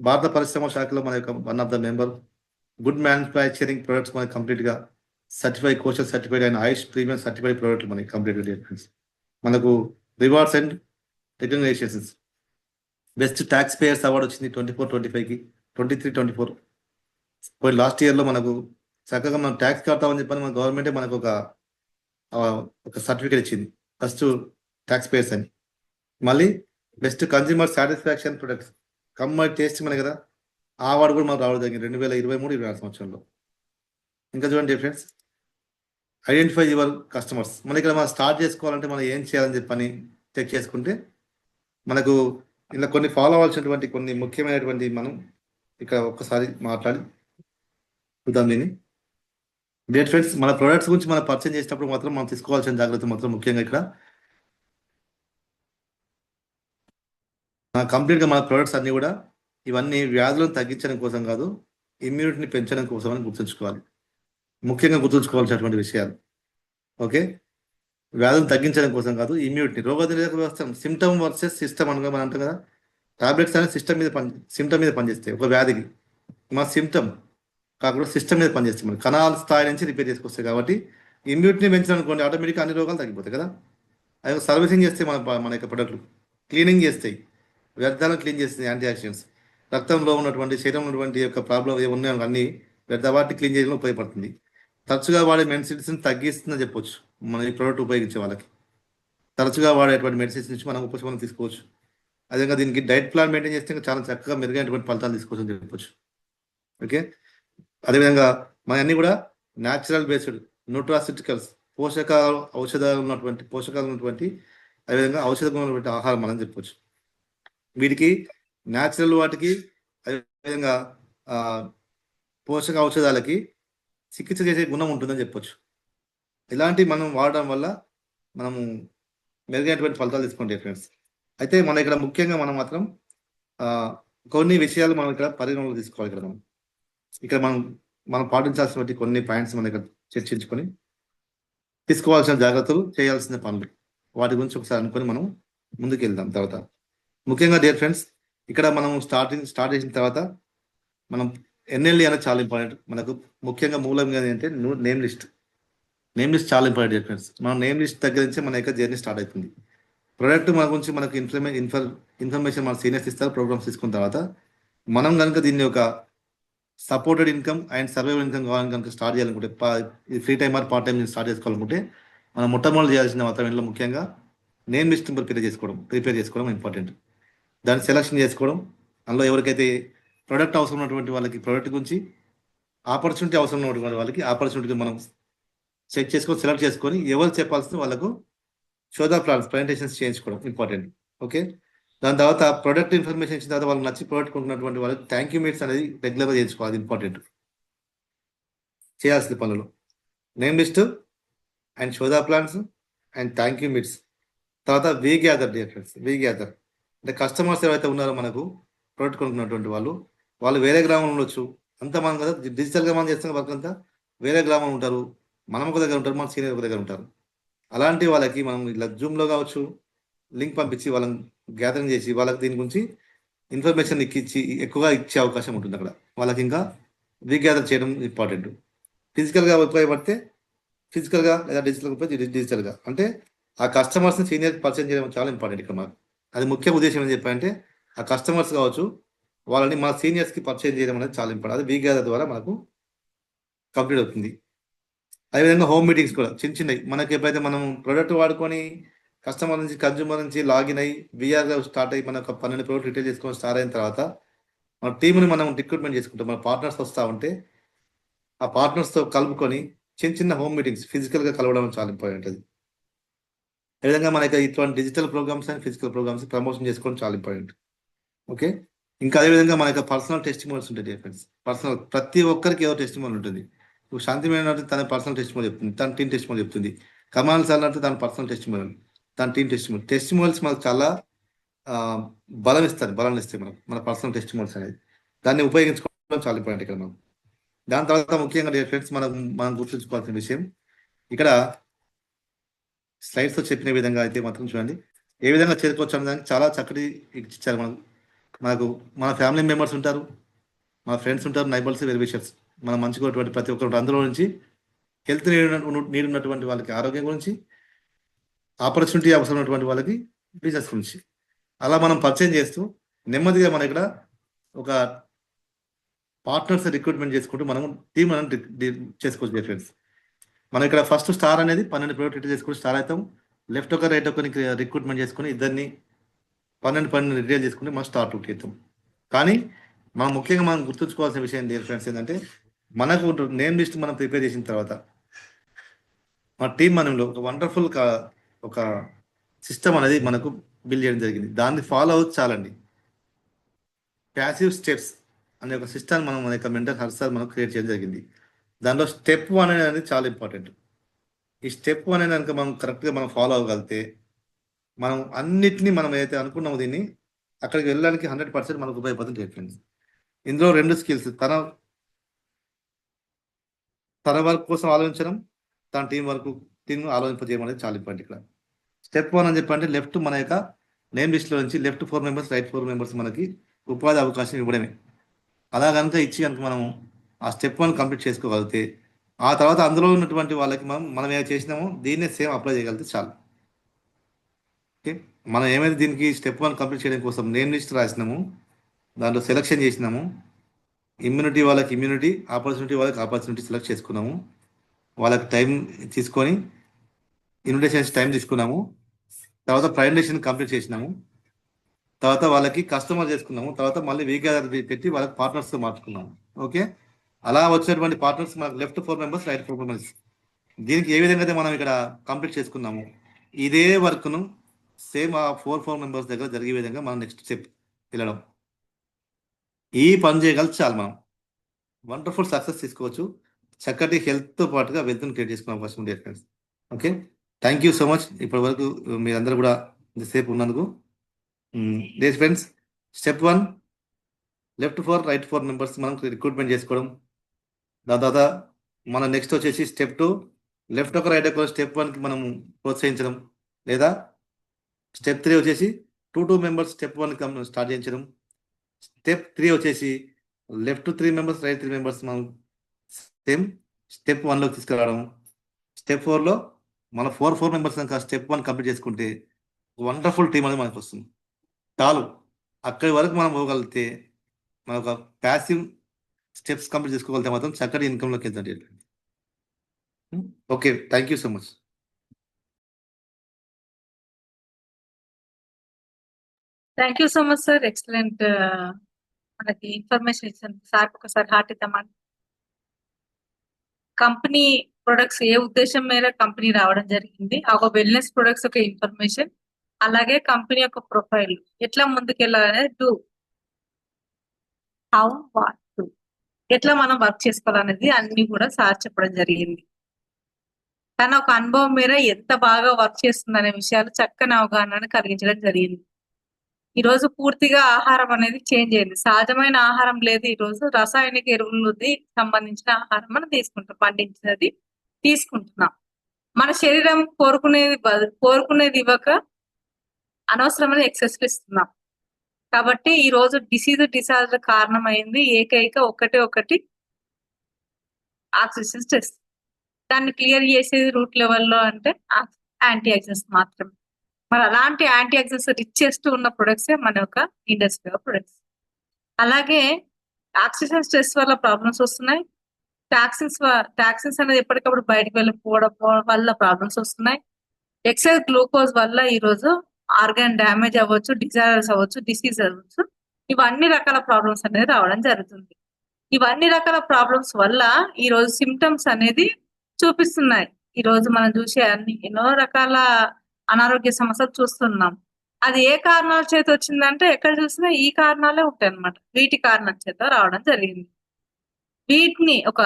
భారత పరిశ్రమ శాఖలో మన యొక్క one of the member. Good manufacturing products మనకి కంప్లీట్గా certified, kosher certified and Ayush premium certified ప్రొడక్ట్లు మనకి కంప్లీట్గా డిఫరెన్స్. మనకు rewards and recognitions. Best tax payers award వచ్చింది 24-25కి, 23-24. పోయి లాస్ట్ ఇయర్లో మనకు చక్కగా మనం ట్యాక్స్ కడతామని చెప్పని మన గవర్నమెంటే మనకు ఒక సర్టిఫికేట్ ఇచ్చింది ఫస్ట్ ట్యాక్స్ పేయర్స్ అని. మళ్ళీ బెస్ట్ కన్జ్యూమర్ సాటిస్ఫాక్షన్ ప్రొడక్ట్స్ కమ్మటి టేస్ట్ మనకి కదా, ఆ అవార్డు కూడా మనకు రావడం జరిగింది 2023-24 సంవత్సరంలో. ఇంకా చూడండి ఫ్రెండ్స్, ఐడెంటిఫై యువర్ కస్టమర్స్. మన ఇక్కడ మనం స్టార్ట్ చేసుకోవాలంటే మనం ఏం చేయాలని చెప్పని చెక్ చేసుకుంటే మనకు ఇలా కొన్ని ఫాలో అవ్వాల్సినటువంటి కొన్ని ముఖ్యమైనటువంటి మనం ఇక్కడ ఒక్కసారి మాట్లాడి చూద్దాం దీన్ని. డియర్ ఫ్రెండ్స్, మన ప్రొడక్ట్స్ గురించి మనం పర్చేజ్ చేసేటప్పుడు మాత్రం మనం తీసుకోవాల్సిన జాగ్రత్త మాత్రం ముఖ్యంగా ఇక్కడ కంప్లీట్గా మన ప్రొడక్ట్స్ అన్నీ కూడా ఇవన్నీ వ్యాధులను తగ్గించడం కోసం కాదు, ఇమ్యూనిటీని పెంచడం కోసం అని గుర్తుంచుకోవాలి. ముఖ్యంగా గుర్తుంచుకోవాల్సినటువంటి విషయాలు. ఓకే, వ్యాధులను తగ్గించడం కోసం కాదు, ఇమ్యూనిటీ రోగనిరోధక వ్యవస్థ సిమ్టమ్ వర్సెస్ సిస్టమ్ అనగా మనం అంటాం కదా. టాబ్లెట్స్ అనేది సిమ్టమ్ మీద పనిచేస్తాయి. ఒక వ్యాధికి మన సిమ్టమ్ కాకుండా సిస్టమ్ మీద పనిచేస్తాయి. మన కణాల స్థాయి నుంచి రిపేర్ చేసుకొస్తాయి. కాబట్టి ఇమ్యూనిటీని పెంచడం అనుకోండి, ఆటోమేటిక్గా అన్ని రోగాలు తగ్గిపోతాయి కదా. అది సర్వీసింగ్ చేస్తాయి మన యొక్క ప్రొడక్ట్లు, క్లీనింగ్ చేస్తాయి, వ్యర్థాలను క్లీన్ చేస్తుంది, యాంటీ ఆక్సిడెంట్స్. రక్తంలో ఉన్నటువంటి శరీరంలో ఉన్నటువంటి యొక్క ప్రాబ్లం ఉన్నాయో అన్ని వ్యర్థ వాటిని క్లీన్ చేయడంలో ఉపయోగపడుతుంది. తరచుగా వాడే మెడిసిన్స్ తగ్గిస్తుందని చెప్పొచ్చు మన ఈ ప్రోడక్ట్ ఉపయోగించే వాళ్ళకి. తరచుగా వాడేటువంటి మెడిసిన్స్ నుంచి మనం ఉపశమనం తీసుకోవచ్చు. అదేవిధంగా దీనికి డైట్ ప్లాన్ మెయింటైన్ చేస్తే ఇంకా చాలా చక్కగా మెరుగైనటువంటి ఫలితాలు తీసుకోవచ్చు అని చెప్పొచ్చు. ఓకే, అదేవిధంగా మన అన్ని కూడా న్యాచురల్ బేస్డ్ న్యూట్రాసిటికల్స్ పోషకాలు ఉన్నటువంటి అదేవిధంగా ఔషధ గుణం ఉన్నటువంటి ఆహారం మనం చెప్పొచ్చు. వీటికి న్యాచురల్ వాటికి అదేవిధంగా పోషక ఔషధాలకి చికిత్స చేసే గుణం ఉంటుందని చెప్పొచ్చు. ఇలాంటి మనం వాడడం వల్ల మనము మెరుగైనటువంటి ఫలితాలు తీసుకుంటే ఫ్రెండ్స్. అయితే మన ఇక్కడ ముఖ్యంగా మనం మాత్రం కొన్ని విషయాలు మనం ఇక్కడ పరిగణనలో తీసుకోవాలి. ఇక్కడ మనం పాటించాల్సినటువంటి కొన్ని పాయింట్స్ మనం ఇక్కడ చర్చించుకొని తీసుకోవాల్సిన జాగ్రత్తలు, చేయాల్సిన పనులు, వాటి గురించి ఒకసారి అనుకొని మనం ముందుకు వెళ్దాం. తర్వాత ముఖ్యంగా డియర్ ఫ్రెండ్స్, ఇక్కడ మనం స్టార్ట్ చేసిన తర్వాత మనం ఎన్ఎల్ఈ అనేది చాలా ఇంపార్టెంట్. మనకు ముఖ్యంగా మూలంగా ఏంటంటే నేమ్ లిస్ట్ చాలా ఇంపార్టెంట్ డియర్ ఫ్రెండ్స్. మనం నేమ్ లిస్ట్ దగ్గర నుంచి మన యొక్క జర్నీ స్టార్ట్ అవుతుంది. ప్రొడక్ట్ మన గురించి మనకు ఇన్ఫర్మేషన్ మన సీనియర్స్ ఇస్తారు. ప్రోగ్రామ్స్ తీసుకున్న తర్వాత మనం కనుక దీన్ని ఒక supported income and survival income కావాలని కనుక స్టార్ట్ చేయాలనుకుంటే, free time or part time start చేసుకోవాలనుకుంటే మనం మొట్టమొదటి చేయాల్సిన వాతావరణంలో ముఖ్యంగా నేమ్ లిస్ట్ ప్రిపేర్ చేసుకోవడం ఇంపార్టెంట్. దాన్ని సెలెక్షన్ చేసుకోవడం, అందులో ఎవరికైతే ప్రొడక్ట్ అవసరం ఉన్నటువంటి వాళ్ళకి ప్రొడక్ట్ గురించి, ఆపర్చునిటీ అవసరం ఉన్నటువంటి వాళ్ళకి ఆపర్చునిటీ మనం చెక్ చేసుకొని సెలెక్ట్ చేసుకొని ఎవరు చెప్పాల్సిన వాళ్ళకు షోదా ప్లాన్స్ ప్రజెంటేషన్స్ చేయించుకోవడం ఇంపార్టెంట్. ఓకే, దాని తర్వాత ప్రొడక్ట్ ఇన్ఫర్మేషన్ ఇచ్చిన తర్వాత వాళ్ళకి నచ్చి ప్రొడక్ట్ కొంటున్నటువంటి వాళ్ళకి థ్యాంక్ యూ మీట్స్ అనేది రెగ్యులర్గా చేయించుకోవాలి. ఇంపార్టెంట్ చేయాల్సిన పనులు నేమ్ లిస్ట్ అండ్ షోదా plans and thank you meets. తర్వాత వీ గ్యాదర్ డియర్ ఫ్రెండ్స్. అంటే కస్టమర్స్ ఎవరైతే ఉన్నారో మనకు ప్రొడక్ట్ కొనుక్కున్నటువంటి వాళ్ళు వేరే గ్రామం ఉండొచ్చు. అంతా మనం కదా డిజిటల్గా మనం చేస్తున్న వర్క్ అంతా వేరే గ్రామం ఉంటారు, మనం ఒక దగ్గర ఉంటారు, మన సీనియర్ ఒక దగ్గర ఉంటారు. అలాంటి వాళ్ళకి మనం ఇలా జూమ్లో కావచ్చు లింక్ పంపించి వాళ్ళని గ్యాదరింగ్ చేసి వాళ్ళకి దీని గురించి ఇన్ఫర్మేషన్ ఎక్కువగా ఇచ్చే అవకాశం ఉంటుంది. అక్కడ వాళ్ళకి ఇంకా రీగ్యాదర్ చేయడం ఇంపార్టెంట్. ఫిజికల్గా ఉపయోగపడితే ఫిజికల్గా లేదా డిజిటల్గా అంటే ఆ కస్టమర్స్ని సీనియర్ పరిచయం చేయడం చాలా ఇంపార్టెంట్. ఇక్కడ మాకు అది ముఖ్య ఉద్దేశం ఏం చెప్పాలంటే ఆ కస్టమర్స్ కావచ్చు వాళ్ళని మన సీనియర్స్కి పరిచయం చేయడం అనేది చాలా ఇంపార్టెంట్. అది రీగ్యాదర్ ద్వారా మనకు కంప్లీట్ అవుతుంది. అదేవిధంగా హోమ్ మీటింగ్స్ కూడా చిన్నవి మనకి ఎప్పుడైతే మనం ప్రొడక్ట్ వాడుకొని కస్టమర్ నుంచి కన్జ్యూమర్ నుంచి లాగిన్ అయ్యి విఆర్గా స్టార్ట్ అయ్యి మనకు 12 ప్రొడక్ట్ రిటైల్ చేసుకొని స్టార్ట్ అయిన తర్వాత మన టీంని మనం రిక్రూట్మెంట్ చేసుకుంటాం. మన పార్ట్నర్స్ వస్తూ ఉంటే ఆ పార్ట్నర్స్తో కలుపుకొని చిన్న హోమ్ మీటింగ్స్ ఫిజికల్గా కలవడం చాలా ఇంపార్టెంట్. అది అదేవిధంగా మనకి ఇటువంటి digital programmes and physical programmes promotion చేసుకోవడం చాలా ఇంపార్టెంట్. ఓకే, ఇంకా అదేవిధంగా మన యొక్క పర్సనల్ టెస్టిమోనియల్స్ ఉంటాయి ఫ్రెండ్స్. ప్రతి ఒక్కరికి ఏదో టెస్టిమోనియల్ ఉంటుంది. ఇప్పుడు శాంతి మేడం అంటే తన పర్సనల్ టెస్టిమోనియల్ చెప్తుంది, తన టీం టెస్టిమోనియల్ చెప్తుంది. కమాల్ సార్ అంటే తన పర్సనల్ టెస్టిమోనియల్, తన టీం టెస్టిమోనియల్స్ మనకు చాలా బలం ఇస్తాయి మన పర్సనల్ టెస్టిమోనియల్స్ అనేది. దాన్ని ఉపయోగించుకోవడం చాలా ఇంపార్టెంట్ ఇక్కడ మనం. దాని తర్వాత ముఖ్యంగా డియర్ ఫ్రెండ్స్ మనం గుర్తుంచుకోవాల్సిన విషయం ఇక్కడ స్లైడ్స్తో చెప్పిన విధంగా అయితే మాత్రం చూడండి ఏ విధంగా చేరుకోవచ్చు అనే దానికి చాలా చక్కటి ఇచ్చారు. మనకు మన ఫ్యామిలీ మెంబర్స్ ఉంటారు, మన ఫ్రెండ్స్ ఉంటారు, నైబర్స్, వెల్విషర్స్, మనం మంచిగా ప్రతి ఒక్కరు అందులో నుంచి హెల్త్ నీడ్ ఉన్నటువంటి వాళ్ళకి ఆరోగ్యం గురించి, ఆపర్చునిటీ అవసరం ఉన్నటువంటి వాళ్ళకి బిజినెస్ గురించి అలా మనం పరిచయం చేస్తూ నెమ్మదిగా మన ఇక్కడ ఒక పార్ట్నర్స్ రిక్రూట్మెంట్ చేసుకుంటూ మనం టీం అనేది చేసుకోవచ్చు ఫ్రెండ్స్. మనం ఇక్కడ ఫస్ట్ స్టార్ అనేది 12 ప్రొడక్ట్ చేసుకుని స్టార్ అవుతాం. లెఫ్ట్ ఒక రైట్ ఒకరికి రిక్రూట్మెంట్ చేసుకుని ఇద్దరిని 12 రిటైల్ చేసుకుంటే మనం స్టార్ 2 అవుతాం. కానీ మనం ముఖ్యంగా మనం గుర్తుంచుకోవాల్సిన విషయం డియర్ ఫ్రెండ్స్ ఏంటంటే మనకు నేమ్ లిస్ట్ మనం ప్రిపేర్ చేసిన తర్వాత మన టీం మనంలో ఒక వండర్ఫుల్ ఒక సిస్టమ్ అనేది మనకు బిల్డ్ చేయడం జరిగింది. దాన్ని ఫాలో అవుతూ చాలండి. ప్యాసివ్ స్టెప్స్ అనే ఒక సిస్టమ్ మన యొక్క మెంటర్ హర్సార్ మనం క్రియేట్ చేయడం జరిగింది. దానిలో స్టెప్ 1 అనేది చాలా ఇంపార్టెంట్. ఈ స్టెప్ 1 అనేది కనుక మనం కరెక్ట్గా మనం ఫాలో అవ్వగలిగితే మనం అన్నిటినీ మనం ఏదైతే అనుకున్నామో దీన్ని అక్కడికి వెళ్ళడానికి 100% మనకు ఉపయోగపడుతుంది ఫ్రెండ్స్. ఇందులో 2 స్కిల్స్, తన వర్క్ కోసం ఆలోచించడం, తన టీం ఆలోచింపజేయడం అనేది చాలా ఇంపార్టెంట్ ఇక్కడ. స్టెప్ 1 అని చెప్పంటే లెఫ్ట్ మన యొక్క నేమ్ లిస్ట్లో నుంచి లెఫ్ట్ 4 మెంబర్స్, రైట్ 4 మెంబర్స్ మనకి ఉపాధి అవకాశం ఇవ్వడమే. అలా కనుక ఇచ్చి కనుక మనం ఆ స్టెప్ 1 కంప్లీట్ చేసుకోగలిగితే, ఆ తర్వాత అందులో ఉన్నటువంటి వాళ్ళకి మనం ఏమైనా చేసినామో దీన్నే సేమ్ అప్లై చేయగలిగితే చాలు. ఓకే, మనం ఏమైతే దీనికి స్టెప్ 1 కంప్లీట్ చేయడం కోసం నేమ్ లిస్ట్ రాసినాము, దాంట్లో సెలెక్షన్ చేసినాము, ఇమ్యూనిటీ వాళ్ళకి ఇమ్యూనిటీ, ఆపర్చునిటీ వాళ్ళకి ఆపర్చునిటీ సెలెక్ట్ చేసుకున్నాము, వాళ్ళకి టైం తీసుకొని ఇన్విటేషన్స్ టైం తీసుకున్నాము, తర్వాత ప్రజెంటేషన్ కంప్లీట్ చేసినాము, తర్వాత వాళ్ళకి కస్టమర్ చేసుకున్నాము, తర్వాత మళ్ళీ వీగ్యాదర్ పెట్టి వాళ్ళకి పార్ట్నర్స్తో మార్చుకున్నాము. ఓకే, అలా వచ్చినటువంటి పార్ట్నర్స్ మనకు లెఫ్ట్ 4 మెంబర్స్, రైట్ 4 మెంబర్స్. దీనికి ఏ విధంగా అయితే మనం ఇక్కడ కంప్లీట్ చేసుకున్నాము, ఇదే వర్క్ను సేమ్ ఆ 4 మెంబర్స్ దగ్గర జరిగే విధంగా మనం నెక్స్ట్ స్టెప్ వెళ్ళడం. ఈ పని చేయగలిసి చాలు మనం వండర్ఫుల్ సక్సెస్ తీసుకోవచ్చు. చక్కటి హెల్త్తో పాటుగా వెల్త్ని క్రియేట్ చేసుకునే అవకాశం ఉంది friends. Okay, thank you so much ఇప్పటి వరకు మీరందరూ కూడా ఇంతసేపు ఉన్నందుకు. Days friends, step 1 left 4 right 4 members మనం రిక్రూట్మెంట్ చేసుకోవడం. దాని తర్వాత మన నెక్స్ట్ వచ్చేసి స్టెప్ 2 లెఫ్ట్ ఒక రైట్ ఒక స్టెప్ 1కి మనం ప్రోత్సహించడం, లేదా స్టెప్ 3 వచ్చేసి 2 మెంబర్స్ స్టెప్ 1కి స్టార్ట్ చేయించడం. స్టెప్ 3 వచ్చేసి లెఫ్ట్ 3 మెంబర్స్ రైట్ 3 మెంబర్స్ మనం సేమ్ స్టెప్ 1లోకి తీసుకురావడం. స్టెప్ 4లో మన 4 మెంబర్స్ కనుక స్టెప్ 1 కంప్లీట్ చేసుకుంటే వండర్ఫుల్ టీం అనేది మనకు వస్తుంది. చాలు, అక్కడి వరకు మనం పోగలిగితే మన ఒక ప్యాసివ్ స్టెప్స్ కంప్లీట్ చేసుకోగలిగితే మాత్రం చక్కటి ఇన్కమ్లోకి వెళ్తాం. Okay, thank you so much. Thank you so much sir, excellent మనకి ఇన్ఫర్మేషన్ ఇచ్చాను సార్. ఒకసారి హార్ట్ ఇద్దామని. కంపెనీ ప్రొడక్ట్స్ ఏ ఉద్దేశం మేర కంపెనీ రావడం జరిగింది, ఒక వెల్నెస్ ప్రొడక్ట్స్ ఒక ఇన్ఫర్మేషన్, అలాగే కంపెనీ యొక్క ప్రొఫైల్, ఎట్లా ముందుకెళ్ళాలనేది డూ, హౌ, వాట్, టు, ఎట్లా మనం వర్క్ చేసుకోవాలనేది అన్ని కూడా సార్ చెప్పడం జరిగింది. తన ఒక అనుభవం మేర ఎంత బాగా వర్క్ చేస్తుందనే విషయాలు చక్కని అవగాహన కలిగించడం జరిగింది. ఈ రోజు పూర్తిగా ఆహారం అనేది చేంజ్ అయింది. సహజమైన ఆహారం లేదు, ఈ రోజు రసాయనిక ఎరువులది సంబంధించిన ఆహారం మనం తీసుకుంటాం, పండించినది తీసుకుంటున్నాం. మన శరీరం కోరుకునేది ఇవ్వక అనవసరమైన ఎక్సెస్లు ఇస్తున్నాం. కాబట్టి ఈ రోజు డిసార్డర్ కారణమైంది ఏకైక ఒకటి ఆక్సిజన్ స్ట్రెస్. దాన్ని క్లియర్ చేసేది రూట్ లెవెల్లో అంటే యాంటీ ఆక్సిడెంట్స్ మాత్రమే. మరి అలాంటి యాంటీ ఆక్సిడెంట్స్ రిచెస్ట్ ఉన్న ప్రొడక్ట్సే మన యొక్క ఇండస్ట్రియల్ ప్రొడక్ట్స్. అలాగే ఆక్సిజన్ స్ట్రెస్ వల్ల ప్రాబ్లమ్స్ వస్తున్నాయి. టాక్సిన్స్ అనేది ఎప్పటికప్పుడు బయటకు వెళ్ళిపోవడం వల్ల ప్రాబ్లమ్స్ వస్తున్నాయి. ఎక్సెస్ గ్లూకోజ్ వల్ల ఈ రోజు ఆర్గాన్ డ్యామేజ్ అవ్వచ్చు, డిజార్డర్స్ అవ్వచ్చు, డిసీజ్ అవ్వచ్చు. ఇవన్నీ రకాల ప్రాబ్లమ్స్ అనేది రావడం జరుగుతుంది. ఇవన్నీ రకాల ప్రాబ్లమ్స్ వల్ల ఈ రోజు సిమ్టమ్స్ అనేది చూపిస్తున్నాయి. ఈ రోజు మనం చూసే ఎన్నో రకాల అనారోగ్య సమస్యలు చూస్తున్నాం. అది ఏ కారణాల చేత వచ్చిందంటే ఎక్కడ చూసినా ఈ కారణాలే ఉంటాయి అన్నమాట. వీటి కారణం చేత రావడం జరిగింది. వీటిని ఒక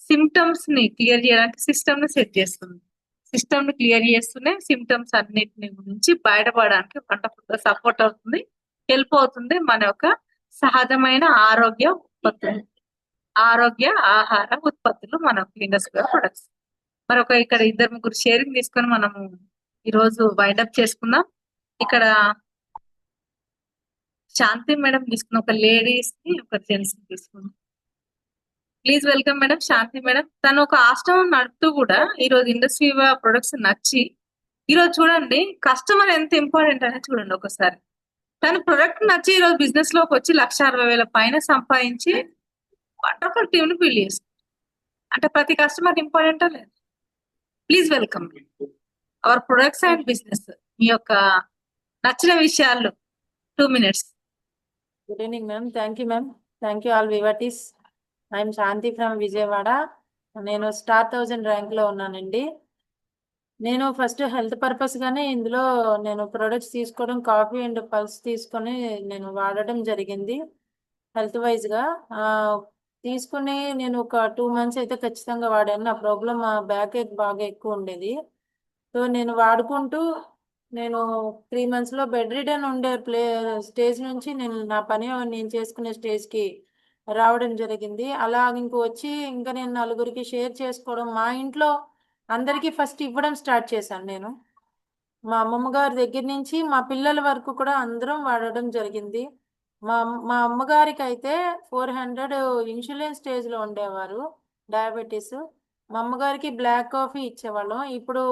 సిమ్టమ్స్ ని క్లియర్ చేయడానికి సిస్టమ్ ని సెట్ చేస్తుంది. సిస్టమ్ ని క్లియర్ చేస్తూనే సిమ్టమ్స్ అన్నిటిని నుంచి బయటపడడానికి వండర్ఫుల్ గా సపోర్ట్ అవుతుంది, హెల్ప్ అవుతుంది మన యొక్క సహజమైన ఆరోగ్య ఆహార ఉత్పత్తులు మన ఇండస్ట్రియల్ ప్రొడక్ట్స్. మరొక ఇక్కడ 2-3 షేరింగ్ తీసుకొని మనము ఈ రోజు వైండప్ చేసుకుందాం. ఇక్కడ శాంతి మేడం తీసుకున్న ఒక లేడీస్ ని ఒక జెంట్స్ ని తీసుకుందాం. Please welcome madam Shanti madam. తను ఒక ఆశ్రమం నడుపుతూ కూడా ఈ రోజు ఇండస్ట్రీ ప్రొడక్ట్స్ నచ్చి ఈ రోజు చూడండి కస్టమర్ ఎంత ఇంపార్టెంట్ అనేది చూడండి ఒకసారి. తన ప్రొడక్ట్ నచ్చి ఈ రోజు బిజినెస్ లోకి వచ్చి 1,60,000 పైన సంపాదించి వండర్ఫుల్ టీమ్ ని బిల్డ్ చేస్తుంది. అంటే ప్రతి కస్టమర్ ఇంపార్టెంట్ లేదు. Please welcome our products and business. మీ యొక్క నచ్చిన విషయాలు 2 minutes. Good evening, ma'am. Thank you, ma'am. Thank you, all devotees. I am Shanti from Vijayawada. నేను స్టార్ 1000 ర్యాంక్ లో ఉన్నానండి. నేను ఫస్ట్ హెల్త్ పర్పస్ గానే ఇందులో నేను ప్రొడక్ట్స్ తీసుకోవడం, కాఫీ అండ్ పల్స్ తీసుకొని నేను వాడడం జరిగింది. హెల్త్ వైజ్ గా తీసుకుని నేను ఒక 2 months అయితే ఖచ్చితంగా వాడాను. నా ప్రాబ్లం బ్యాక్ ఏక్ బాగా ఎక్కువ ఉండేది. సో నేను వాడుకుంటూ నేను 3 months లో బెడ్ రిడన్ ఉండే స్టేజ్ నుంచి నా పని నేను చేసుకునే స్టేజ్కి రావడం జరిగింది. అలా ఇంక వచ్చి ఇంకా నేను నలుగురికి షేర్ చేసుకోవడం, మా ఇంట్లో అందరికీ ఫస్ట్ ఇవ్వడం స్టార్ట్ చేశాను నేను. మా అమ్మమ్మ గారి దగ్గర నుంచి మా పిల్లల వరకు కూడా అందరం వాడడం జరిగింది. మా అమ్మగారికి అయితే 400 ఇన్సులిన్ స్టేజ్లో ఉండేవారు, డయాబెటీస్. మా అమ్మగారికి బ్లాక్ కాఫీ ఇచ్చేవాళ్ళం. ఇప్పుడు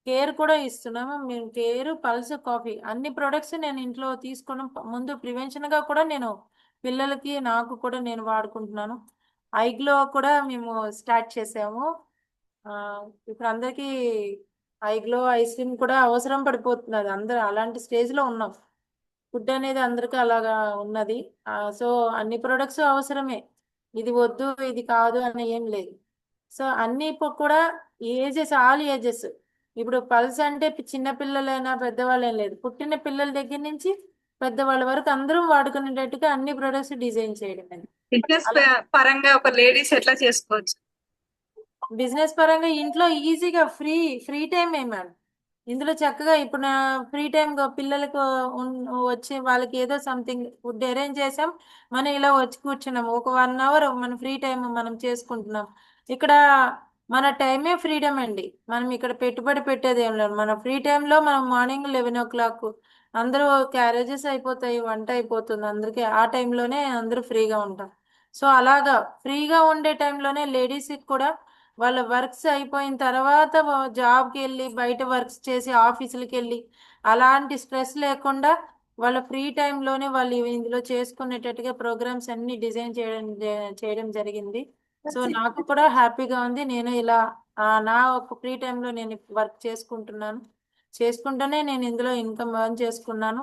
కేర్ కూడా ఇస్తున్నాము మేము. కేర్, పల్స్, కాఫీ అన్ని ప్రొడక్ట్స్ నేను ఇంట్లో తీసుకోవడం ముందు ప్రివెన్షన్గా కూడా నేను పిల్లలకి నాకు కూడా నేను వాడుకుంటున్నాను. ఐగ్లో కూడా మేము స్టార్ట్ చేసాము. ఇప్పుడు అందరికీ ఐగ్లో ఐస్ క్రీమ్ కూడా అవసరం పడిపోతున్నది. అందరూ అలాంటి స్టేజ్లో ఉన్నాం. ఫుడ్ అనేది అందరికీ అలాగా ఉన్నది. సో అన్ని ప్రొడక్ట్స్ అవసరమే, ఇది వద్దు ఇది కాదు అని ఏం లేదు. సో అన్ని ఇప్పుడు కూడా ఏజెస్, ఆల్ ఏజెస్. ఇప్పుడు పల్స్ అంటే చిన్న పిల్లలైనా పెద్దవాళ్ళేం లేదు, పుట్టిన పిల్లల దగ్గర నుంచి పెద్దవాళ్ళ వరకు అందరం వాడుకునేటట్టుగా అన్ని ప్రొడక్ట్స్ డిజైన్ చేయడం. బిజినెస్ పరంగా ఒక లేడీస్ ఎట్లా చేసుకోవచ్చు? బిజినెస్ పరంగా ఇంట్లో ఈజీగా ఫ్రీ టైం మేడం. ఇందులో చక్కగా ఇప్పుడు నా ఫ్రీ టైం పిల్లలకు వచ్చి వాళ్ళకి ఏదో సంథింగ్ ఫుడ్ అరేంజ్ చేసాం, మనం ఇలా వచ్చి కూర్చున్నాం, ఒక 1 hour మన ఫ్రీ టైం మనం చేసుకుంటున్నాం. ఇక్కడ మన టైమే ఫ్రీడమ్ అండి. మనం ఇక్కడ పెట్టుబడి పెట్టేది ఏం లేదు. మన ఫ్రీ టైంలో మనం మార్నింగ్ 11 o'clock అందరూ క్యారేజెస్ అయిపోతాయి, వంట అయిపోతుంది అందరికీ. ఆ టైంలోనే అందరూ ఫ్రీగా ఉంటాం. సో అలాగా ఫ్రీగా ఉండే టైంలోనే లేడీస్కి కూడా వాళ్ళ వర్క్స్ అయిపోయిన తర్వాత జాబ్కి వెళ్ళి బయట వర్క్స్ చేసి ఆఫీసులకి వెళ్ళి అలాంటి స్ట్రెస్ లేకుండా వాళ్ళ ఫ్రీ టైంలోనే వాళ్ళు ఇందులో చేసుకునేటట్టుగా ప్రోగ్రామ్స్ అన్ని డిజైన్ చేయడం జరిగింది. సో నాకు కూడా హ్యాపీగా ఉంది. నేను ఇలా నా ఒక ఫ్రీ టైంలో నేను వర్క్ చేసుకుంటూనే నేను ఇందులో ఇన్కమ్ ఎర్న్ చేసుకున్నాను.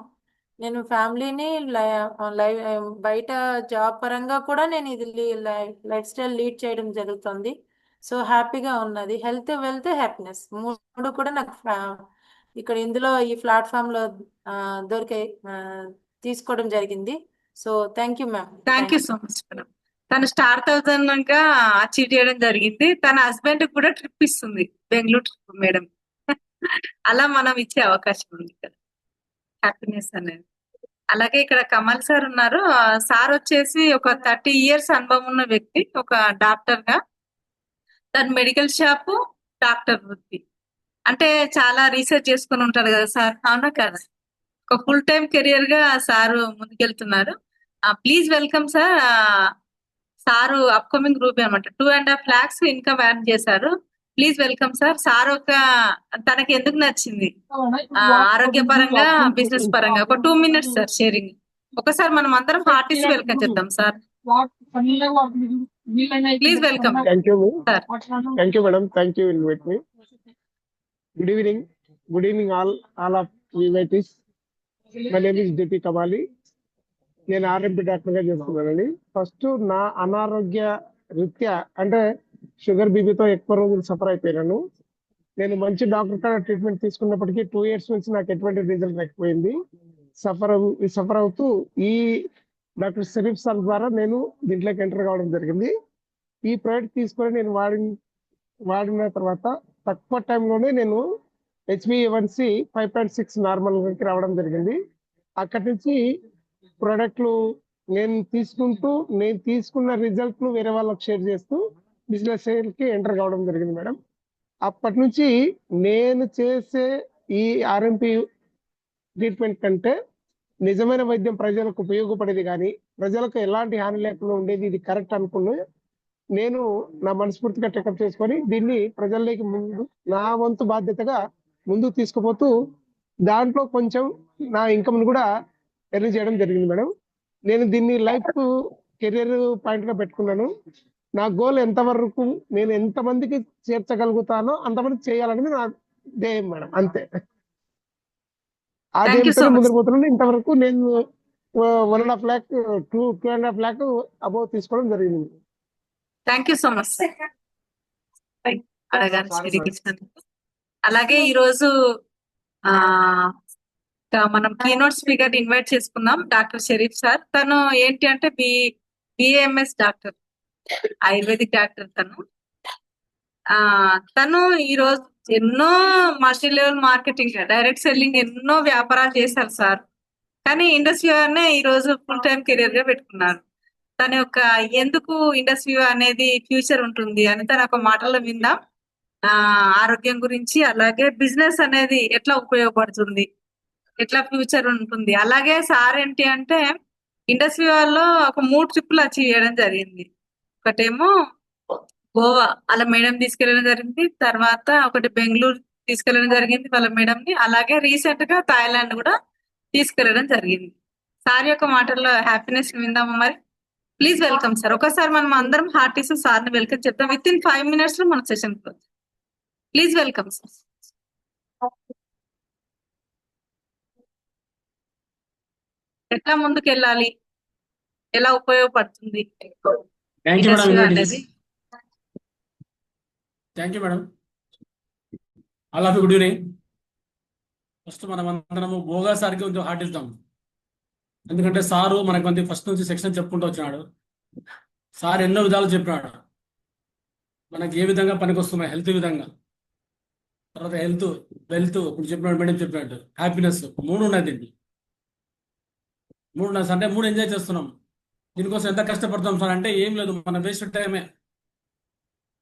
నేను ఫ్యామిలీని బయట జాబ్ పరంగా కూడా నేను ఇది లైఫ్ స్టైల్ లీడ్ చేయడం జరుగుతుంది. సో హ్యాపీగా ఉన్నది. హెల్త్, వెల్త్, హ్యాపీనెస్ 3 కూడా నాకు ఇక్కడ ఇందులో ఈ ప్లాట్ఫామ్ లో దొరికే తీసుకోవడం జరిగింది. So thank you ma'am. Thank you so much madam. తను స్టార్ 1000 గా అచీవ్ చేయడం జరిగింది. తన హస్బెండ్ కూడా ట్రిప్ ఇస్తుంది, బెంగళూరు ట్రిప్ మేడం. అలా మనం ఇచ్చే అవకాశం ఉంది ఇక్కడ, హ్యాపీనెస్ అనేది. అలాగే ఇక్కడ కమల్ సార్ ఉన్నారు. సార్ వచ్చేసి ఒక 30 years అనుభవం ఉన్న వ్యక్తి, ఒక డాక్టర్ గా. తన మెడికల్ షాప్, డాక్టర్ వృత్తి. అంటే చాలా రీసెర్చ్ చేసుకుని ఉంటారు కదా సార్, అవునా కదా? ఒక ఫుల్ టైం కెరియర్ గా సారు ముందుకెళ్తున్నారు. Please welcome sir. Sir upcoming rupee అనమాట. 2.5 lakhs ఇన్కమ్ ఎర్న్ చేశారు. Please welcome sir. సార్ ఒక తనకి ఎందుకు నచ్చింది, ఆరోగ్యపరంగా, బిజినెస్ పరంగా ఒక 2 minutes సార్ షేరింగ్. ఒకసారి మనం అందరం హార్టీస్ వెల్కమ్ చేద్దాం sir. Please welcome sir. Thank you, madam. Thank you, invite me. Good evening. Good evening, all of invitees. My name is DP Kamali. నేను ఆర్ఎంపీ డాక్టర్గా చేస్తున్నానండి. ఫస్ట్ నా అనారోగ్య రీత్యా అంటే షుగర్ బీపీతో ఎక్కువ రోజులు సఫర్ అయిపోయినాను. నేను మంచి డాక్టర్ కాడ ట్రీట్మెంట్ తీసుకున్నప్పటికీ 2 years నుంచి నాకు ఎటువంటి రిజల్ట్ లేకపోయింది. సఫర్ అవుతూ ఈ డాక్టర్ షరీఫ్ సార్ ద్వారా నేను దీంట్లోకి ఎంటర్ కావడం జరిగింది. ఈ ప్రోడక్ట్ తీసుకొని నేను వాడిన తర్వాత తక్కువ టైంలోనే నేను HbA1c 5.6 నార్మల్కి రావడం జరిగింది. అక్కడి నుంచి ప్రోడక్ట్లు నేను తీసుకున్న రిజల్ట్ను వేరే వాళ్ళకి షేర్ చేస్తూ బిజినెస్ కి ఎంటర్ కావడం జరిగింది మేడం. అప్పటి నుంచి నేను చేసే ఈ ఆర్ఎంపీ ట్రీట్మెంట్ కంటే నిజమైన వైద్యం ప్రజలకు ఉపయోగపడేది కానీ ప్రజలకు ఎలాంటి హాని లేకుండా ఉండేది, ఇది కరెక్ట్ అనుకుని నేను నా మనస్ఫూర్తిగా టేకప్ చేసుకొని దీన్ని ప్రజల్లోకి నా వంతు బాధ్యతగా ముందుకు తీసుకుపోతూ దాంట్లో కొంచెం నా ఇన్కమ్ కూడా ఎర్న్ చేయడం జరిగింది మేడం. నేను దీన్ని లైఫ్ కెరీర్ పాయింట్ గా పెట్టుకున్నాను. నా గోల్ ఎంతవరకు నేను ఎంతమందికి చేర్చగలుగుతానో అంతమంది చేయాలనేది నా ధ్యేయం మేడం, అంతే. ఆ ధ్యేయంతో ముందుకు పోతున్నాను. ఇంతవరకు నేను 1.5 lakh 2.5 lakh అబౌవ్ తీసుకోవడం జరిగింది. Thank you so much. అలాగే ఈరోజు మనం కీనోట్ స్పీకర్ ఇన్వైట్ చేసుకున్నాం, డాక్టర్ షరీఫ్ సార్. తను ఏంటి అంటే BAMS డాక్టర్, ఆయుర్వేదిక్ డాక్టర్. తను ఈరోజు ఎన్నో multi level marketing, direct selling ఎన్నో వ్యాపారాలు చేశారు సార్. కానీ ఇండస్ట్రీ వారినే ఈ రోజు ఫుల్ టైం కెరీర్ గా పెట్టుకున్నారు. తన యొక్క ఎందుకు ఇండస్ట్రీ అనేది ఫ్యూచర్ ఉంటుంది అని తన ఒక మాటల్లో విందాం. ఆరోగ్యం గురించి, అలాగే బిజినెస్ అనేది ఎట్లా ఉపయోగపడుతుంది, ఎట్లా ఫ్యూచర్ ఉంటుంది. అలాగే సార్ ఏంటి అంటే ఇండస్ట్రీ వాళ్ళలో ఒక 3 ట్రిప్పులు అచీవ్ చేయడం జరిగింది. ఒకటేమో గోవా అలా మేడం తీసుకెళ్ళడం జరిగింది. తర్వాత ఒకటి బెంగళూరు తీసుకెళ్ళడం జరిగింది వాళ్ళ మేడం ని. అలాగే రీసెంట్ గా థాయిలాండ్ కూడా తీసుకెళ్ళడం జరిగింది. సార్ యొక్క మాటల్లో హ్యాపీనెస్ విందామా మరి? Please welcome sir. ఒకసారి మనం అందరం హార్టీస్ సార్ ని వెల్కమ్ చెప్తాం. విత్ ఇన్ 5 minutes లో మన session close. Please welcome sir. ఎట్లా ముందుకు వెళ్ళాలి, ఎలా ఉపయోగపడుతుంది థ్యాంక్ యూ మేడం. ఇండస్ట్రీ అనేది? Thank you madam. All of you good evening. First మనం అందరము భోగా సార్కి కొంచెం హార్ట్ ఇద్దాం. ఎందుకంటే సారు మనకు కొంచెం ఫస్ట్ నుంచి సెక్షన్ చెప్పుకుంటూ వచ్చినాడు. సార్ ఎన్నో విధాలు చెప్పినాడు మనకి ఏ విధంగా పనికొస్తున్నాయి, హెల్త్ విధంగా, తర్వాత హెల్త్, వెల్త్, ఇప్పుడు చెప్పినాడు మేడం చెప్పినట్టు హ్యాపీనెస్, 3 ఉన్నాయి దీనికి. 3 ఉన్నాయి అంటే 3 ఎంజాయ్ చేస్తున్నాం. దీనికోసం ఎంత కష్టపడతాం సార్ అంటే ఏం లేదు, మన వేస్ట్ టైమే.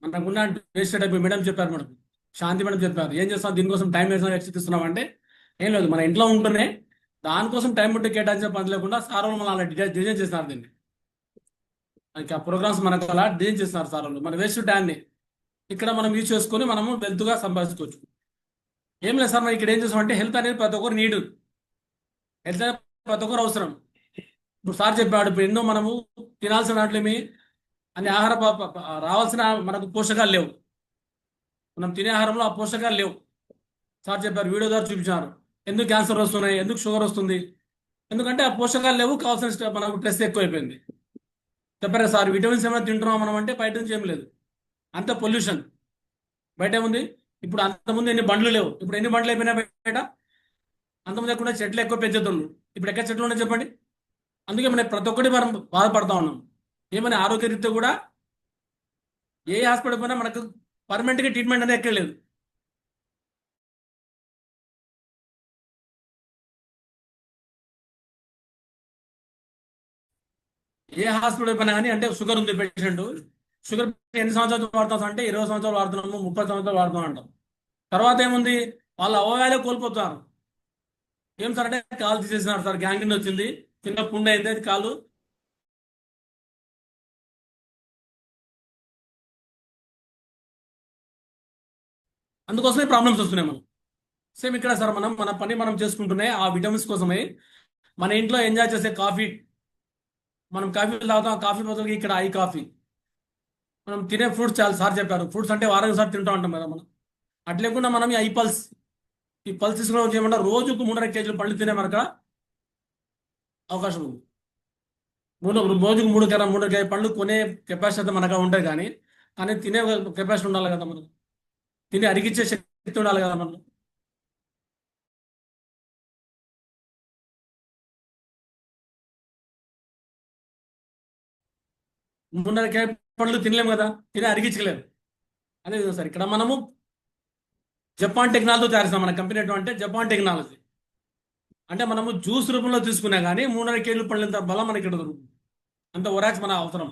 మనకున్న వేస్ట్ టైం మేడం చెప్పారు, మేడం శాంతి మేడం చెప్పారు. ఏం చేస్తాం దీనికోసం టైం ఎక్స్ట్రా అంటే ఏం లేదు, మన ఇంట్లో ఉంటూనే దానికోసం టైం బట్టి కేటాయించే పని లేకుండా సార్ వాళ్ళు అలా డిజైన్ చేస్తున్నారు దీన్ని. ఆ ప్రోగ్రామ్స్ మనకు అలా డిజైన్ చేస్తున్నారు సార్ వాళ్ళు. మన వేస్ట్ టైంని ఇక్కడ మనం యూజ్ చేసుకొని మనము వెల్త్గా సంపాదించుకోవచ్చు. ఏం లేదు సార్, మనం ఇక్కడ ఏం చేస్తామంటే హెల్త్ అనేది ప్రతి ఒక్కరు నీడు, హెల్త్ అనేది ప్రతి ఒక్కరు అవసరం. ఇప్పుడు సార్ చెప్పాడు, ఇప్పుడు ఎన్నో మనము తినాల్సిన వాటిని అన్ని ఆహార రావాల్సిన మనకు పోషకాలు లేవు. మనం తినే ఆహారంలో ఆ పోషకాలు లేవు. సార్ చెప్పారు, వీడియో ద్వారా చూపించారు ఎందుకు క్యాన్సర్ వస్తున్నాయి, ఎందుకు షుగర్ వస్తుంది, ఎందుకంటే ఆ పోషకాలు లేవు, కావాల్సిన మనకు స్ట్రెస్ ఎక్కువైపోయింది. చెప్పారు సార్, విటమిన్స్ ఏమైనా తింటున్నాం మనం అంటే బయట నుంచి ఏం లేదు, అంత పొల్యూషన్. బయట ఏముంది, ఇప్పుడు అంతకుముందు ఎన్ని బండ్లు లేవు, ఇప్పుడు ఎన్ని బండ్లు అయిపోయినా బయట. అంతకుముందు ఎక్కడ చెట్లు ఎక్కువ పెంచుతున్నాం, ఇప్పుడు ఎక్కడ చెట్లు ఉన్నాయి చెప్పండి. అందుకే మనం ప్రతి ఒక్కటి మనం బాధపడతా ఉన్నాం. ఏమైనా ఆరోగ్యరీత్యా కూడా ఏ హాస్పిటల్ పోయినా మనకు పర్మనెంట్గా ట్రీట్మెంట్ అనేది ఎక్కలేదు. ఏ హాస్పిటల్ పోయినా కానీ అంటే షుగర్ ఉంది పేషెంట్, షుగర్ ఎన్ని సంవత్సరాలు వాడుతాం అంటే 20 సంవత్సరాలు వాడుతున్నాము, 30 సంవత్సరాలు వాడుతున్నాం అంటాం. తర్వాత ఏముంది, వాళ్ళ అవయవాలే కోల్పోతున్నారు. ఏం సార్ అంటే కాలు తీసేసినారు సార్, గ్యాంగ్రీన్ వచ్చింది, చిన్న పుండు అయింది, అది కాలు. అందుకోసమే ప్రాబ్లమ్స్ వస్తున్నాయి మనం. సేమ్ ఇక్కడ సార్ మన పని మనం చేసుకుంటున్నాయి ఆ విటమిన్స్ కోసమే. మన ఇంట్లో ఎంజాయ్ చేసే కాఫీ, మనం కాఫీ తాగుతాం, కాఫీ బదులుగా ఇక్కడ ఐ కాఫీ. మనం తినే ఫ్రూట్స్ చాలా సార్ చెప్పారు, ఫ్రూట్స్ అంటే వారానికి సార్ తింటూ ఉంటాం కదా మనం. అట్లేకుండా మనం ఈ పల్స్, ఈ పల్స్ తీసుకోవడం చేయకుండా రోజుకు 3.5 kg పళ్ళు తినే మనకు అవకాశం ఉంది. రోజుకు 3 kg పళ్ళు కొనే కెపాసిటీ మనకు ఉంటుంది, కానీ తినే కెపాసిటీ ఉండాలి కదా, మనం తిని అరిగించే శక్తి ఉండాలి కదా మనం. పళ్ళు తినలేము కదా, తిని అరిగించలేము. అదే విధంగా సార్ ఇక్కడ మనము జపాన్ టెక్నాలజీతో తయారు చేస్తాం. మన కంపెనీ అంటే జపాన్ టెక్నాలజీ. అంటే మనము జ్యూస్ రూపంలో తీసుకున్నా కానీ 3.5 kg పళ్ళంత బలం మనకి ఇక్కడ దొరుకుతుంది. అంత ఒరాక్స్ మన అవసరం,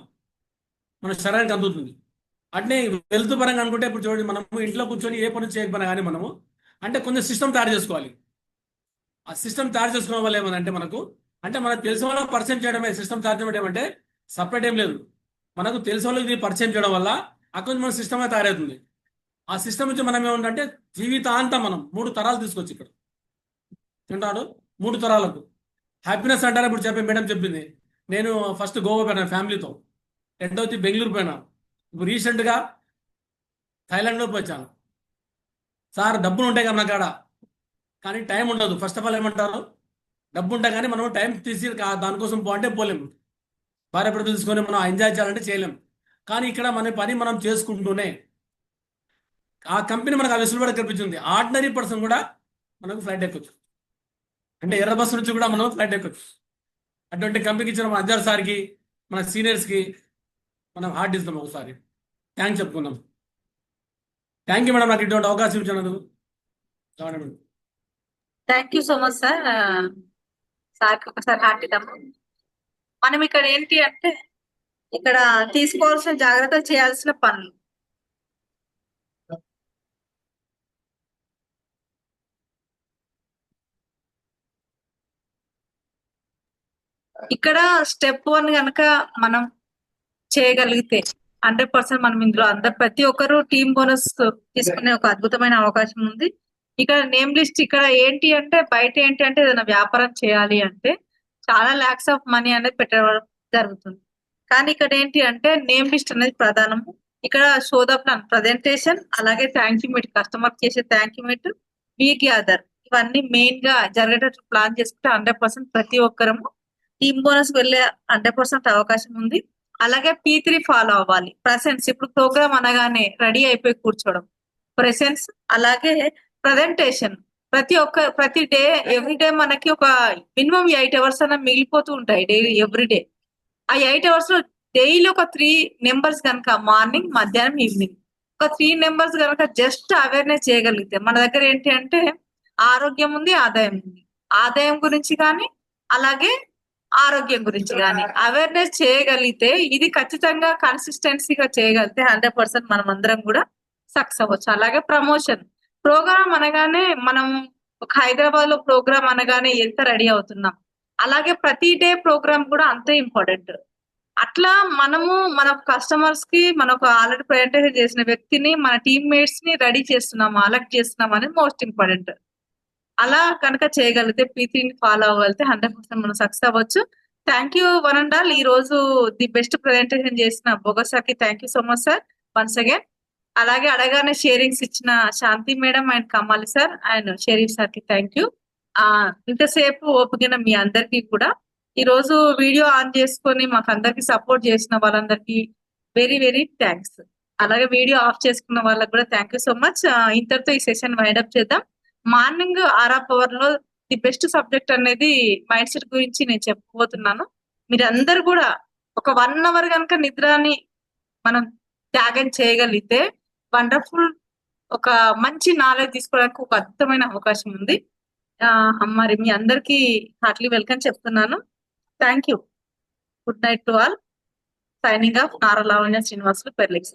మన శరీరానికి అందుతుంది. అట్నే వెల్త్ పరంగా అనుకుంటే ఇప్పుడు చూడండి, మనము ఇంట్లో కూర్చొని ఏ పని చేయకపోయినా కానీ మనము అంటే కొంచెం సిస్టమ్ తయారు చేసుకోవాలి. ఆ సిస్టమ్ తయారు చేసుకోవడం వల్ల ఏమనంటే మనకు తెలిసిన వాళ్ళకి పరిచయం చేయడమే. సిస్టమ్ తయారు చేయడం అంటే సపరేట్ ఏం లేదు, మనకు తెలిసిన వాళ్ళకి పరిచయం చేయడం వల్ల అక్కడ మన సిస్టమే తయారవుతుంది. ఆ సిస్టమ్ నుంచి మనం ఏమంటే జీవితాంతం మనం 3 తరాలు తీసుకొచ్చి ఇక్కడ తింటాడు. 3 తరాలకు హ్యాపీనెస్ అంటారా. ఇప్పుడు మేడం చెప్పింది, నేను ఫస్ట్ గోవా పోయినా ఫ్యామిలీతో, రెండవది బెంగళూరు పోయినా, ఇప్పుడు రీసెంట్గా థాయిలాండ్లో వచ్చాను. సార్ డబ్బులు ఉంటాయి కదా నా కాడ, కానీ టైం ఉండదు. ఫస్ట్ ఆఫ్ ఆల్ ఏమంటారు, డబ్బు ఉంటాయి కానీ మనం టైం తీసి దానికోసం పోంటే పోలేము. భార్య బిడ్డలు తీసుకొని మనం ఎంజాయ్ చేయాలంటే చేయలేము. కానీ ఇక్కడ మన పని మనం చేసుకుంటూనే ఆ కంపెనీ మనకు ఆ వెసులుబాటు కల్పించింది. ఆర్డినరీ పర్సన్ కూడా మనకు ఫ్లైట్ ఎక్కొచ్చు, అంటే ఎర్ర బస్సు నుంచి కూడా మనం ఫ్లైట్ ఎక్కొచ్చు. అటువంటి కంపెనీకి ఇచ్చిన మన అజార్ సార్కి, మన సీనియర్స్కి మనం హార్ట్ ఇస్తాం. ఒకసారి థ్యాంక్స్ చెప్పుకుందాం. థ్యాంక్ యూ మేడం, నాకు ఇటువంటి అవకాశం ఇచ్చినందుకు. Madam. Thank you so much sir. సార్కి ఒకసారి హార్టీ మనం ఇక్కడ ఏంటి అంటే ఇక్కడ తీసుకోవాల్సిన జాగ్రత్తలు చేయాల్సిన పనులు. ఇక్కడ స్టెప్ 1 కనుక మనం చేయగలిగితే 100% మనం ఇందులో ప్రతి ఒక్కరు టీమ్ బోనస్ తీసుకునే ఒక అద్భుతమైన అవకాశం ఉంది. ఇక్కడ నేమ్ లిస్ట్ ఇక్కడ ఏంటి అంటే బయట ఏంటి అంటే ఏదైనా వ్యాపారం చేయాలి అంటే చాలా లాక్స్ ఆఫ్ మనీ అనేది పెట్టడం జరుగుతుంది. కానీ ఇక్కడ ఏంటి అంటే నేమ్ లిస్ట్ అనేది ప్రధానము. ఇక్కడ షోద ప్లాన్ ప్రజెంటేషన్, అలాగే థ్యాంక్ యూ మీట్, కస్టమర్ చేసే thank you meet, week gather, ఇవన్నీ మెయిన్ గా జరిగేటట్టు ప్లాన్ చేసుకుంటే 100% ప్రతి ఒక్కరము టీమ్ బోనస్ వెళ్ళే 100% అవకాశం ఉంది. అలాగే P3 ఫాలో అవ్వాలి. ప్రెసెన్స్, ఇప్పుడు ప్రోగ్రామ్ అనగానే రెడీ అయిపోయి కూర్చోవడం, ప్రెసెన్స్, అలాగే ప్రజెంటేషన్. ప్రతి డే ఎవ్రీ డే మనకి ఒక మినిమం 8 hours అన్న మిగిలిపోతూ ఉంటాయి డైలీ ఎవ్రీ డే. ఆ 8 hours లో డైలీ ఒక 3 numbers కనుక మార్నింగ్, మధ్యాహ్నం, ఈవినింగ్ ఒక 3 numbers కనుక జస్ట్ అవేర్నెస్ చేయగలిగితే మన దగ్గర ఏంటి అంటే ఆరోగ్యం ఉంది, ఆదాయం ఉంది. ఆదాయం గురించి కానీ అలాగే ఆరోగ్యం గురించి కానీ అవేర్నెస్ చేయగలిగితే ఇది ఖచ్చితంగా కన్సిస్టెన్సీగా చేయగలిగితే 100% మనం అందరం కూడా సక్సెస్ అవ్వచ్చు. అలాగే ప్రమోషన్ ప్రోగ్రామ్ అనగానే మనం ఒక హైదరాబాద్ లో ప్రోగ్రామ్ అనగానే ఎంత రెడీ అవుతున్నాం, అలాగే ప్రతి డే ప్రోగ్రామ్ కూడా అంతే ఇంపార్టెంట్. అట్లా మనము మన కస్టమర్స్ కి మనకు ఆల్రెడీ ప్రజెంటేషన్ చేసిన వ్యక్తిని మన టీమ్మేట్స్ ని రెడీ చేస్తున్నాము, అలర్ట్ చేస్తున్నాం అనేది మోస్ట్ ఇంపార్టెంట్. అలా కనుక చేయగలిగితే P3ని ఫాలో అవ్వగలిగితే 100% మనం సక్సెస్ అవ్వచ్చు. Thank you one and all. ఈ రోజు ది బెస్ట్ ప్రెజెంటేషన్ చేసిన బొగసాకి thank you so much sir once again. అలాగే అడగానే షేరింగ్స్ ఇచ్చిన Shanti madam and Kamali sir and Sharif sir కి థ్యాంక్ యూ. ఇంతసేపు ఓపికన మీ అందరికీ కూడా ఈ రోజు వీడియో ఆన్ చేసుకొని మాకు అందరికి సపోర్ట్ చేసిన వాళ్ళందరికీ వెరీ వెరీ థ్యాంక్స్. అలాగే వీడియో ఆఫ్ చేసుకున్న వాళ్ళకి కూడా థ్యాంక్ యూ సో మచ్. ఇంతటితో ఈ సెషన్ వైండప్ చేద్దాం. మార్నింగ్ 6 hours లో ది బెస్ట్ సబ్జెక్ట్ అనేది మైండ్ సెట్ గురించి నేను చెప్పబోతున్నాను. మీరందరూ కూడా ఒక 1 hour కనుక నిద్రని మనం త్యాగం చేయగలిగితే వండర్ఫుల్ ఒక మంచి నాలెడ్జ్ తీసుకోవడానికి ఒక అద్భుతమైన అవకాశం ఉంది. మరి మీ అందరికి హార్ట్లీ వెల్కమ్ చెప్తున్నాను. Thank you. Good night to all. Signing off Nara Lavanya Srinivasulu పెర్లిక్స్.